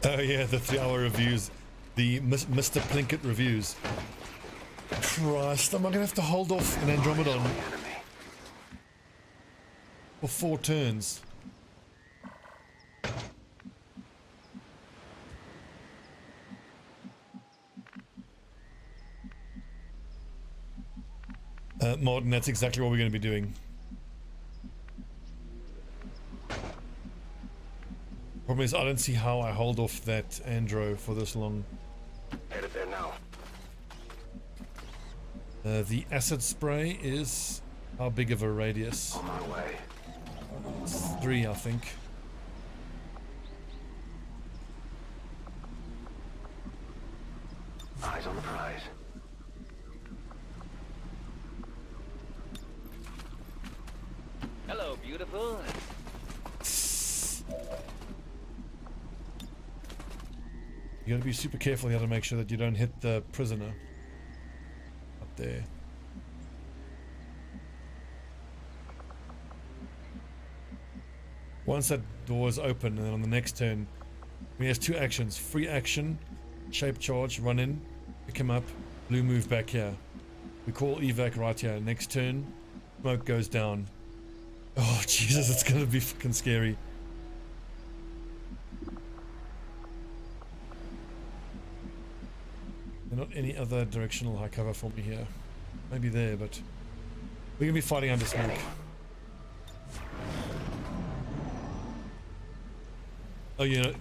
Oh yeah, the 3-hour reviews. The Mr. Plinkett reviews. Christ, am I gonna have to hold off an Andromedon for 4 turns? Martin, that's exactly what we're going to be doing. Problem is, I don't see how I hold off that Andro for this long. Headed there now. The acid spray is how big of a radius? On my way. It's 3, I think. Eyes on the prize. Hello, beautiful. You gotta be super careful here to make sure that you don't hit the prisoner up there. Once that door is open, and then on the next turn, he has 2 actions: free action, shape charge, run in, pick him up, blue move back here. We call evac right here. Next turn, smoke goes down. Oh Jesus, it's gonna be fucking scary. There's not any other directional high cover for me here. Maybe there, but we're gonna be fighting under smoke. Oh, you're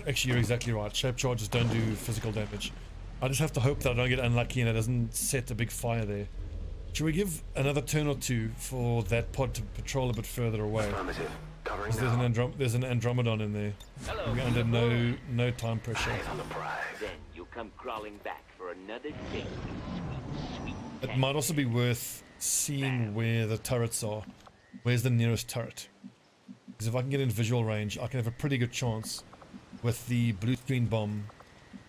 exactly right. Shape charges don't do physical damage. I just have to hope that I don't get unlucky and it doesn't set a big fire there. Should we give another turn or 2 for that pod to patrol a bit further away? Because there's an Andromedon in there. Hello, we're under no time pressure. Then you come crawling back for another day. Sweet. It might also be worth seeing where the turrets are. Where's the nearest turret? Because if I can get in visual range, I can have a pretty good chance with the blue screen bomb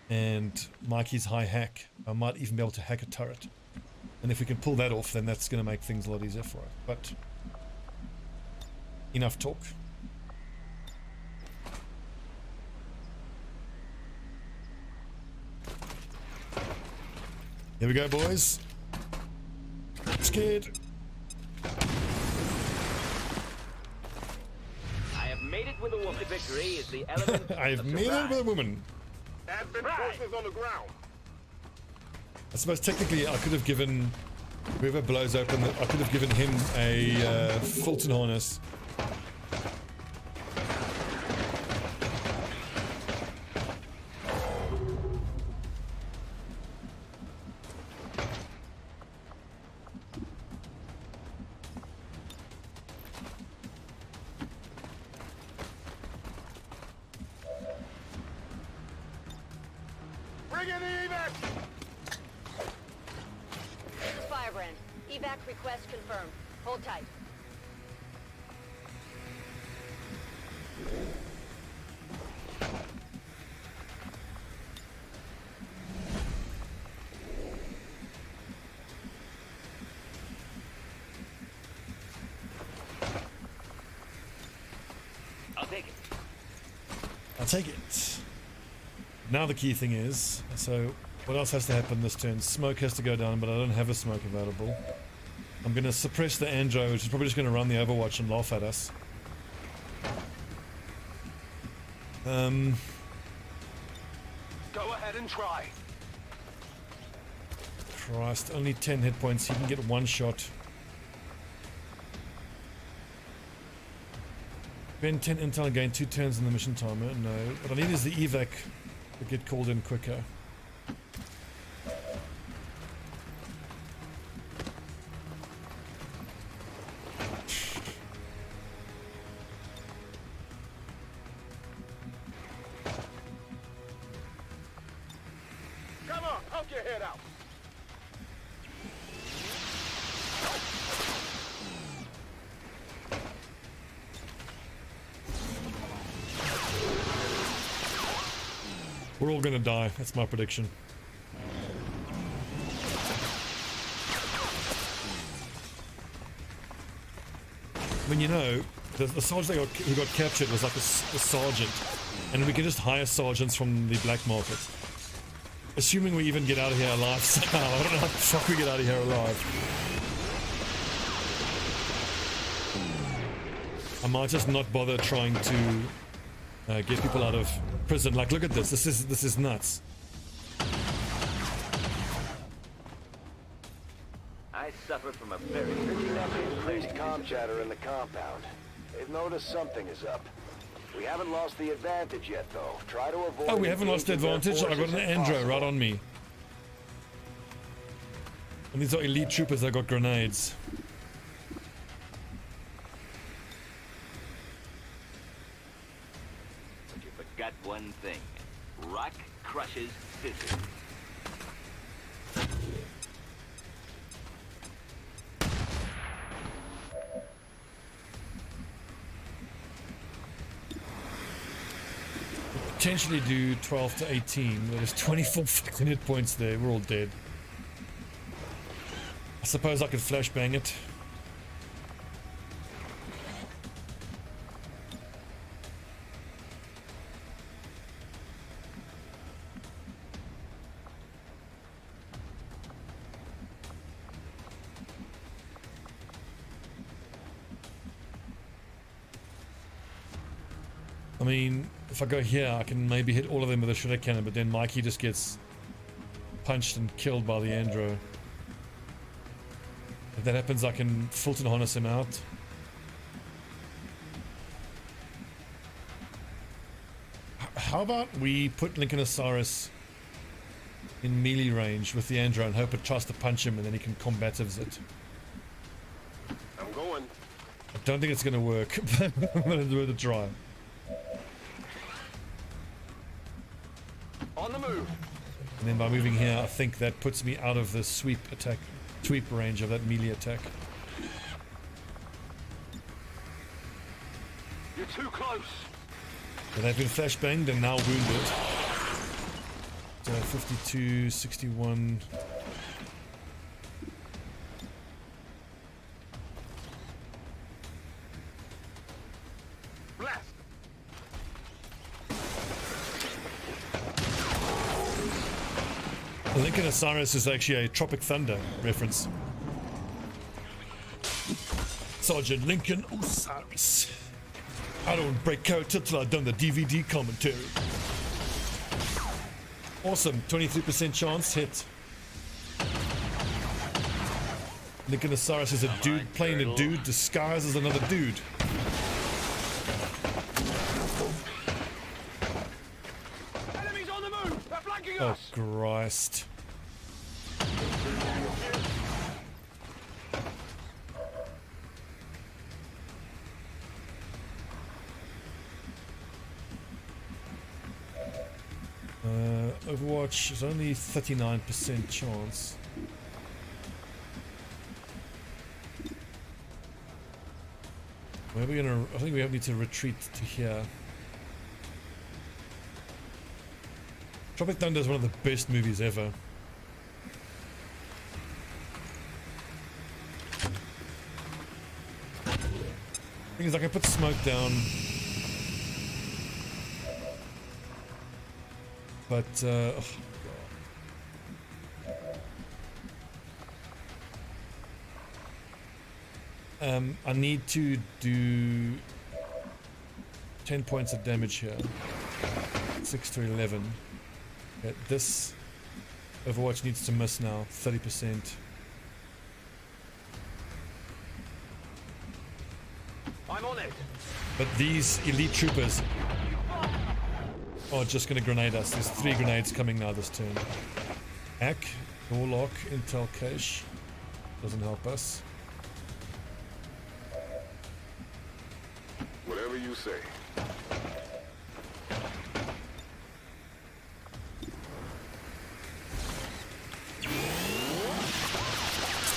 and Mikey's high hack. I might even be able to hack a turret. And if we can pull that off, then that's going to make things a lot easier for us. But enough talk. Here we go, boys. Scared. I have made it with a woman. Victory is the element. I have made it with a woman. Advent forces on the ground. I suppose technically I could have given whoever blows open, I could have given him a Fulton harness. Bring in the evac! Firebrand, evac request confirmed. Hold tight. I'll take it. I'll take it. Now the key thing is, so what else has to happen this turn? Smoke has to go down, but I don't have a smoke available. I'm going to suppress the Andro, which is probably just going to run the Overwatch and laugh at us. Go ahead and try. Christ, only 10 hit points. He can get 1 shot. Spend 10 intel and gain 2 turns in the mission timer. No. What I need is the evac to get called in quicker. Come on, poke your head out. We're all gonna die. That's my prediction. when you know, the sergeant who got captured was like a sergeant, and we can just hire sergeants from the black market. Assuming we even get out of here alive somehow. I don't know how the fuck we get out of here alive. I might just not bother trying to get people out of prison. Like, look at this. This is nuts. I suffer from a very increased comm chatter in the compound. They've noticed something is up. We haven't lost the advantage yet, though. Try to avoid. Oh, we haven't lost the advantage. I got an Andro right on me. And these are elite troopers that got grenades. But you forgot one thing. Rock crushes scissors. Potentially do 12 to 18. There's 24 fucking hit points there. We're all dead. I suppose I could flashbang it. I mean, if I go here, I can maybe hit all of them with a shredder cannon, but then Mikey just gets punched and killed by the Andro. If that happens, I can Fulton harness him out. How about we put Lincolnosaurus in melee range with the Andro and hope it tries to punch him and then he can combatives it. I'm going. I don't think it's going to work, but I'm going to do it a try. On the move. And then by moving here, I think that puts me out of the sweep range of that melee attack. You're too close. But they've been flashbanged and now wounded. So 52, 61. Lincolnosaurus is actually a Tropic Thunder reference. Sergeant Lincoln Osiris. I don't break character till I've done the DVD commentary. Awesome, 23% chance hit. Lincolnosaurus is a dude playing a dude disguised as another dude. Enemies on the move! They're flanking Oh, us! Christ. Overwatch is only 39% chance. Where are we gonna? I think we need to retreat to here. Tropic Thunder is one of the best movies ever. Thing is, I can put smoke down. But, oh God. I need to do 10 points of damage here. 6 to 11. Okay, this Overwatch needs to miss now. 30%. I'm on it. But these elite troopers are just going to grenade us. There's 3 grenades coming now this turn. Hack, door lock, intel cache. Doesn't help us. Whatever you say.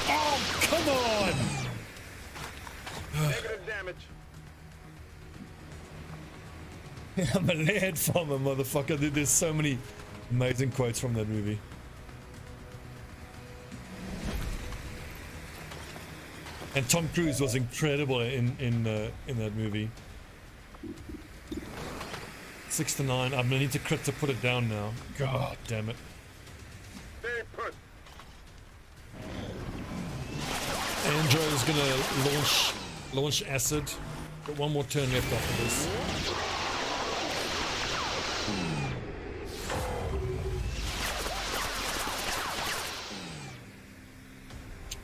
Oh, come on! Negative damage. I'm a lead farmer, motherfucker. There's so many amazing quotes from that movie. And Tom Cruise was incredible in that movie. 6 to 9. I'm gonna need to crit to put it down now. God damn it. Stay put. Andrew is gonna launch acid. Got one more turn left after this.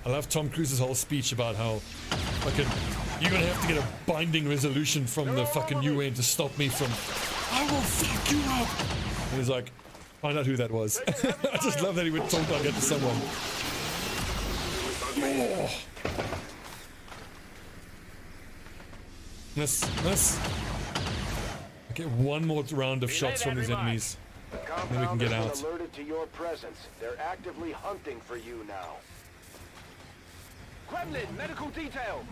I love Tom Cruise's whole speech about how fucking you're gonna have to get a binding resolution from the fucking UN to stop me from. I will fuck you up. And he's like, find out who that was. I just love that he would talk like that to someone. Oh. Miss. Okay, one more round of shots from these enemies. Then we can get out. Alerted to your presence. They're actively hunting for you now. Kremlin, medical detail.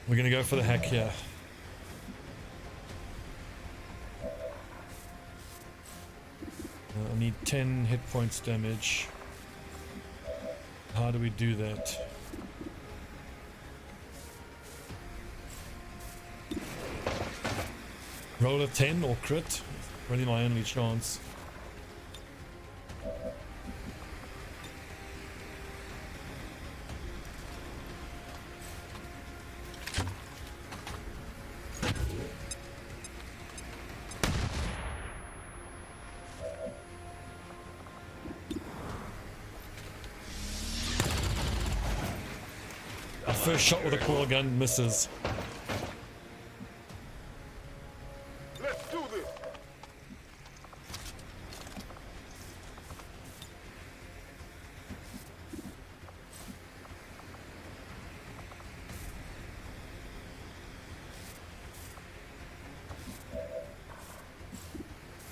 We're gonna go for the hack here. I need 10 hit points damage. How do we do that? Roll a 10 or crit. Really my only chance. First shot with a coil gun misses. Let's do this.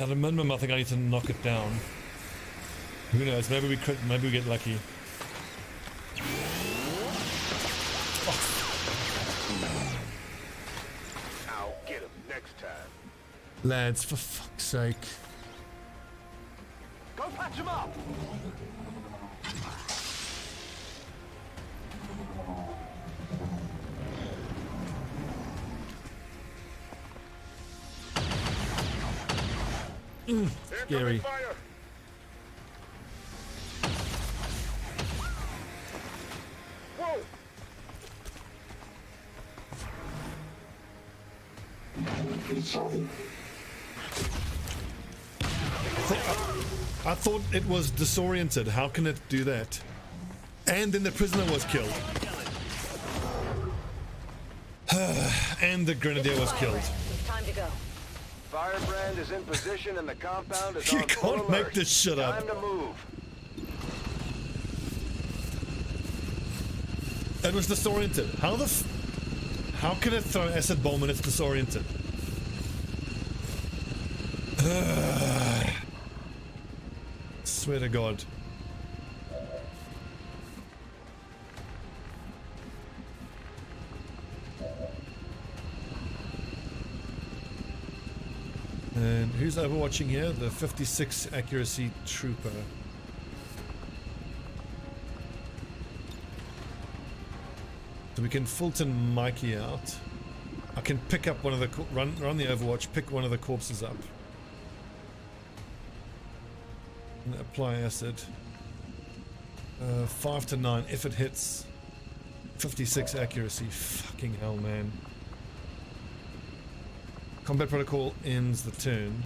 At a minimum, I think I need to knock it down. Who knows? Maybe we crit. Maybe we get lucky. Lads, for fuck's sake. Go patch him up. Scary. Whoa. I thought it was disoriented. How can it do that? And then the prisoner was killed. And the Grenadier was killed. Time to go. Firebrand is in position and the compound is You on full can't make alert. this shit up. Time to move. It was disoriented. How can it throw acid bomb when it's disoriented? Swear to God. And who's overwatching here? The 56 accuracy trooper. So we can Fulton Mikey out. I can pick up one of the run the overwatch, pick one of the corpses up. And apply acid. 5 to 9 if it hits. 56 accuracy. Fucking hell, man. Combat protocol ends the turn.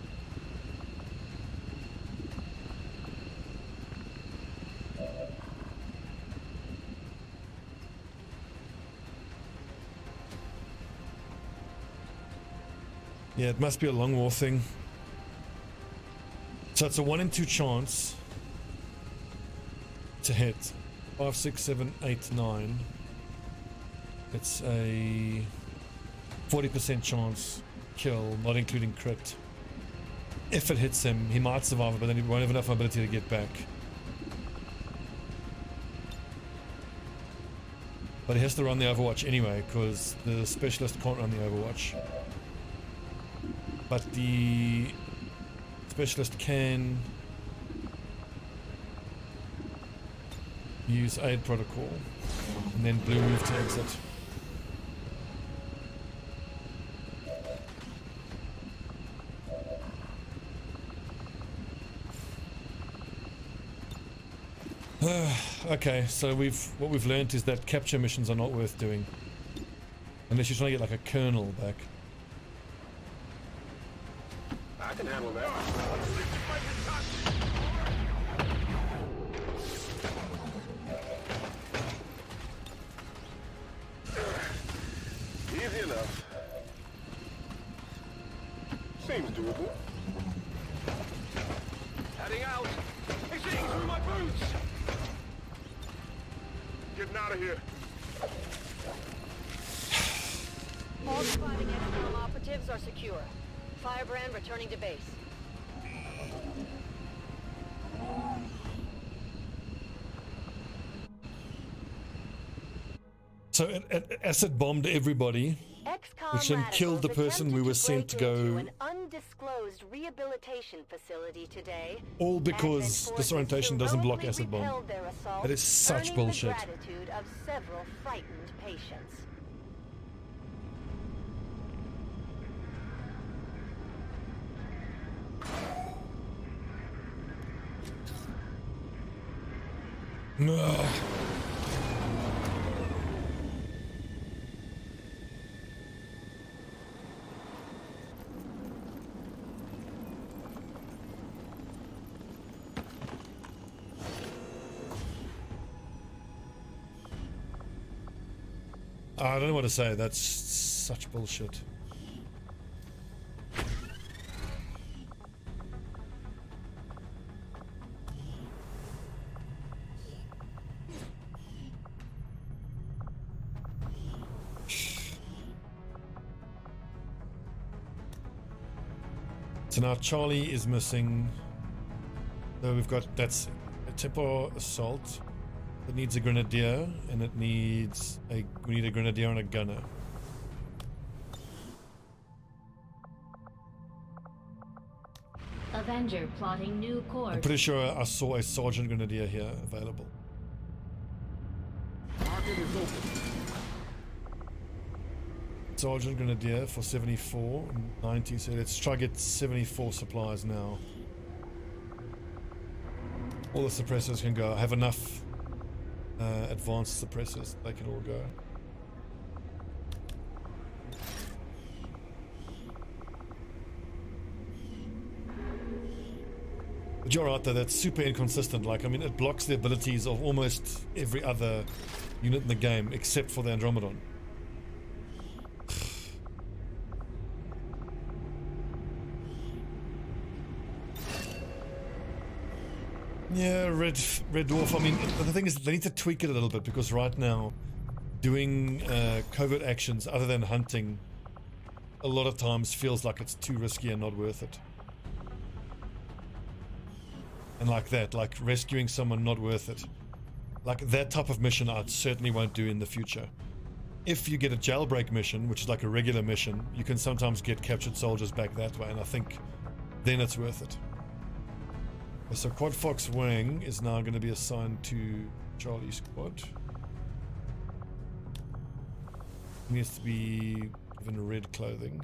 Yeah, it must be a long war thing. So it's a 1 in 2 chance to hit. 5, 6, 7, 8, 9. It's a 40% chance kill, not including crit. If it hits him, he might survive it, but then he won't have enough ability to get back. But he has to run the overwatch anyway, because the specialist can't run the overwatch. But the specialist can Use aid protocol. And then blue move to exit. Okay, so what we've learned is that capture missions are not worth doing. Unless you're trying to get like a kernel back. I can handle that. Easy enough. Seems doable. Heading out. It's eating through my boots. Getting out of here. All surviving XCOM operatives are secure. Firebrand returning to base. So it acid bombed everybody, which then killed the person we were sent to go. An undisclosed rehabilitation facility today. All because disorientation doesn't block acid bomb. That is such bullshit. The gratitude of several frightened patients. Ugh. I don't know what to say. That's such bullshit. So now Charlie is missing. So we've got, that's a Tempo Assault. It needs a Grenadier, and it needs we need a Grenadier and a Gunner. Avenger plotting new course. I'm pretty sure I saw a Sergeant Grenadier here available. Market is open. Sergeant Grenadier for 74, 90, so let's try to get 74 supplies now. All the suppressors can go. I have enough advanced suppressors, they can all go. But you're right though, that's super inconsistent. Like, I mean, it blocks the abilities of almost every other unit in the game except for the Andromedon. Yeah, Red Dwarf, I mean, the thing is, they need to tweak it a little bit, because right now, doing covert actions other than hunting, a lot of times feels like it's too risky and not worth it. And like that, like rescuing someone, not worth it. Like that type of mission I certainly won't do in the future. If you get a jailbreak mission, which is like a regular mission, you can sometimes get captured soldiers back that way, and I think then it's worth it. So Quad Fox Wing is now going to be assigned to Charlie Squad. He needs to be given red clothing.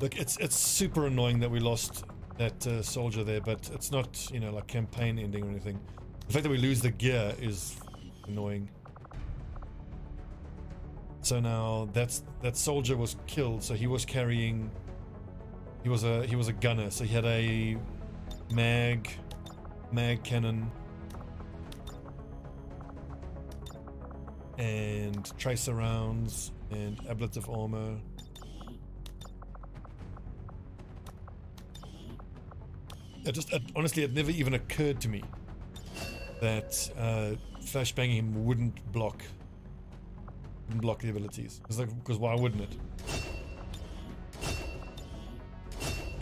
Look, it's super annoying that we lost that soldier there, but it's not, you know, like campaign ending or anything. The fact that we lose the gear is annoying. So now that soldier was killed, so he was carrying, he was a gunner, so he had a mag cannon and tracer rounds and ablative armor. Honestly, it never even occurred to me that flashbanging him wouldn't block the abilities. It's like, because why wouldn't it?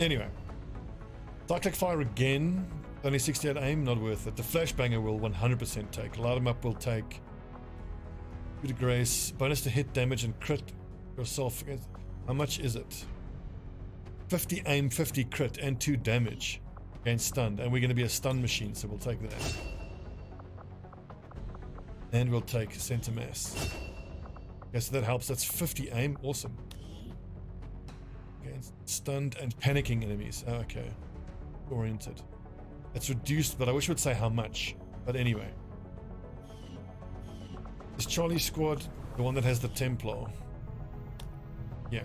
Anyway, cyclic fire again, only 68 aim, not worth it. The flashbanger will 100% take. Light him up will take. Good to grace, bonus to hit damage and crit yourself against. How much is it? 50 aim, 50 crit, and 2 damage. Against stunned. And we're going to be a stun machine, so we'll take that. And we'll take center mass. Okay, so that helps. That's 50 aim. Awesome. Against stunned and panicking enemies. Oh, okay. Oriented. It's reduced, but I wish it would say how much. But anyway. Is Charlie Squad the one that has the Templar? Yeah.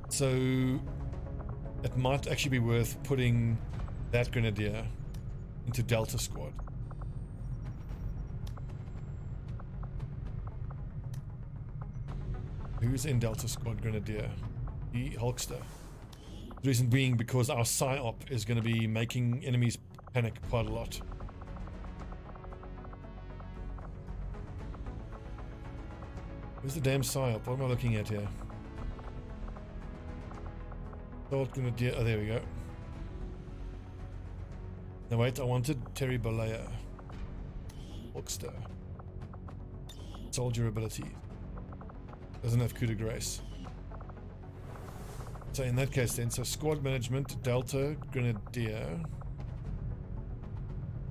So it might actually be worth putting that Grenadier into Delta Squad. Who's in Delta Squad Grenadier? The Hulkster. The reason being because our PSYOP is going to be making enemies panic quite a lot. Where's the damn PSYOP? What am I looking at here? Thought Grenadier. Oh, there we go. No, wait, I wanted Terry Balea. Hulkster. Soldier ability. Doesn't have coup de grace. So in that case then, so squad management, Delta, Grenadier.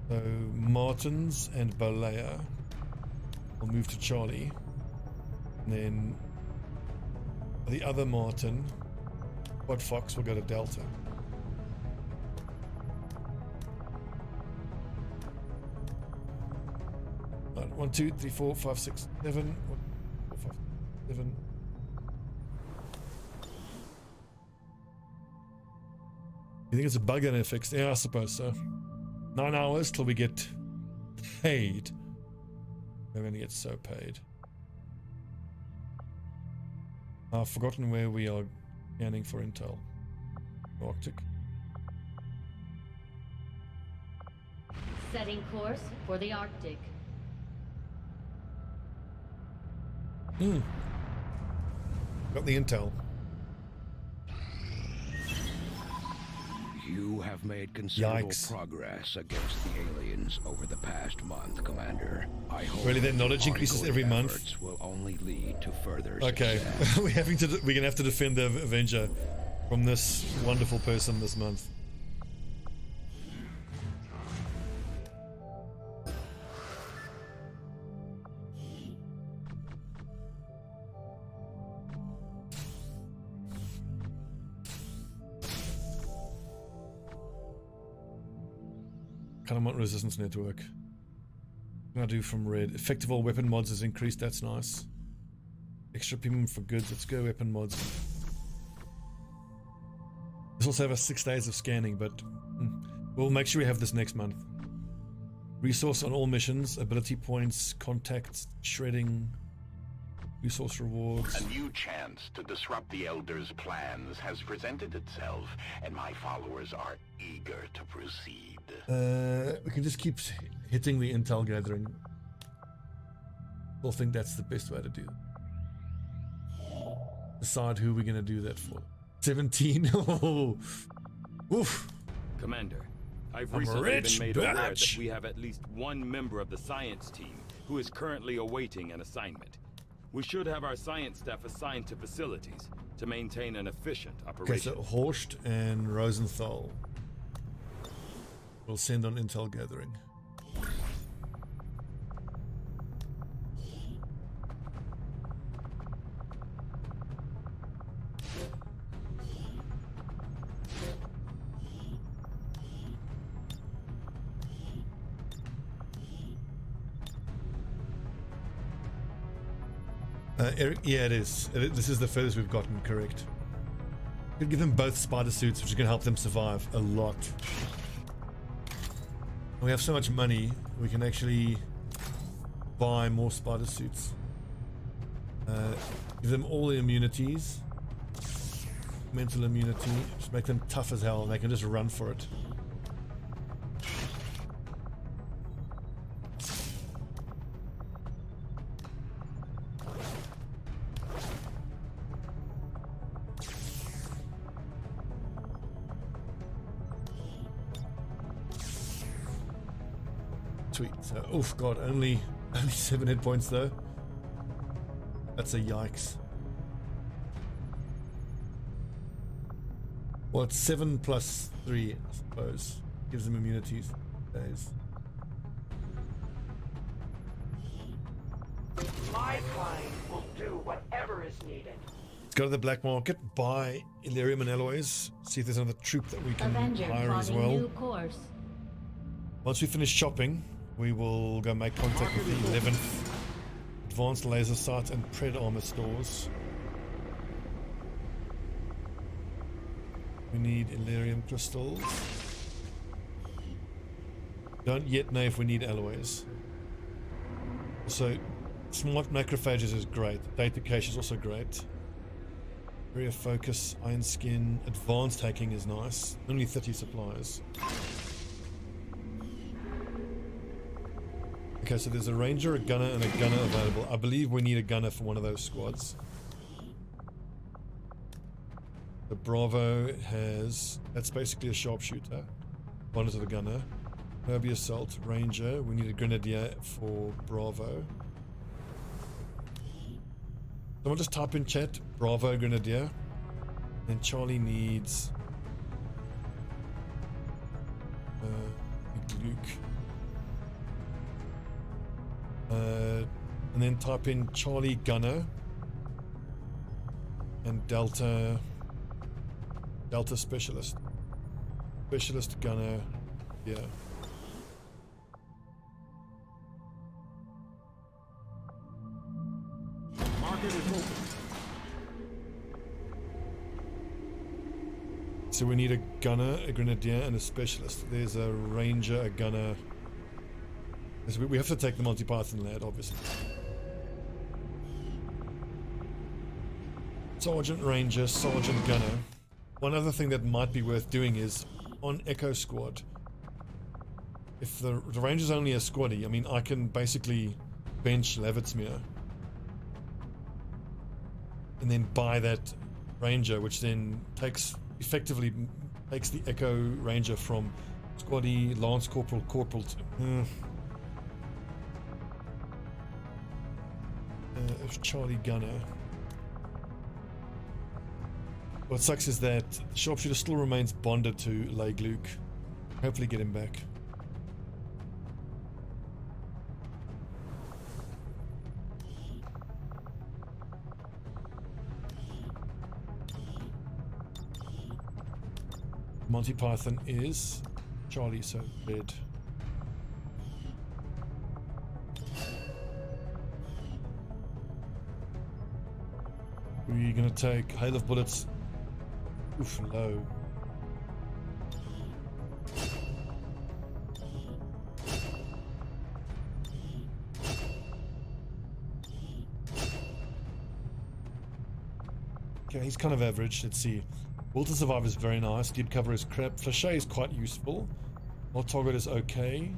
So Martins and Balea will move to Charlie. And then the other Martin, Quad Fox, will go to Delta. Right, 1, 2, 3, 4, 5, 6, 7. 1, 4, 5, 7. You think it's a bug gonna fix? Yeah, I suppose so. 9 hours till we get paid. We're gonna get so paid. I've forgotten where we are scanning for intel. Arctic. Setting course for the Arctic. Got the intel. You have made considerable progress against the aliens over the past month, Commander. I hope really, that knowledge increases every month. Will only lead to further okay, success. we're gonna have to defend the Avenger from this wonderful person this month. Kind of want resistance network. What can I do from red? Effective all weapon mods is increased, that's nice. Extra premium for goods, let's go weapon mods. This also have us 6 days of scanning, but we'll make sure we have this next month. Resource on all missions, ability points, contacts, shredding, resource rewards. A new chance to disrupt the Elders' plans has presented itself, and my followers are eager to proceed. We can just keep hitting the intel gathering. I think that's the best way to do it. Decide who we're going to do that for. 17. Oh. Oof. Commander, I've recently been made aware that we have at least one member of the science team who is currently awaiting an assignment. We should have our science staff assigned to facilities to maintain an efficient operation. Okay, so Horst and Rosenthal will send on intel gathering. Yeah, it is. This is the furthest we've gotten, correct. We could give them both spider suits, which is going to help them survive a lot. We have so much money, we can actually buy more spider suits. Give them all the immunities. Mental immunity. Just make them tough as hell and they can just run for it. Sweet. So, oof, God, only 7 hit points though. That's a yikes. Well, it's 7 plus 3, I suppose. Gives them immunities. Days. My client will do whatever is needed. Let's go to the black market, buy Illyrium and alloys, see if there's another troop that we can hire as well. New course. Once we finish shopping, we will go make contact with the 11th Advanced Laser Sight and Pred Armor stores. We need Illyrium crystals. Don't yet know if we need alloys. So, smart macrophages is great. Data cache is also great. Area focus, iron skin, advanced hacking is nice. Only 30 supplies. Okay, so there's a ranger, a gunner, and a gunner available. I believe we need a gunner for one of those squads. The Bravo has... That's basically a sharpshooter. One is the gunner. Herbie assault, ranger. We need a grenadier for Bravo. Someone just type in chat, Bravo Grenadier. And Charlie needs... Luke. And then type in Charlie Gunner. And Delta Specialist. Specialist Gunner, yeah. So we need a gunner, a grenadier, and a specialist. There's a ranger, a gunner. We have to take the Monty Python lad, obviously. Sergeant Ranger, Sergeant Gunner. One other thing that might be worth doing is on Echo Squad. If the Ranger's only a squaddy, I mean, I can basically bench Levitsmere and then buy that Ranger, which then effectively takes the Echo Ranger from squaddy, Lance Corporal, Corporal to... Charlie Gunner. What sucks is that Sharpshooter still remains bonded to Lake Luke. Hopefully get him back. Monty Python is Charlie, so dead. We're gonna take Hail of Bullets. Oof, low. Okay, he's kind of average. Let's see. Will to Survive is very nice. Deep Cover is crap. Flachet is quite useful. Old Target is okay.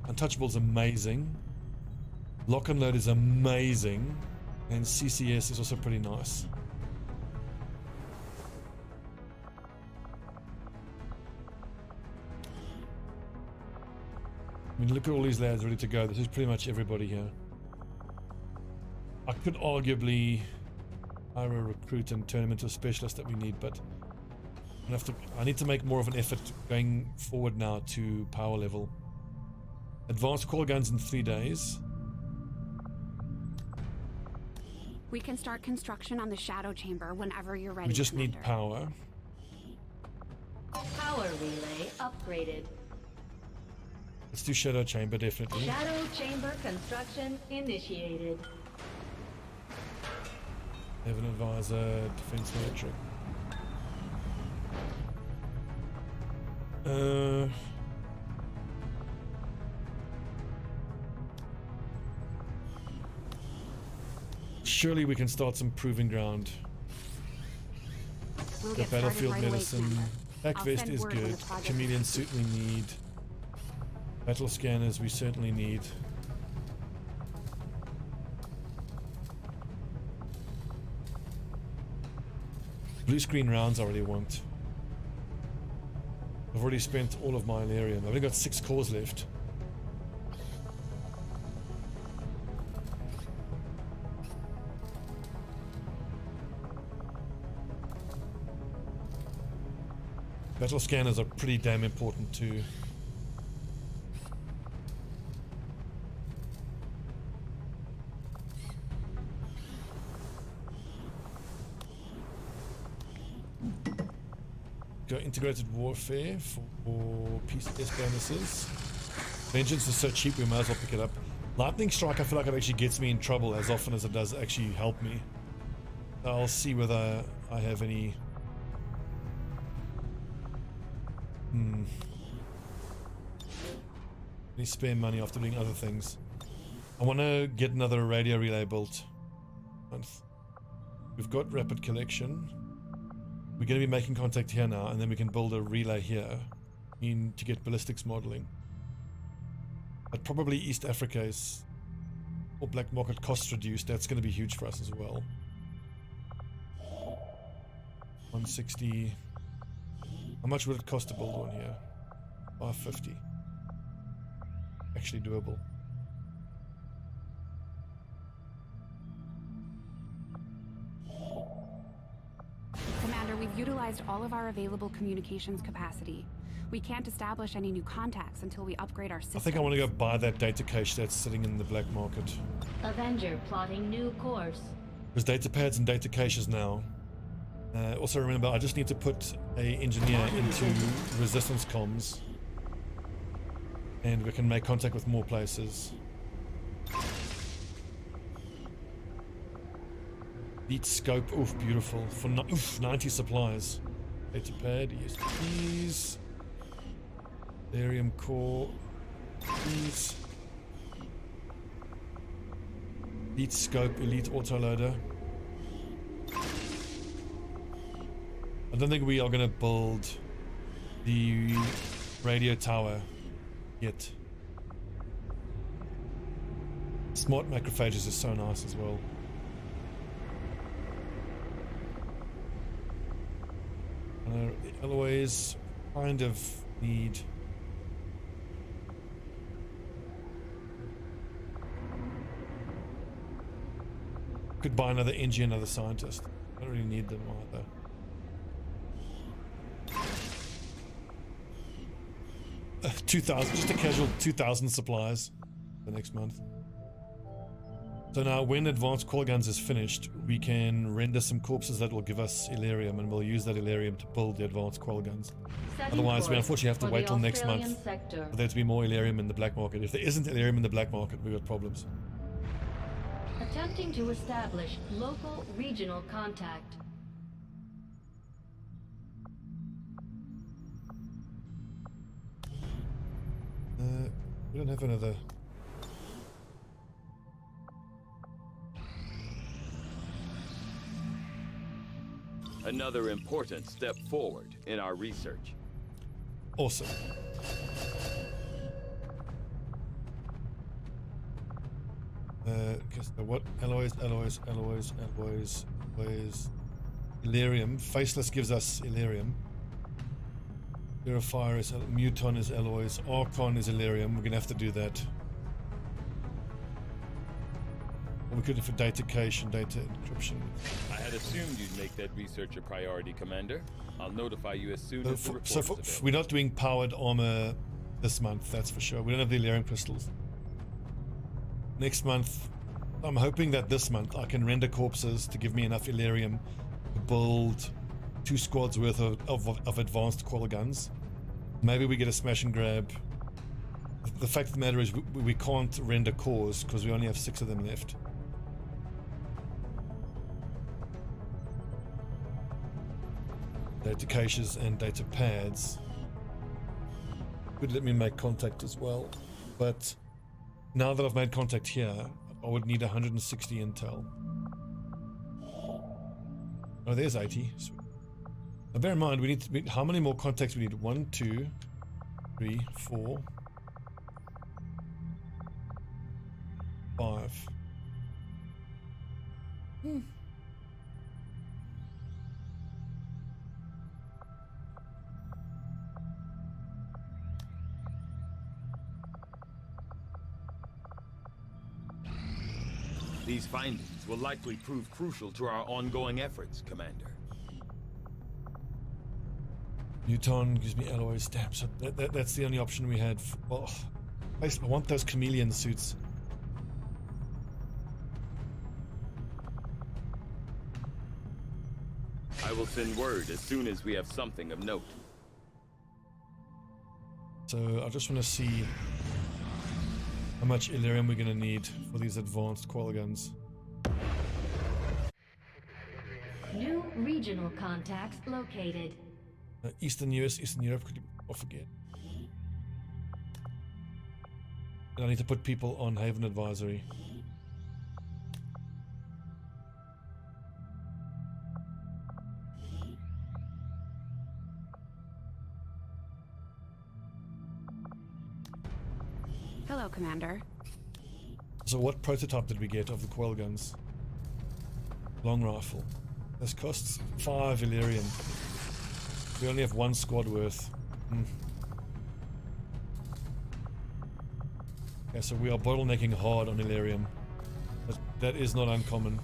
Untouchable is amazing. Lock and Load is amazing. And CCS is also pretty nice. I mean, look at all these lads ready to go. This is pretty much everybody here. I could arguably hire a recruit and turn him into a specialist that we need, but I need to make more of an effort going forward now to power level. Advanced core guns in 3 days. We can start construction on the shadow chamber whenever you're ready. We just Commander. need power. Power relay upgraded. Let's do shadow chamber, definitely. Shadow chamber construction initiated. Have an advisor, defense metric. Surely we can start some proving ground. We'll The get started battlefield right away, medicine. Commander. Back I'll vest send is word when good. the project Chameleon is suit we need. Battle scanners we certainly need. Blue screen rounds I already want. I've already spent all of my Illyrium. I've only got 6 cores left. Battle scanners are pretty damn important too. Go integrated warfare for PCS bonuses. Vengeance is so cheap we might as well pick it up. Lightning Strike I feel like it actually gets me in trouble as often as it does actually help me. I'll see whether I have any... any spare money after doing other things. I want to get another radio relay built. We've got rapid collection. We're going to be making contact here now, and then we can build a relay here to get ballistics modeling. But probably East Africa is, or black market costs reduced. That's going to be huge for us as well. 160. How much would it cost to build one here? 550. Actually doable. Commander, we've utilized all of our available communications capacity. We can't establish any new contacts until we upgrade our systems. I think I want to go buy that data cache that's sitting in the black market. Avenger plotting new course. There's data pads and data caches now. Also remember, I just need to put a engineer into resistance comms. And we can make contact with more places. Beat scope, oof, beautiful. For 90 supplies. Data pad, ESPs. Barium core. These. Beat scope, elite autoloader. I don't think we are going to build the radio tower yet. Smart macrophages is so nice as well. The alloys kind of need... Could buy another engineer, another scientist. I don't really need them either. Uh, 2,000, just a casual 2,000 supplies the next month. So now when advanced core guns is finished, we can render some corpses that will give us Illyrium, and we'll use that Illyrium to build the advanced core guns. Otherwise, we unfortunately have to wait till next month for there to be more Illyrium in the black market. If there isn't Illyrium in the black market, we've got problems. Attempting to establish local regional contact. We don't have another... Another important step forward in our research. Awesome. What? Alloys. Illyrium. Faceless gives us Illyrium. Purifier is... Muton is alloys. Archon is Illyrium. We're gonna have to do that. Or we could do for data cache and data encryption. I had assumed you'd make that research a priority, Commander. I'll notify you as soon as the report is available. We're not doing powered armor this month, that's for sure. We don't have the Illyrium crystals. Next month, I'm hoping that this month I can render corpses to give me enough Illyrium to build 2 squads worth of advanced core guns. Maybe we get a smash and grab. The fact of the matter is we can't render cores because we only have 6 of them left. Data caches and data pads would let me make contact as well, but now that I've made contact here, I would need 160 intel. Oh, there's 80. Sweet. Now bear in mind, we need how many more contacts we need? 1, 2, 3, 4, 5. These findings will likely prove crucial to our ongoing efforts, Commander. Newton gives me alloy stamps. That's the only option we had. Oh, I want those chameleon suits. I will send word as soon as we have something of note. So I just want to see how much Illyrium we're going to need for these advanced coil guns. New regional contacts located. Eastern US, Eastern Europe, could you off again? And I need to put people on Haven Advisory. Hello, Commander. So what prototype did we get of the coil guns? Long rifle. This costs 5 Illyrium. We only have 1 squad worth. Okay, so we are bottlenecking hard on Illyrium. That is not uncommon.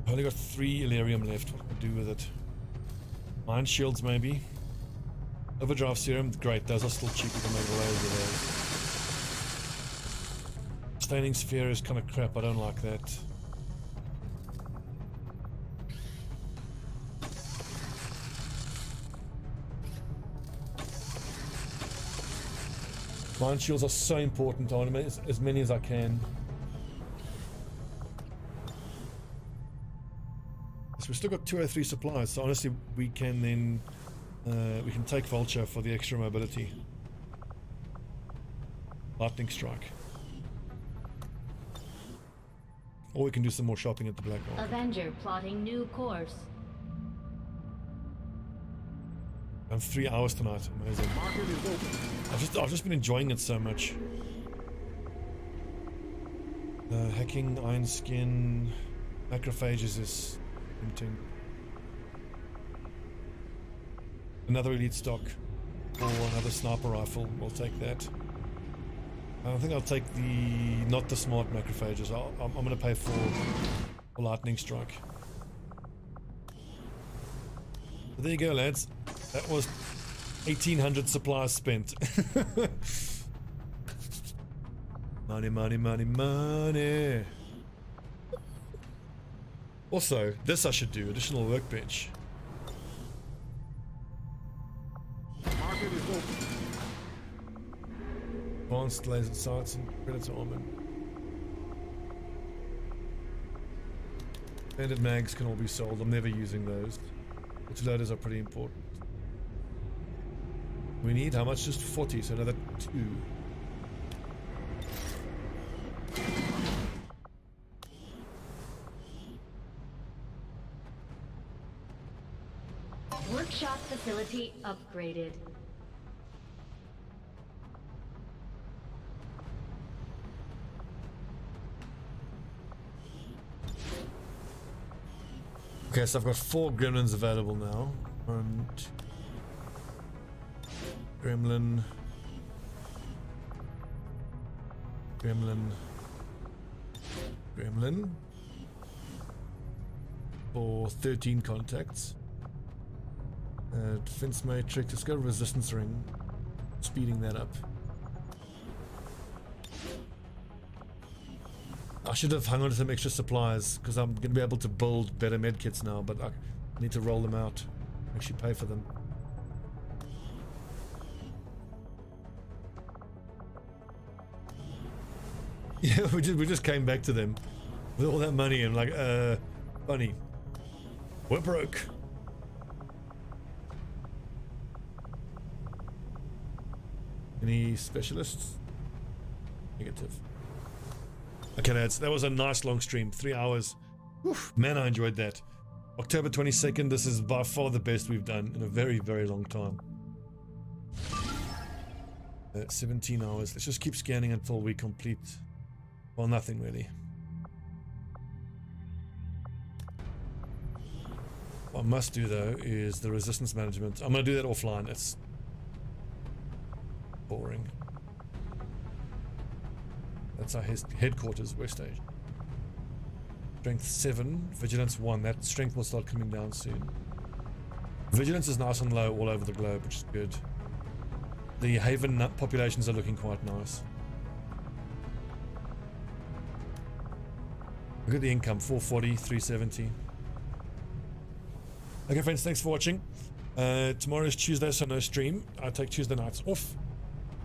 I've only got 3 Illyrium left. What to do with it? Mine shields, maybe. Overdrive serum, great. Those are still cheap. You can make loads of those. Staining sphere is kind of crap. I don't like that. Mine shields are so important. I want to make as many as I can. So we've still got 203 supplies, so honestly we can then we can take Vulture for the extra mobility. Lightning Strike. Or we can do some more shopping at the Black Market. Avenger plotting new course. I'm 3 hours tonight. Amazing. I've just been enjoying it so much. Hacking, Iron Skin, Macrophages is tempting. Another elite stock or another sniper rifle. We'll take that. I think I'll take the not the smart macrophages. I'm going to pay for lightning strike. But there you go, lads. That was 1,800 supplies spent. Money, money, money, money. Also, this I should do, additional workbench. Advanced laser sights and predator armor. Standard mags can all be sold. I'm never using those. Autoloaders are pretty important. We need how much? Just 40, so another 2. Workshop facility upgraded. Okay, so I've got 4 gremlins available now. And gremlin, for 13 contacts. Defense matrix, let's go resistance ring, speeding that up. I should have hung on to some extra supplies because I'm going to be able to build better medkits now, but I need to roll them out, actually pay for them. Yeah, we just came back to them with all that money and like, funny, we're broke. Any specialists? Negative. Okay, lads, that was a nice long stream, 3 hours. Oof, man, I enjoyed that. October 22nd, this is by far the best we've done in a very, very long time. 17 hours. Let's just keep scanning until we complete. Well, nothing really. What I must do though is the resistance management. I'm going to do that offline. It's boring. That's our headquarters, West Asia. Strength 7, Vigilance 1. That strength will start coming down soon. Vigilance is nice and low all over the globe, which is good. The Haven populations are looking quite nice. Look at the income, 440, 370. Okay friends, thanks for watching. Tomorrow is Tuesday, so no stream. I take Tuesday nights off.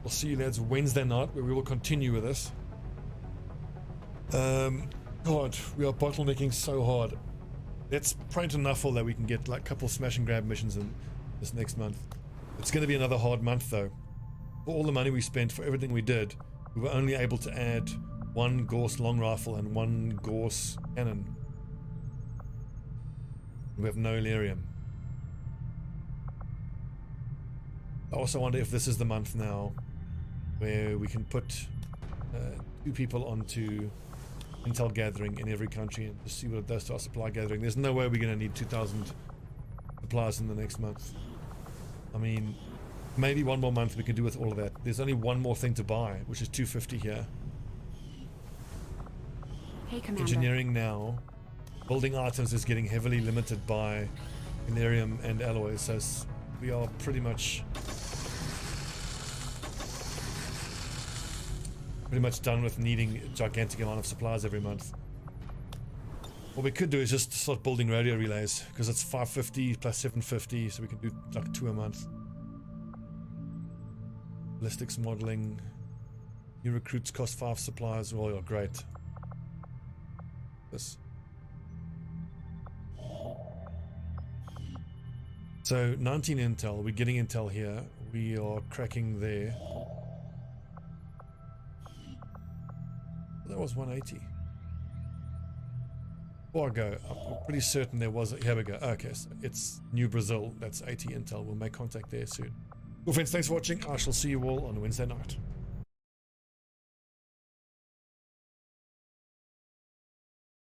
We'll see you lads Wednesday night, where we will continue with this. God, we are bottlenecking so hard. Let's pray to Nuffle that we can get like a couple smash and grab missions in this next month. It's going to be another hard month though. For all the money we spent, for everything we did, we were only able to add 1 Gauss long rifle and 1 Gauss cannon. We have no Lyrium. I also wonder if this is the month now where we can put 2 people onto intel gathering in every country and just see what it does to our supply gathering. There's no way we're going to need 2,000 supplies in the next month. I mean, maybe 1 more month we can do with all of that. There's only 1 more thing to buy, which is 250 here. Hey, Commander. Engineering now. Building items is getting heavily limited by Illyrium and alloys, so we are pretty much done with needing a gigantic amount of supplies every month. What we could do is just start building radio relays, because it's 550 plus 750, so we can do like 2 a month. Ballistics modeling. New recruits cost 5 supplies. Oh, yeah, great. This. So 19 intel. We're getting intel here. We are cracking there. That was 180. Before I go, I'm pretty certain there was. Here we go. Okay, so it's New Brazil. That's 80 intel. We'll make contact there soon. Well, friends, thanks for watching. I shall see you all on Wednesday night.